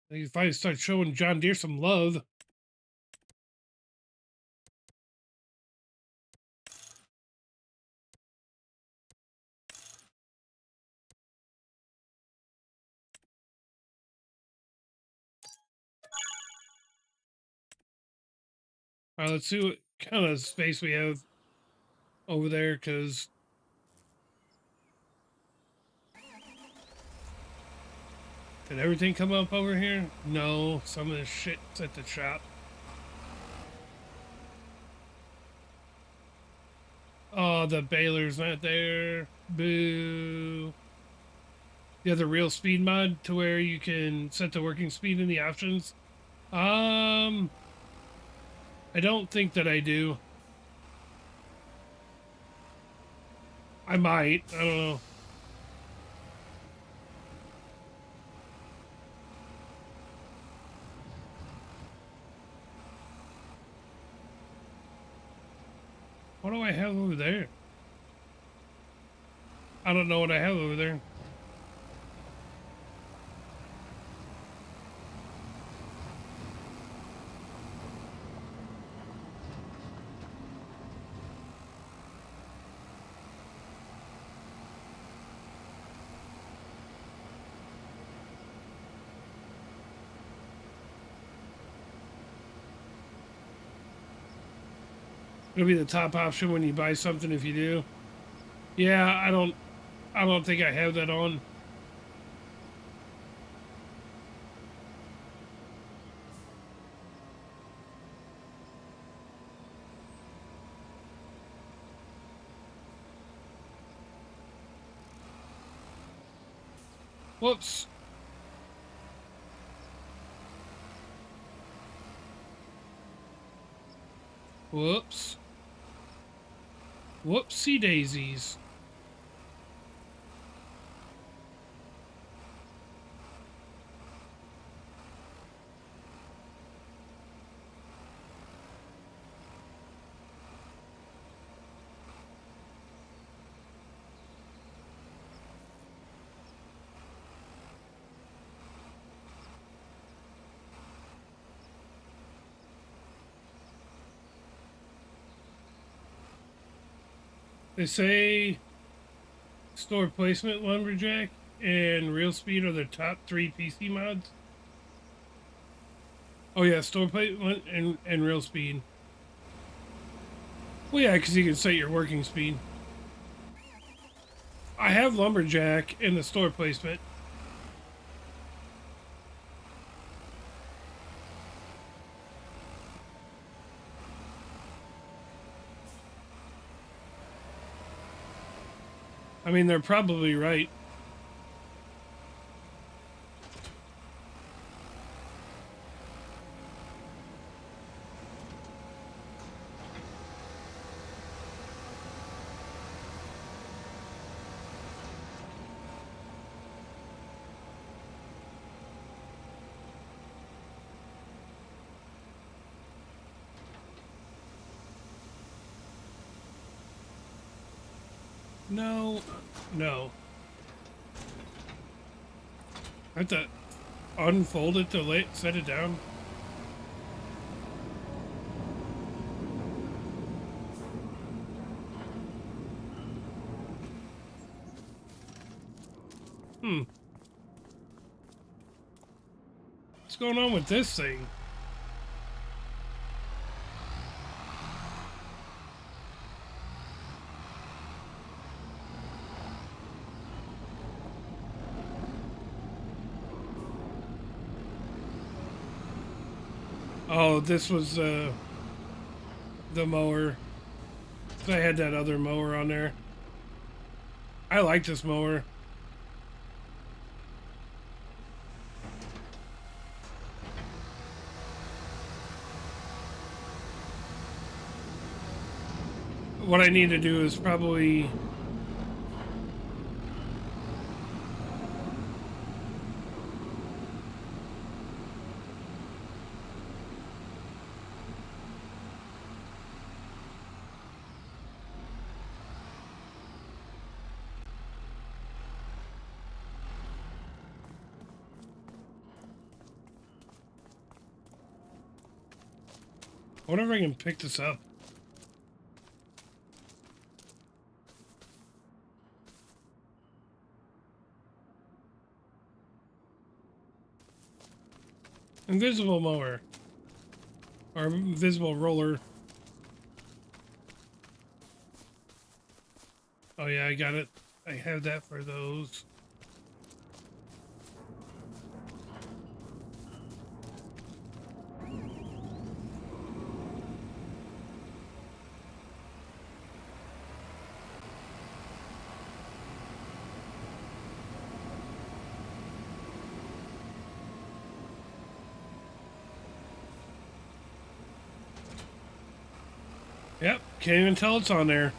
if I start showing John Deere some love. All right, let's see what kind of space we have over there, because did everything come up over here? No, some of this shit's at the shop. Oh, the baler's not there. Boo. You have the real speed mod to where you can set the working speed in the options. I don't think that I do. I might. I don't know. What do I have over there? I don't know what I have over there. It'll be the top option when you buy something if you do. Yeah, I don't think I have that on. Whoops. Whoops. Whoopsie daisies. They say store placement lumberjack and real speed are the top 3 PC mods. Oh yeah, store placement and real speed. Well, yeah, because you can set your working speed. I have lumberjack in the store placement. I mean, they're probably right. No, no. I have to unfold it to set it down. Hmm. What's going on with this thing? Oh, this was the mower. I had that other mower on there. I like this mower. What I need to do is probably I wonder if I can pick this up. Invisible mower. Or invisible roller. Oh yeah, I got it. I have that for those. Yep, can't even tell it's on there.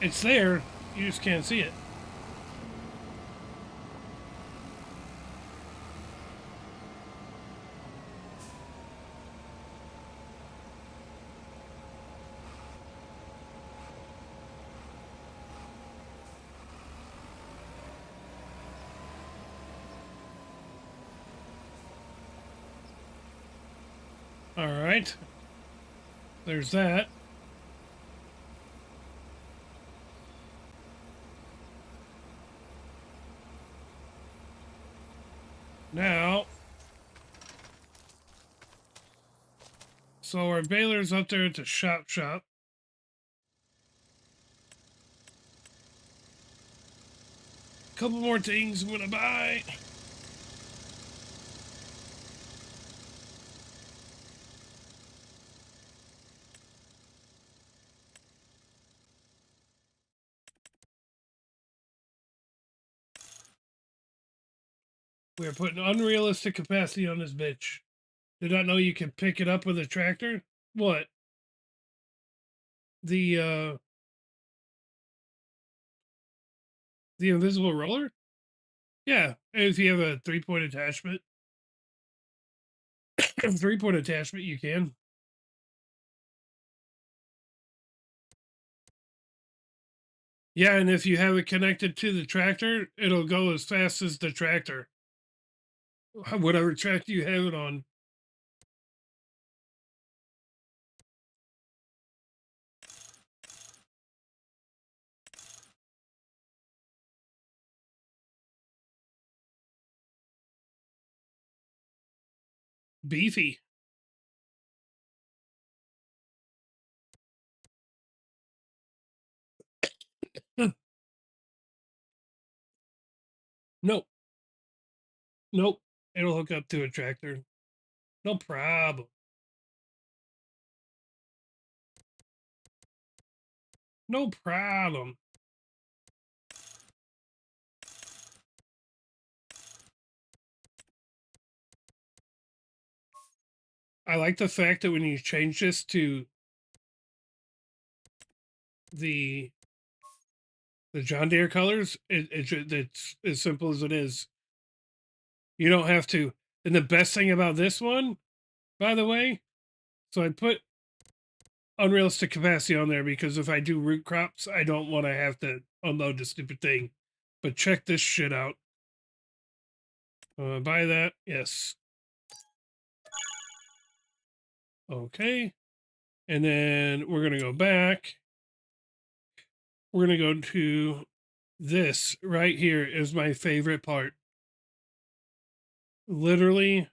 It's there, you just can't see it. All right. There's that. Now, so our baler's up there at the shop. Couple more things I'm gonna buy. We are putting unrealistic capacity on this bitch. Did not know you could pick it up with a tractor. What? The the invisible roller? Yeah, if you have a 3-point attachment. 3-point attachment, you can. Yeah, and if you have it connected to the tractor, it'll go as fast as the tractor. Whatever tractor you have it on. beefy. Nope. Nope. It'll hook up to a tractor. No problem. No problem. I like the fact that when you change this to the John Deere colors, it's as simple as it is. You don't have to. And the best thing about this one, by the way, so I put unrealistic capacity on there because if I do root crops, I don't want to have to unload the stupid thing. But check this shit out. Buy that. Yes. Okay. And then we're going to go back. We're going to go to this right here is my favorite part. Literally,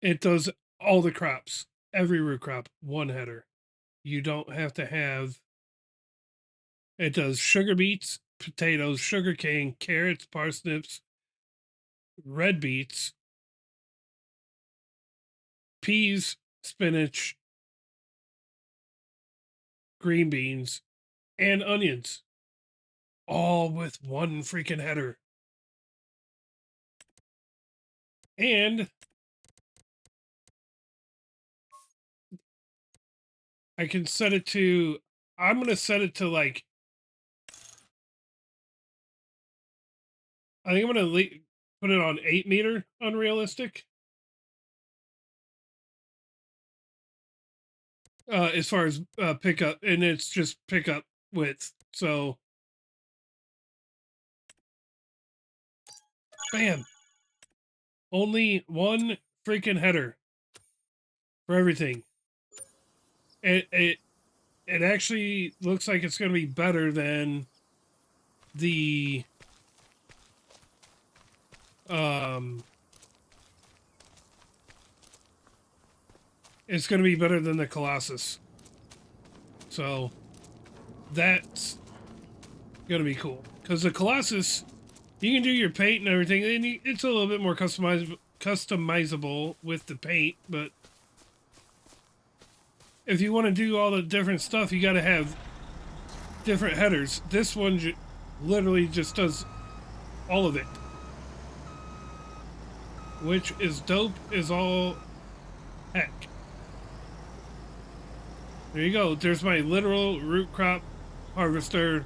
it does all the crops, every root crop, one header. You don't have to have, it does sugar beets, potatoes, sugar cane, carrots, parsnips, red beets, peas, spinach, green beans, and onions, all with one freaking header. And I can set it to, I'm going to set it to like, I think I'm going to put it on 8 meter unrealistic. As far as pickup, and it's just pickup width. So, bam, only one freaking header for everything. It actually looks like it's going to be better than the it's going to be better than the Colossus. So that's going to be cool because the Colossus, you can do your paint and everything, and it's a little bit more customizable with the paint. But if you want to do all the different stuff, you got to have different headers. This one literally just does all of it, which is dope as all heck. There you go. There's my literal root crop harvester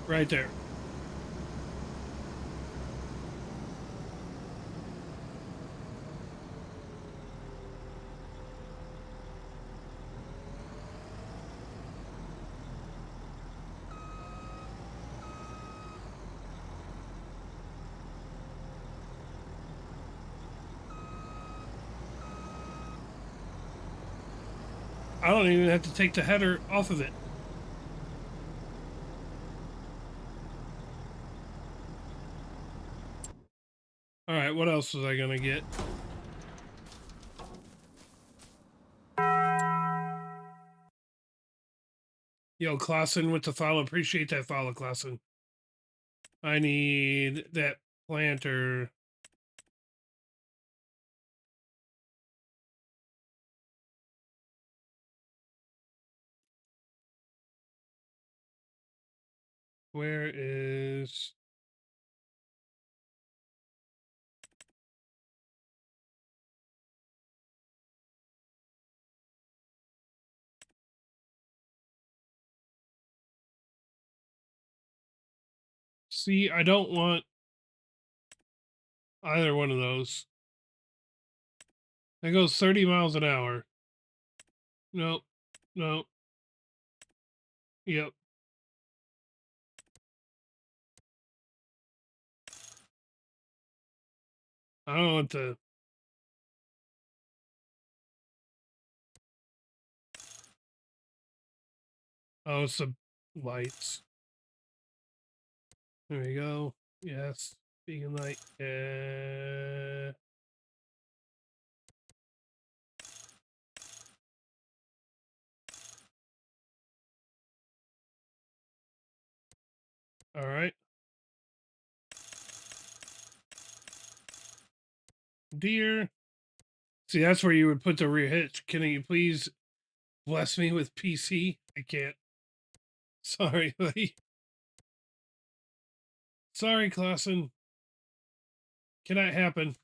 right there. I don't even have to take the header off of it. All right, what else was I gonna get? Yo, Clausen with the follow. Appreciate that follow, Clausen. I need that planter. Where is... See, I don't want either one of those. It goes 30 miles an hour. Nope. Nope. Yep. I don't want the... Oh, it's the lights. There we go. Yes. Beacon light. All right. Dear. See, that's where you would put the rear hitch. Can you please bless me with PC? I can't. Sorry, buddy. Sorry, Clausen. Cannot happen.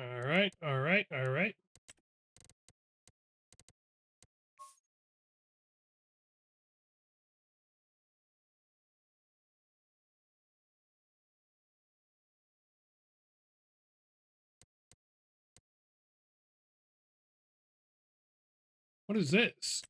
All right, all right, all right. What is this?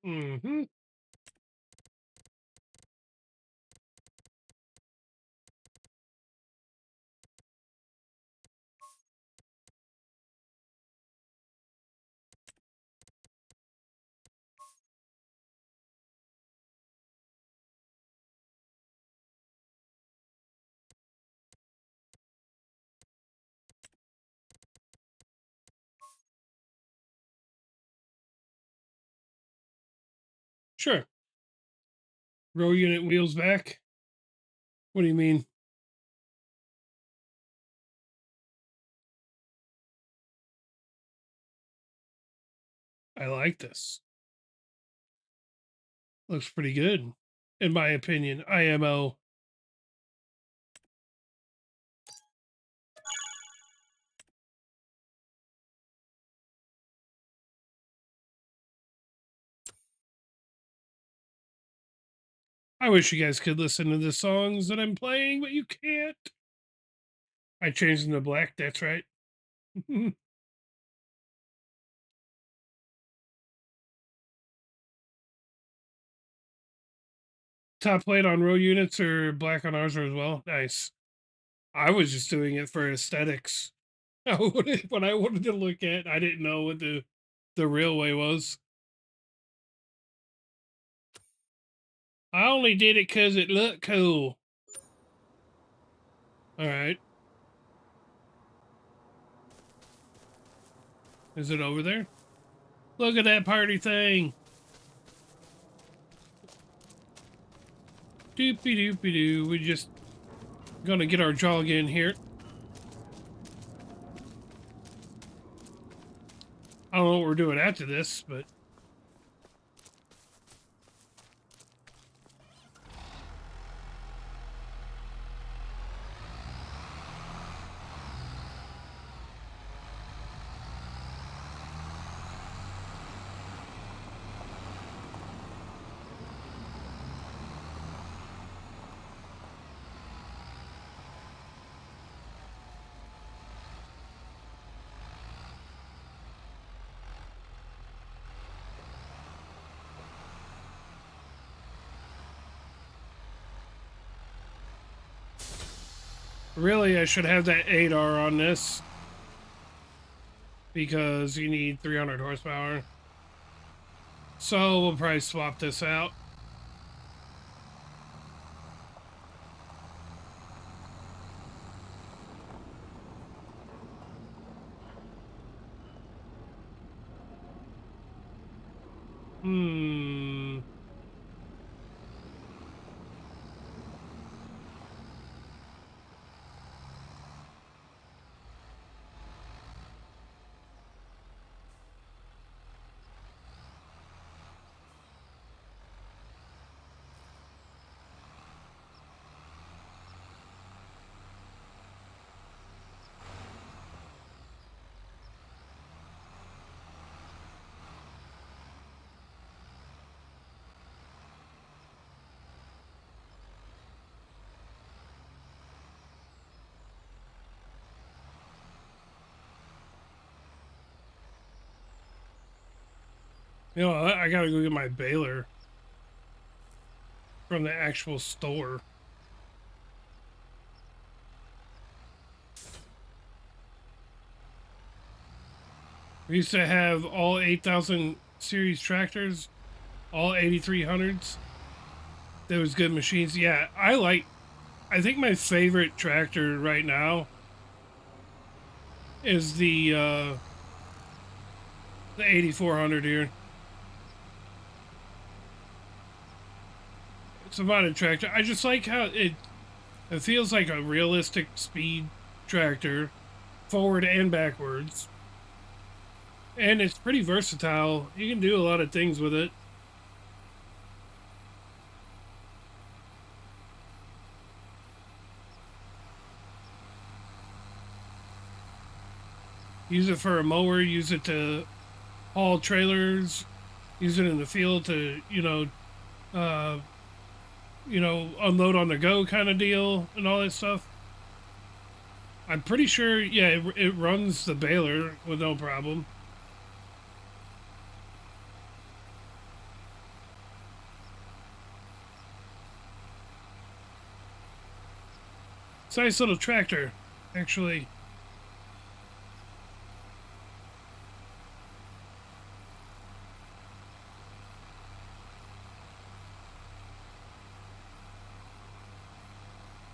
Mm-hmm. Sure. Row unit wheels back. What do you mean? I like this. Looks pretty good, in my opinion. IMO. I wish you guys could listen to the songs that I'm playing, but you can't. I changed them to black. That's right. Top plate on row units or black on ours as well. Nice. I was just doing it for aesthetics. What I wanted to look at, I didn't know what the real way was. I only did it because it looked cool. All right. Is it over there? Look at that party thing. Doopy doopy doo. We just gonna get our jog in here. I don't know what we're doing after this, but really I should have that 8R on this because you need 300 horsepower. So we'll probably swap this out. Hmm. You know, I gotta go get my baler from the actual store. We used to have all 8,000 series tractors, all 8300s. There was good machines. Yeah, I think my favorite tractor right now is the 8400 here. It's a modern tractor. I just like how it feels like a realistic speed tractor, forward and backwards. And it's pretty versatile. You can do a lot of things with it. Use it for a mower, use it to haul trailers, use it in the field to, uh, unload on the go kind of deal and all that stuff. I'm pretty sure, yeah, it runs the baler with no problem. It's a nice little tractor, actually.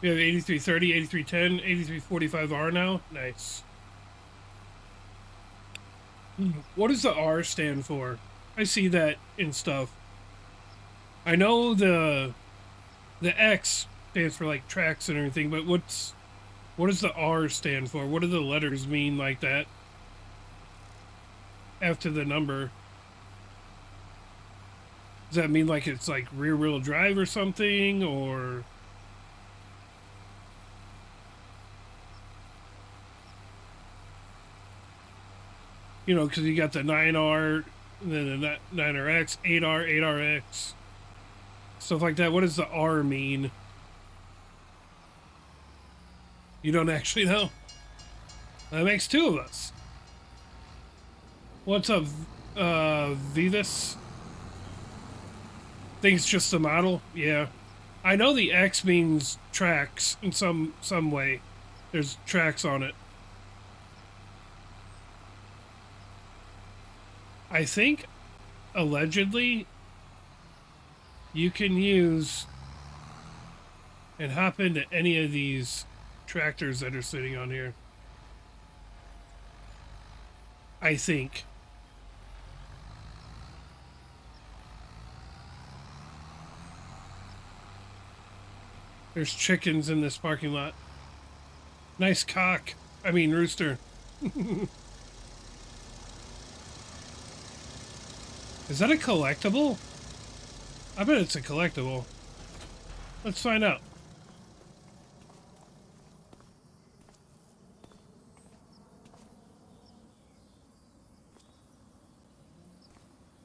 We have 8330, 8310, 8345R now. Nice. What does the R stand for? I see that in stuff. I know the X stands for like tracks and everything, but what does the R stand for? What do the letters mean like that after the number? Does that mean like it's like rear wheel drive or something, or because you got the 9R, and then the 9RX, 8R, 8RX, stuff like that. What does the R mean? You don't actually know? That makes two of us. What's up, Vivus? Think it's just the model? Yeah. I know the X means tracks in some way. There's tracks on it. I think allegedly you can use and hop into any of these tractors that are sitting on here. I think. There's chickens in this parking lot. Nice cock. I mean, rooster. Is that a collectible? I bet it's a collectible. Let's find out.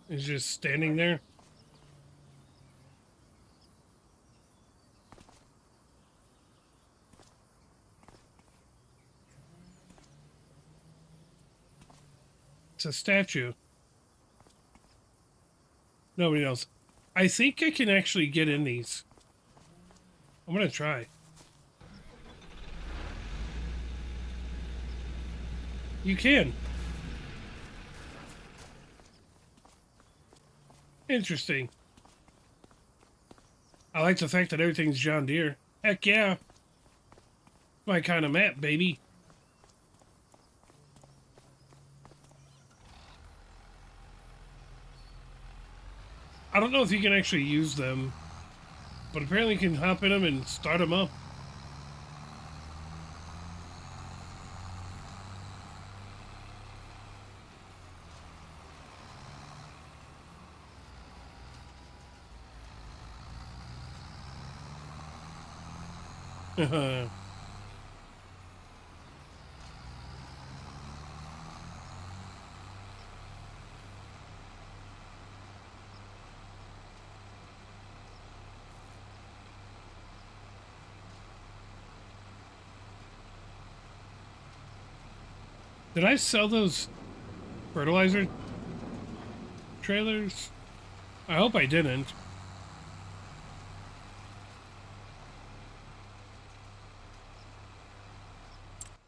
It's just standing there. It's a statue. Nobody knows. I think I can actually get in these. I'm gonna try. You can. Interesting. I like the fact that everything's John Deere. Heck yeah. My kind of map, baby. I don't know if you can actually use them, but apparently you can hop in them and start them up. Did I sell those fertilizer trailers? I hope I didn't.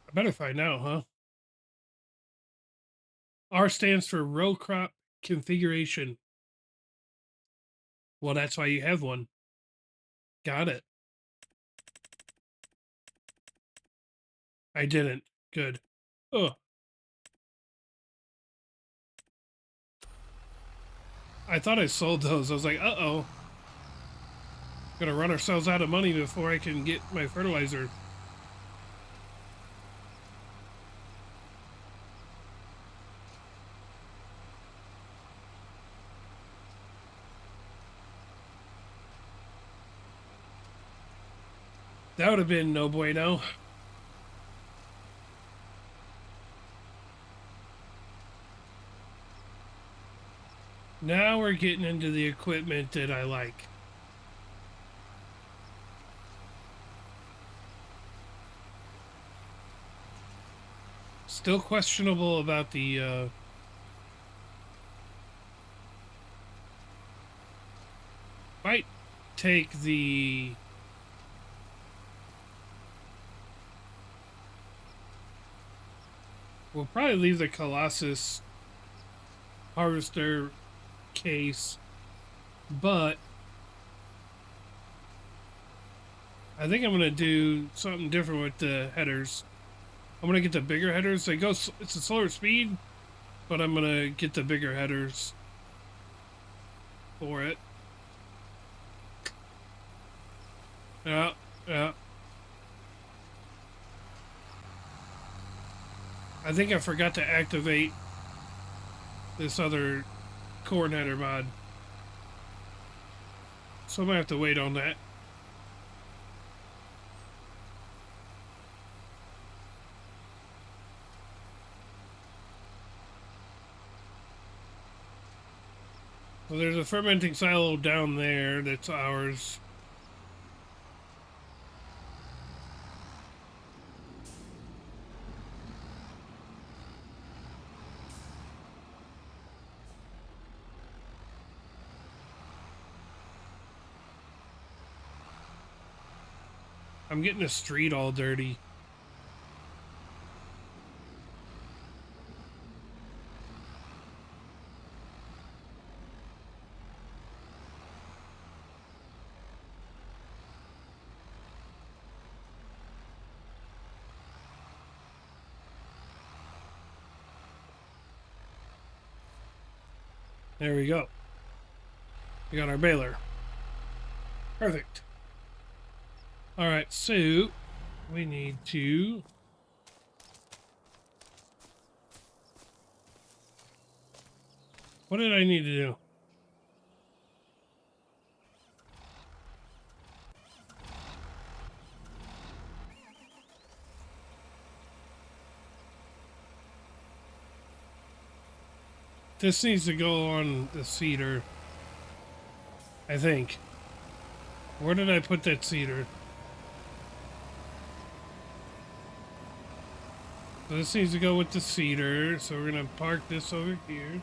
I better find out, huh? R stands for row crop configuration. Well, that's why you have one. Got it. I didn't. Good. Oh, I thought I sold those. I was like, uh-oh. Gonna run ourselves out of money before I can get my fertilizer. That would have been no bueno. Now we're getting into the equipment that I like. Still questionable about the, might take the... We'll probably leave the Colossus harvester case, but I think I'm gonna do something different with the headers. I'm gonna get the bigger headers. They go. It's a slower speed, but I'm gonna get the bigger headers for it. Yeah, yeah. I think I forgot to activate this other corn header mod, so I'm gonna have to wait on that. Well, there's a fermenting silo down there that's ours. I'm getting the street all dirty. There we go. We got our baler. Perfect. All right, so we need to... What did I need to do? This needs to go on the cedar, I think. Where did I put that cedar? So this needs to go with the cedar, so we're gonna park this over here.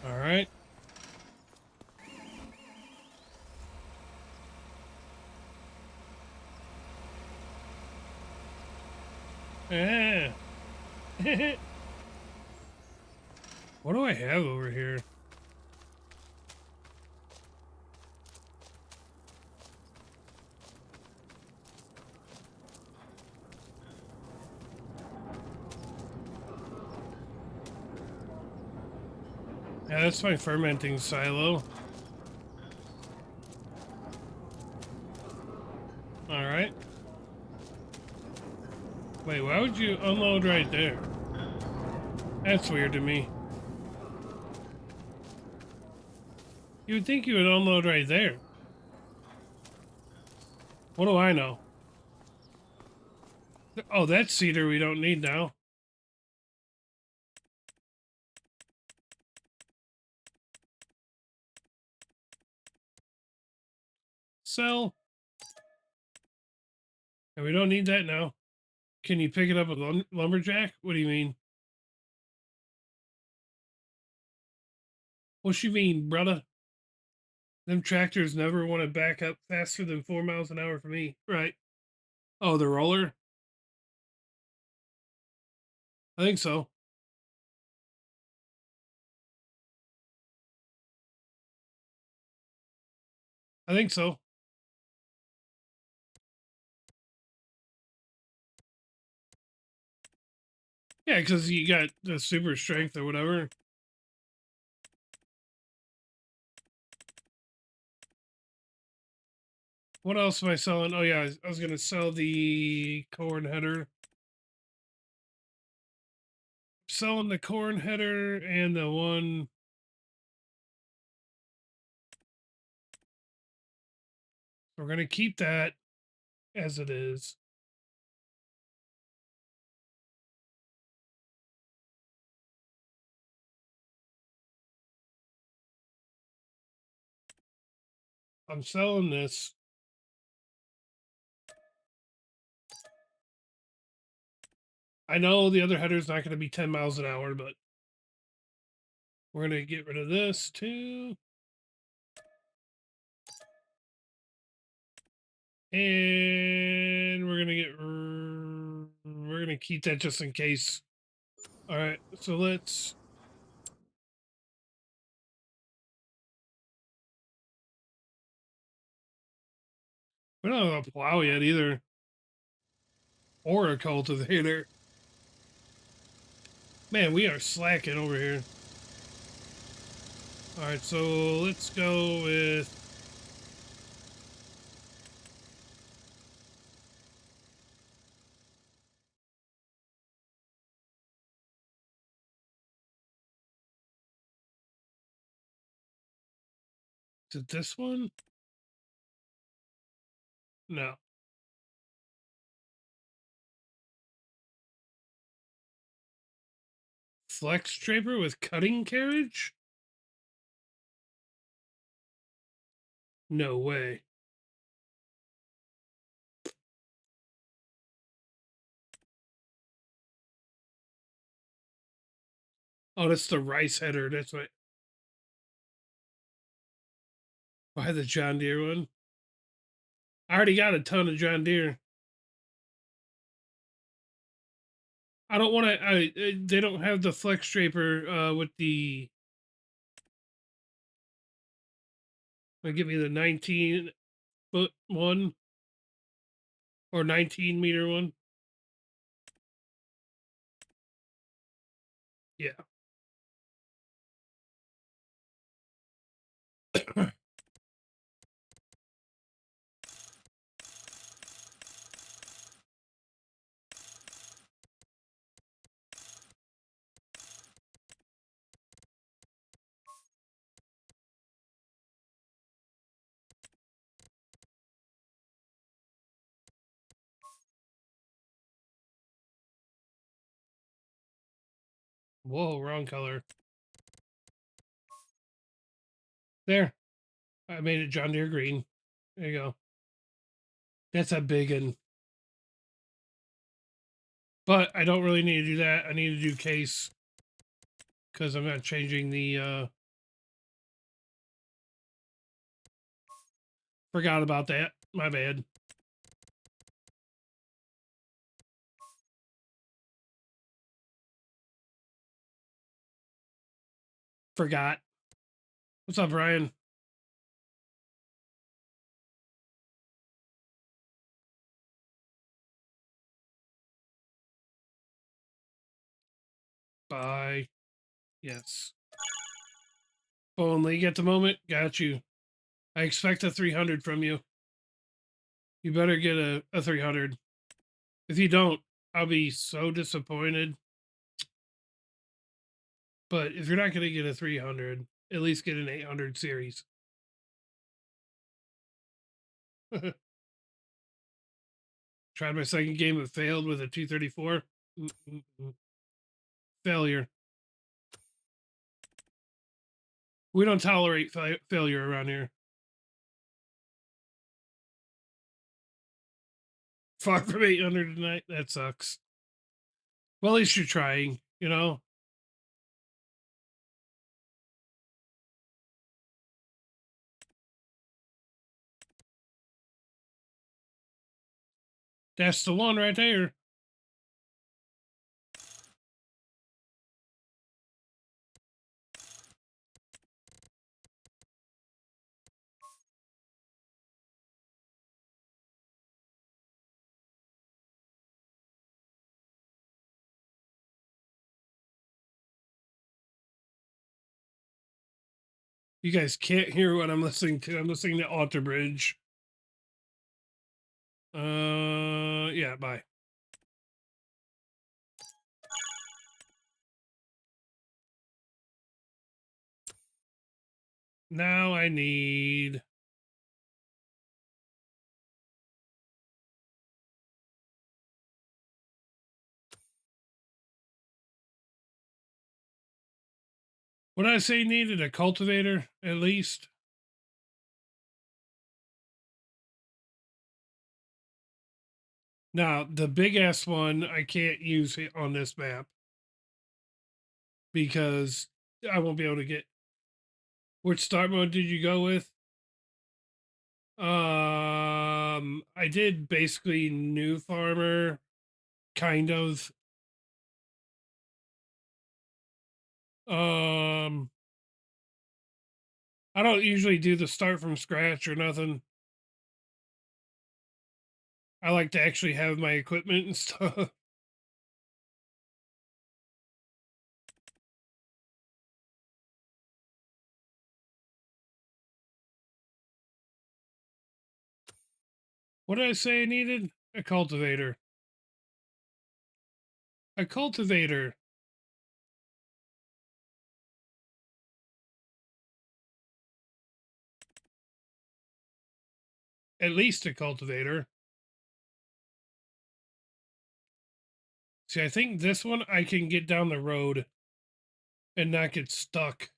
All right. Yeah. What do I have over here? Yeah, that's my fermenting silo. All right. Wait, why would you unload right there? That's weird to me. You would think you would unload right there. What do I know? Oh, that's cedar we don't need now. Sell. And we don't need that now. Can you pick it up with lumberjack? What do you mean? What you mean, brother? Them tractors never want to back up faster than 4 miles an hour for me. Right. Oh, the roller? I think so. I think so. Yeah, because you got the super strength or whatever. What else am I selling? Oh, yeah, I was going to sell the corn header. Selling the corn header and the one. We're going to keep that as it is. I'm selling this. I know the other header's not going to be 10 miles an hour, but we're going to get rid of this too. And we're going to keep that just in case. All right. So let's. We don't have a plow yet either. Or a cultivator. Man, we are slacking over here. All right, so let's go with this one. No, flex draper with cutting carriage. No way. Oh, that's the rice header. That's what. Buy the John Deere one. I already got a ton of John Deere. I don't want to. They don't have the flex draper with the. Give me the 19-foot one or 19-meter one. Yeah. Whoa, wrong color. There. I made it John Deere green. There you go. That's a big one. But I don't really need to do that. I need to do case because I'm not changing the. Forgot about that. My bad. Forgot. What's up, Ryan? Bye. Yes. Bowling League at the moment. Got you. I expect a 300 from you. You better get a 300. If you don't, I'll be so disappointed. But if you're not going to get a 300, at least get an 800 series. Tried my second game, but failed with a 234. Failure. We don't tolerate failure around here. Far from 800 tonight. That sucks. Well, at least you're trying, you know? That's the one right there. You guys can't hear what I'm listening to. I'm listening to Alter Bridge. Yeah, bye. Now I need... What did I say needed? A cultivator, at least? Now, the big-ass one I can't use on this map. Because I won't be able to get... Which start mode did you go with? I did basically new farmer, kind of. I don't usually do the start from scratch or nothing. I like to actually have my equipment and stuff. What did I say I needed? A cultivator. A cultivator. At least a cultivator. See, I think this one I can get down the road and not get stuck.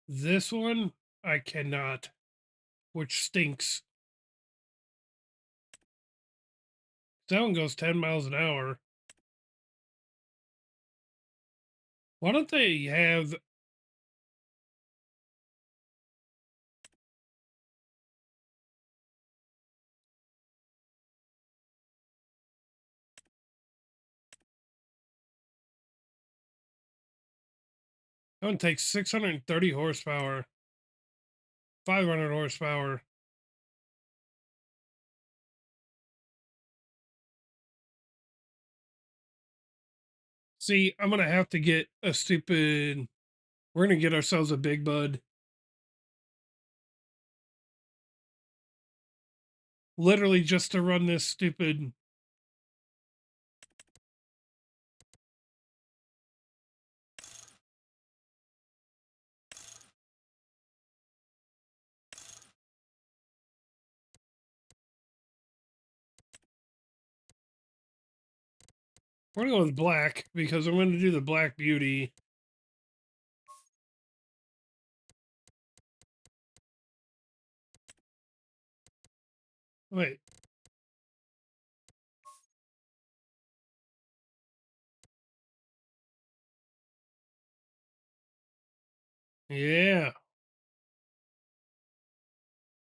This one I cannot, which stinks. That one goes 10 miles an hour. Why don't they have... That one takes 630 horsepower. 500 horsepower. See, I'm going to have to get a stupid... We're going to get ourselves a big bud. Literally just to run this stupid... We're going to go with black because I'm going to do the Black Beauty. Wait. Yeah.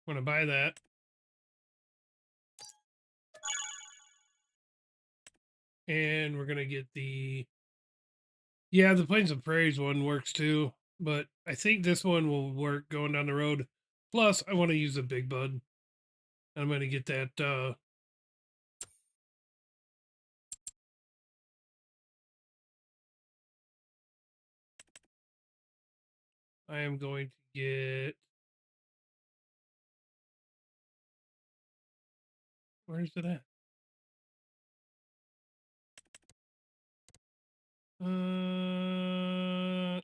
I'm going to buy that. And we're going to get the... Yeah, the Plains and Prairies one works too. But I think this one will work going down the road. Plus, I want to use a big bud. I'm going to get that... I am going to get. Where's it at?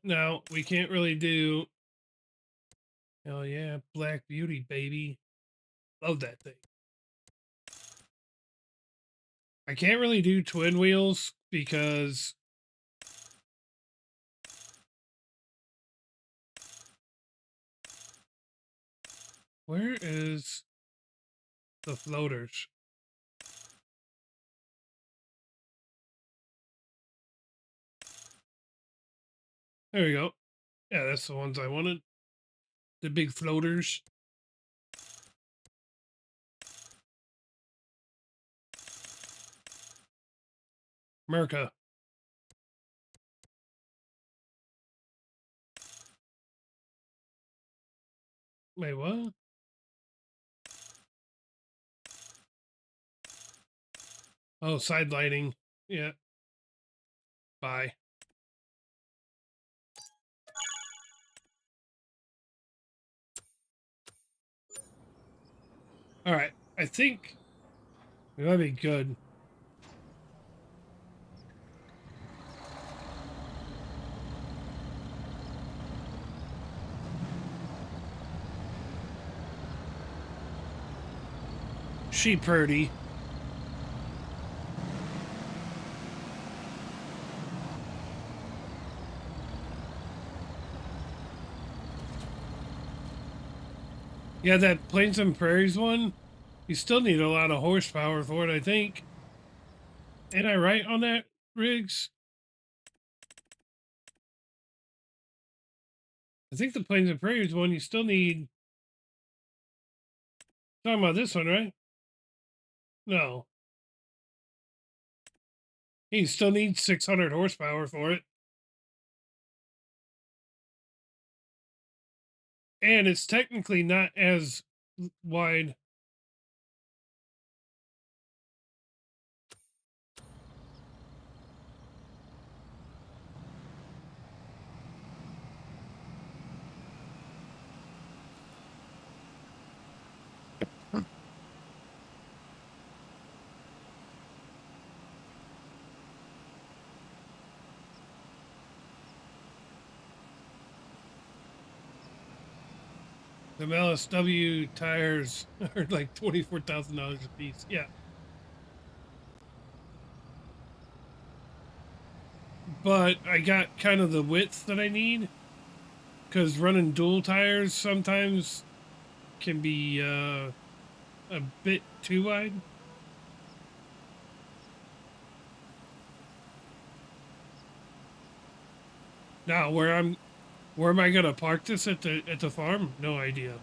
No, we can't really do. Hell yeah, Black Beauty, baby. Love that thing. I can't really do twin wheels because where is the floaters? There we go. Yeah, that's the ones I wanted. The big floaters. America. Wait, what? Oh, side lighting. Yeah. Bye. All right. I think we might be good. She purdy. Yeah, that Plains and Prairies one, you still need a lot of horsepower for it, I think. Ain't I right on that, Riggs? I think the Plains and Prairies one, you still need. Talking about this one, right? No. You still need 600 horsepower for it. And it's technically not as wide. The LSW tires are like $24,000 a piece. Yeah. But I got kind of the width that I need because running dual tires sometimes can be a bit too wide. Now, where am I gonna park this at the farm? No idea.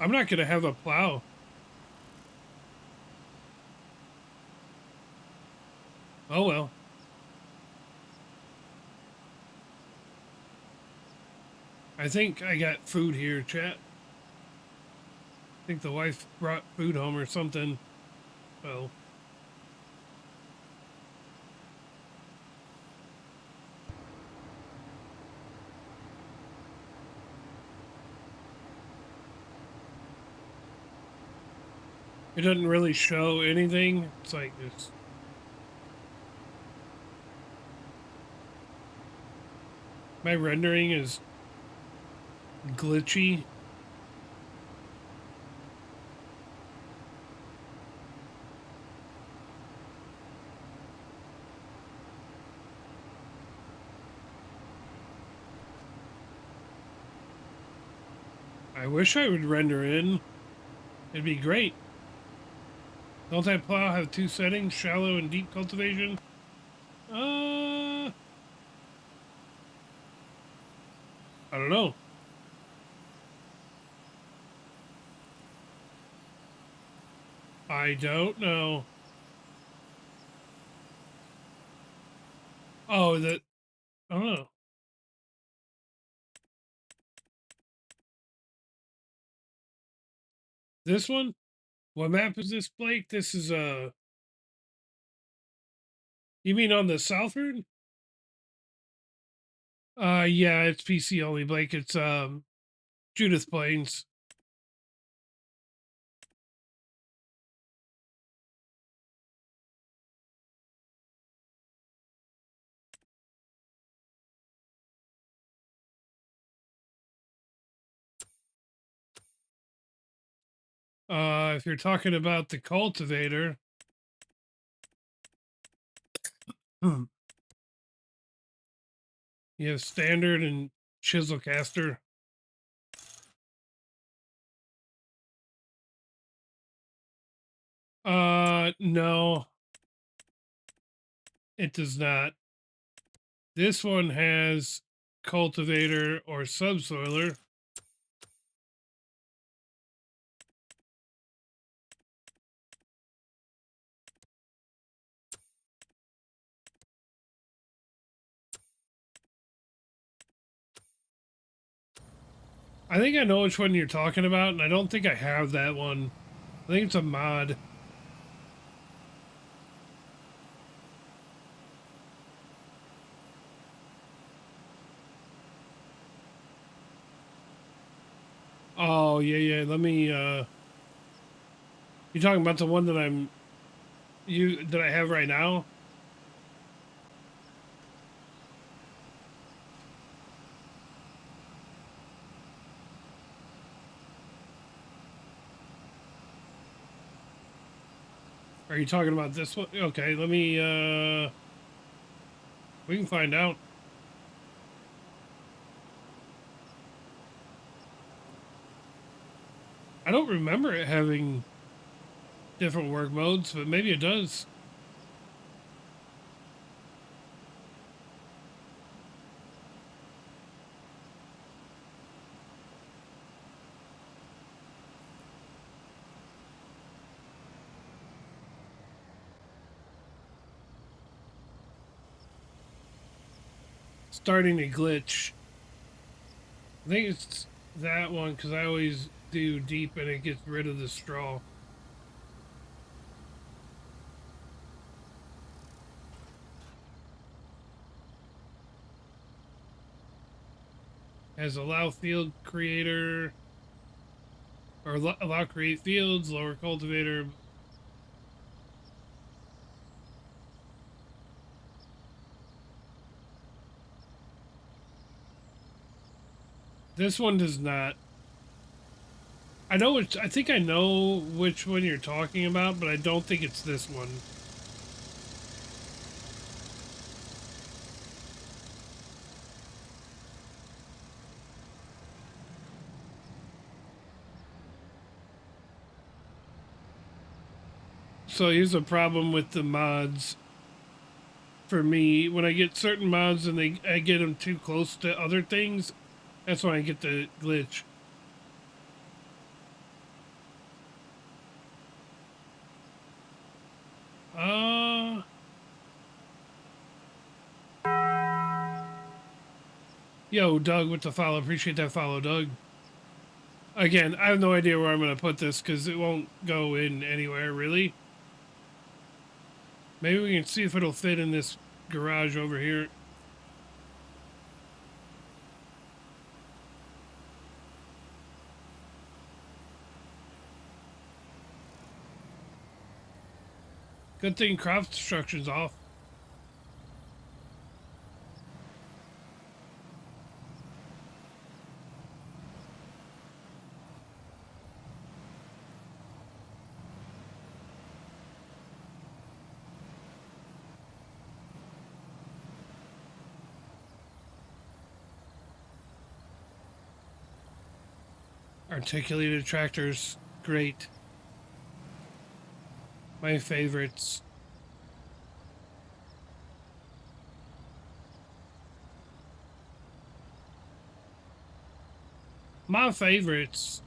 I'm not gonna have a plow. Oh well. I think I got food here, chat. I think the wife brought food home or something. Well, it doesn't really show anything. It's like this. My rendering is glitchy. I wish I would render in. It'd be great. Don't that plow have two settings, shallow and deep cultivation? I don't know. I don't know. Oh, that I don't know. This one? What map is this, Blake? This is You mean on the Southern? Yeah, it's PC only, Blake. It's Judith Plains. If you're talking about the cultivator, you have standard and chisel caster. No, it does not. This one has cultivator or subsoiler. I think I know which one you're talking about, and I don't think I have that one. I think it's a mod. Oh, yeah, yeah. Let me you're talking about the one that I have right now? Are you talking about this one? Okay, let me we can find out. I don't remember it having different work modes, but maybe it does. Starting to glitch. I think it's that one because I always do deep and it gets rid of the straw. Has allow field creator or allow create fields, lower cultivator. This one does not. I know which. I think I know which one you're talking about, but I don't think it's this one. So here's a problem with the mods. For me, when I get certain mods and I get them too close to other things, that's when I get the glitch. Uh, Yo, Doug with the follow. Appreciate that follow, Doug. Again, I have no idea where I'm going to put this because it won't go in anywhere, really. Maybe we can see if it'll fit in this garage over here. Good thing crop destruction's off. Articulated tractors, great. My favorites. My favorites.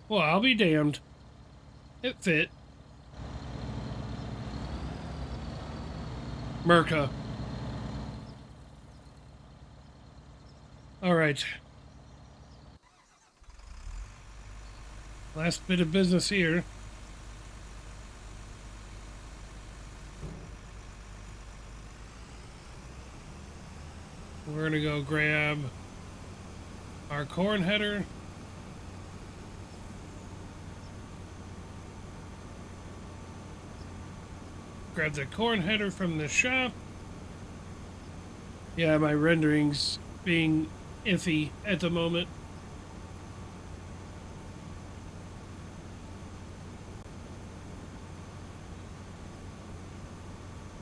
Well, I'll be damned. It fit. Merca. All right. Last bit of business here. We're gonna go grab our corn header. Grab the corn header from the shop. Yeah, my rendering's being iffy at the moment.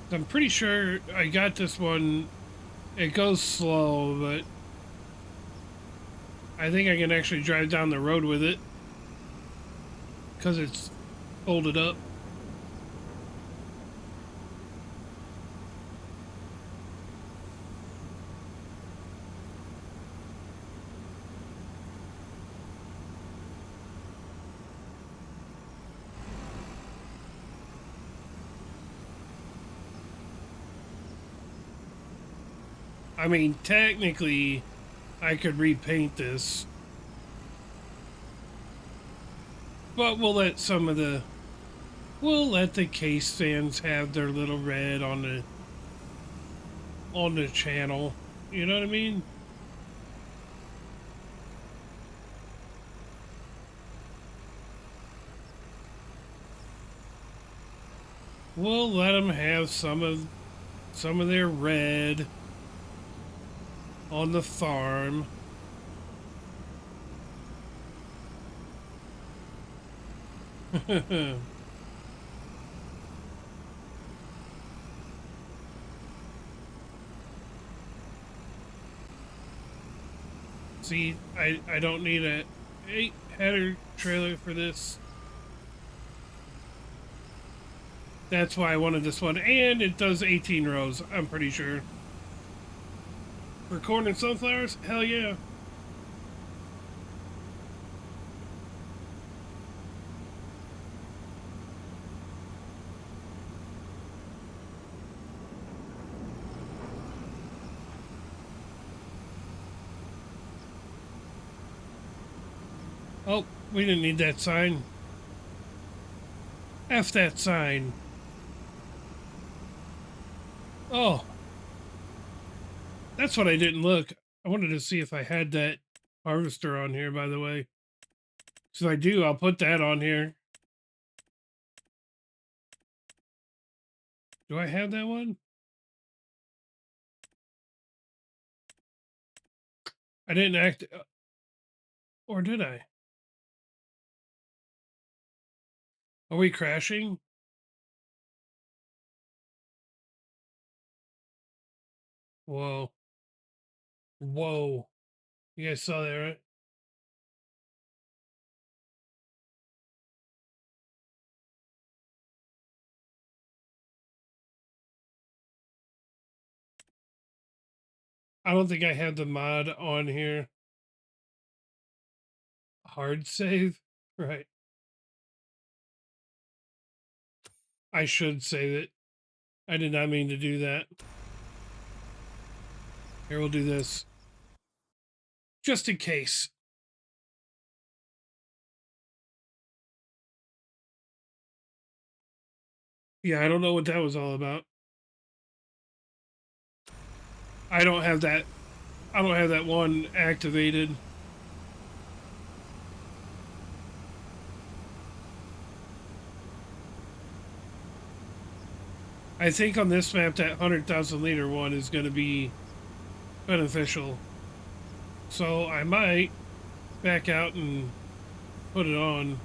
I'm pretty sure I got this one. It goes slow, but I think I can actually drive down the road with it because it's folded up. I mean, technically, I could repaint this, but we'll let the case fans have their little red on the channel. You know what I mean? We'll let them have some of their red on the farm. See, I don't need a 8 header trailer for this. That's why I wanted this one, and it does 18 rows, I'm pretty sure. For corn and sunflowers? Hell yeah. Oh, we didn't need that sign. F that sign. Oh, that's what I didn't look. I wanted to see if I had that harvester on here, by the way. So if I do, I'll put that on here. Do I have that one? I didn't act... or did I? Are we crashing? Whoa. Whoa. You guys saw that, right? I don't think I have the mod on here. Hard save? Right. I should save it. I did not mean to do that. Here, we'll do this. Just in case. Yeah, I don't know what that was all about. I don't have that. I don't have that one activated. I think on this map that 100,000 liter one is going to be beneficial. So I might back out and put it on.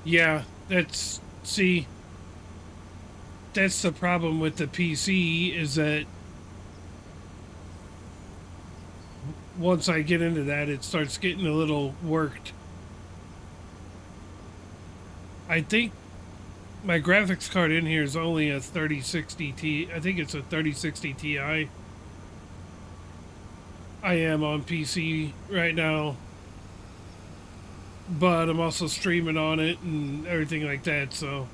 Yeah, that's the problem with the PC is that once I get into that, it starts getting a little worked. I think my graphics card in here is only a 3060 Ti. I think it's a 3060 Ti. I am on PC right now. but I'm also streaming on it and everything like that. So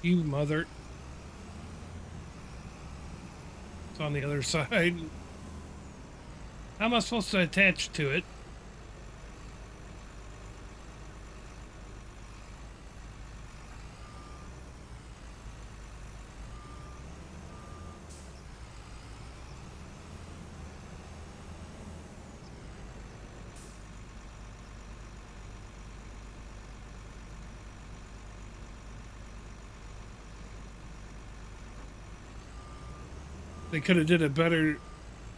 you mother, it's on the other side. How am I supposed to attach to it? They could have did it better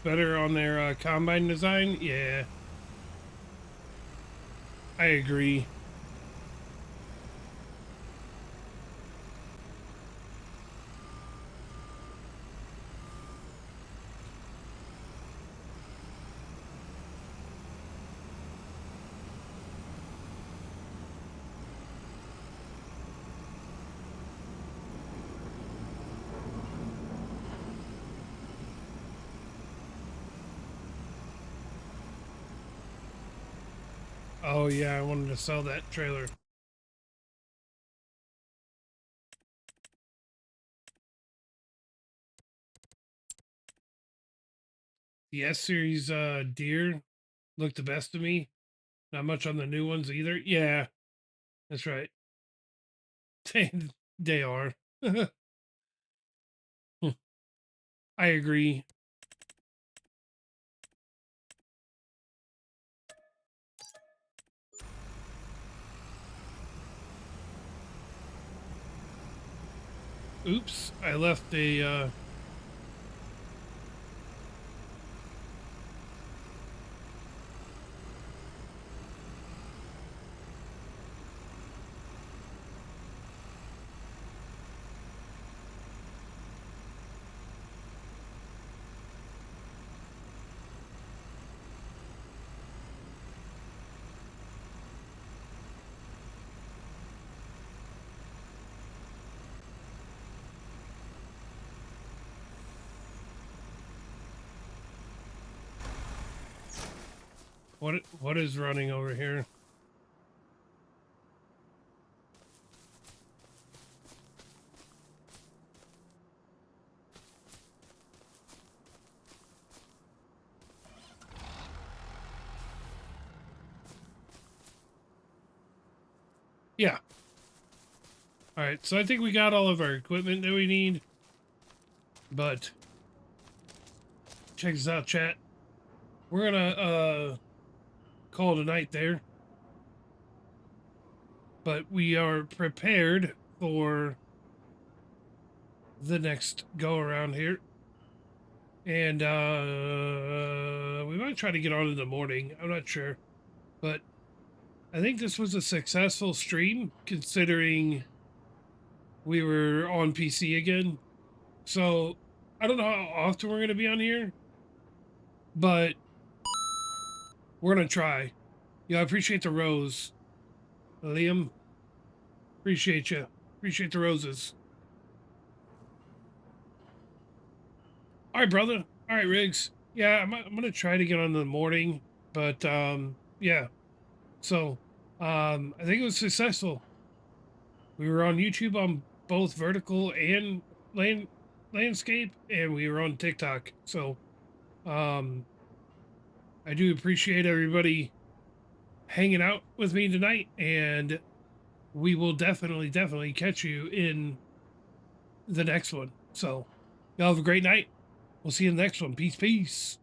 on their combine design. Yeah, I agree. Oh yeah, I wanted to sell that trailer. The S series deer look the best to me. Not much on the new ones either. Yeah, that's right. They are. I agree. Oops, I left a what is running over here? Yeah. All right, so I think we got all of our equipment that we need. But check this out, chat. We're gonna call tonight there, but we are prepared for the next go around here. And we might try to get on in the morning. I'm not sure. But I think this was a successful stream considering we were on PC again. So I don't know how often we're gonna be on here, but we're gonna try. Yeah, I appreciate the rose. Liam, appreciate you. Appreciate the roses. All right, brother. All right, Riggs. Yeah, I'm gonna try to get on in the morning, but yeah. So, I think it was successful. We were on YouTube on both vertical and land landscape, and we were on TikTok. So, um, I do appreciate everybody hanging out with me tonight, and we will definitely catch you in the next one. So, y'all have a great night. We'll see you in the next one. Peace, peace.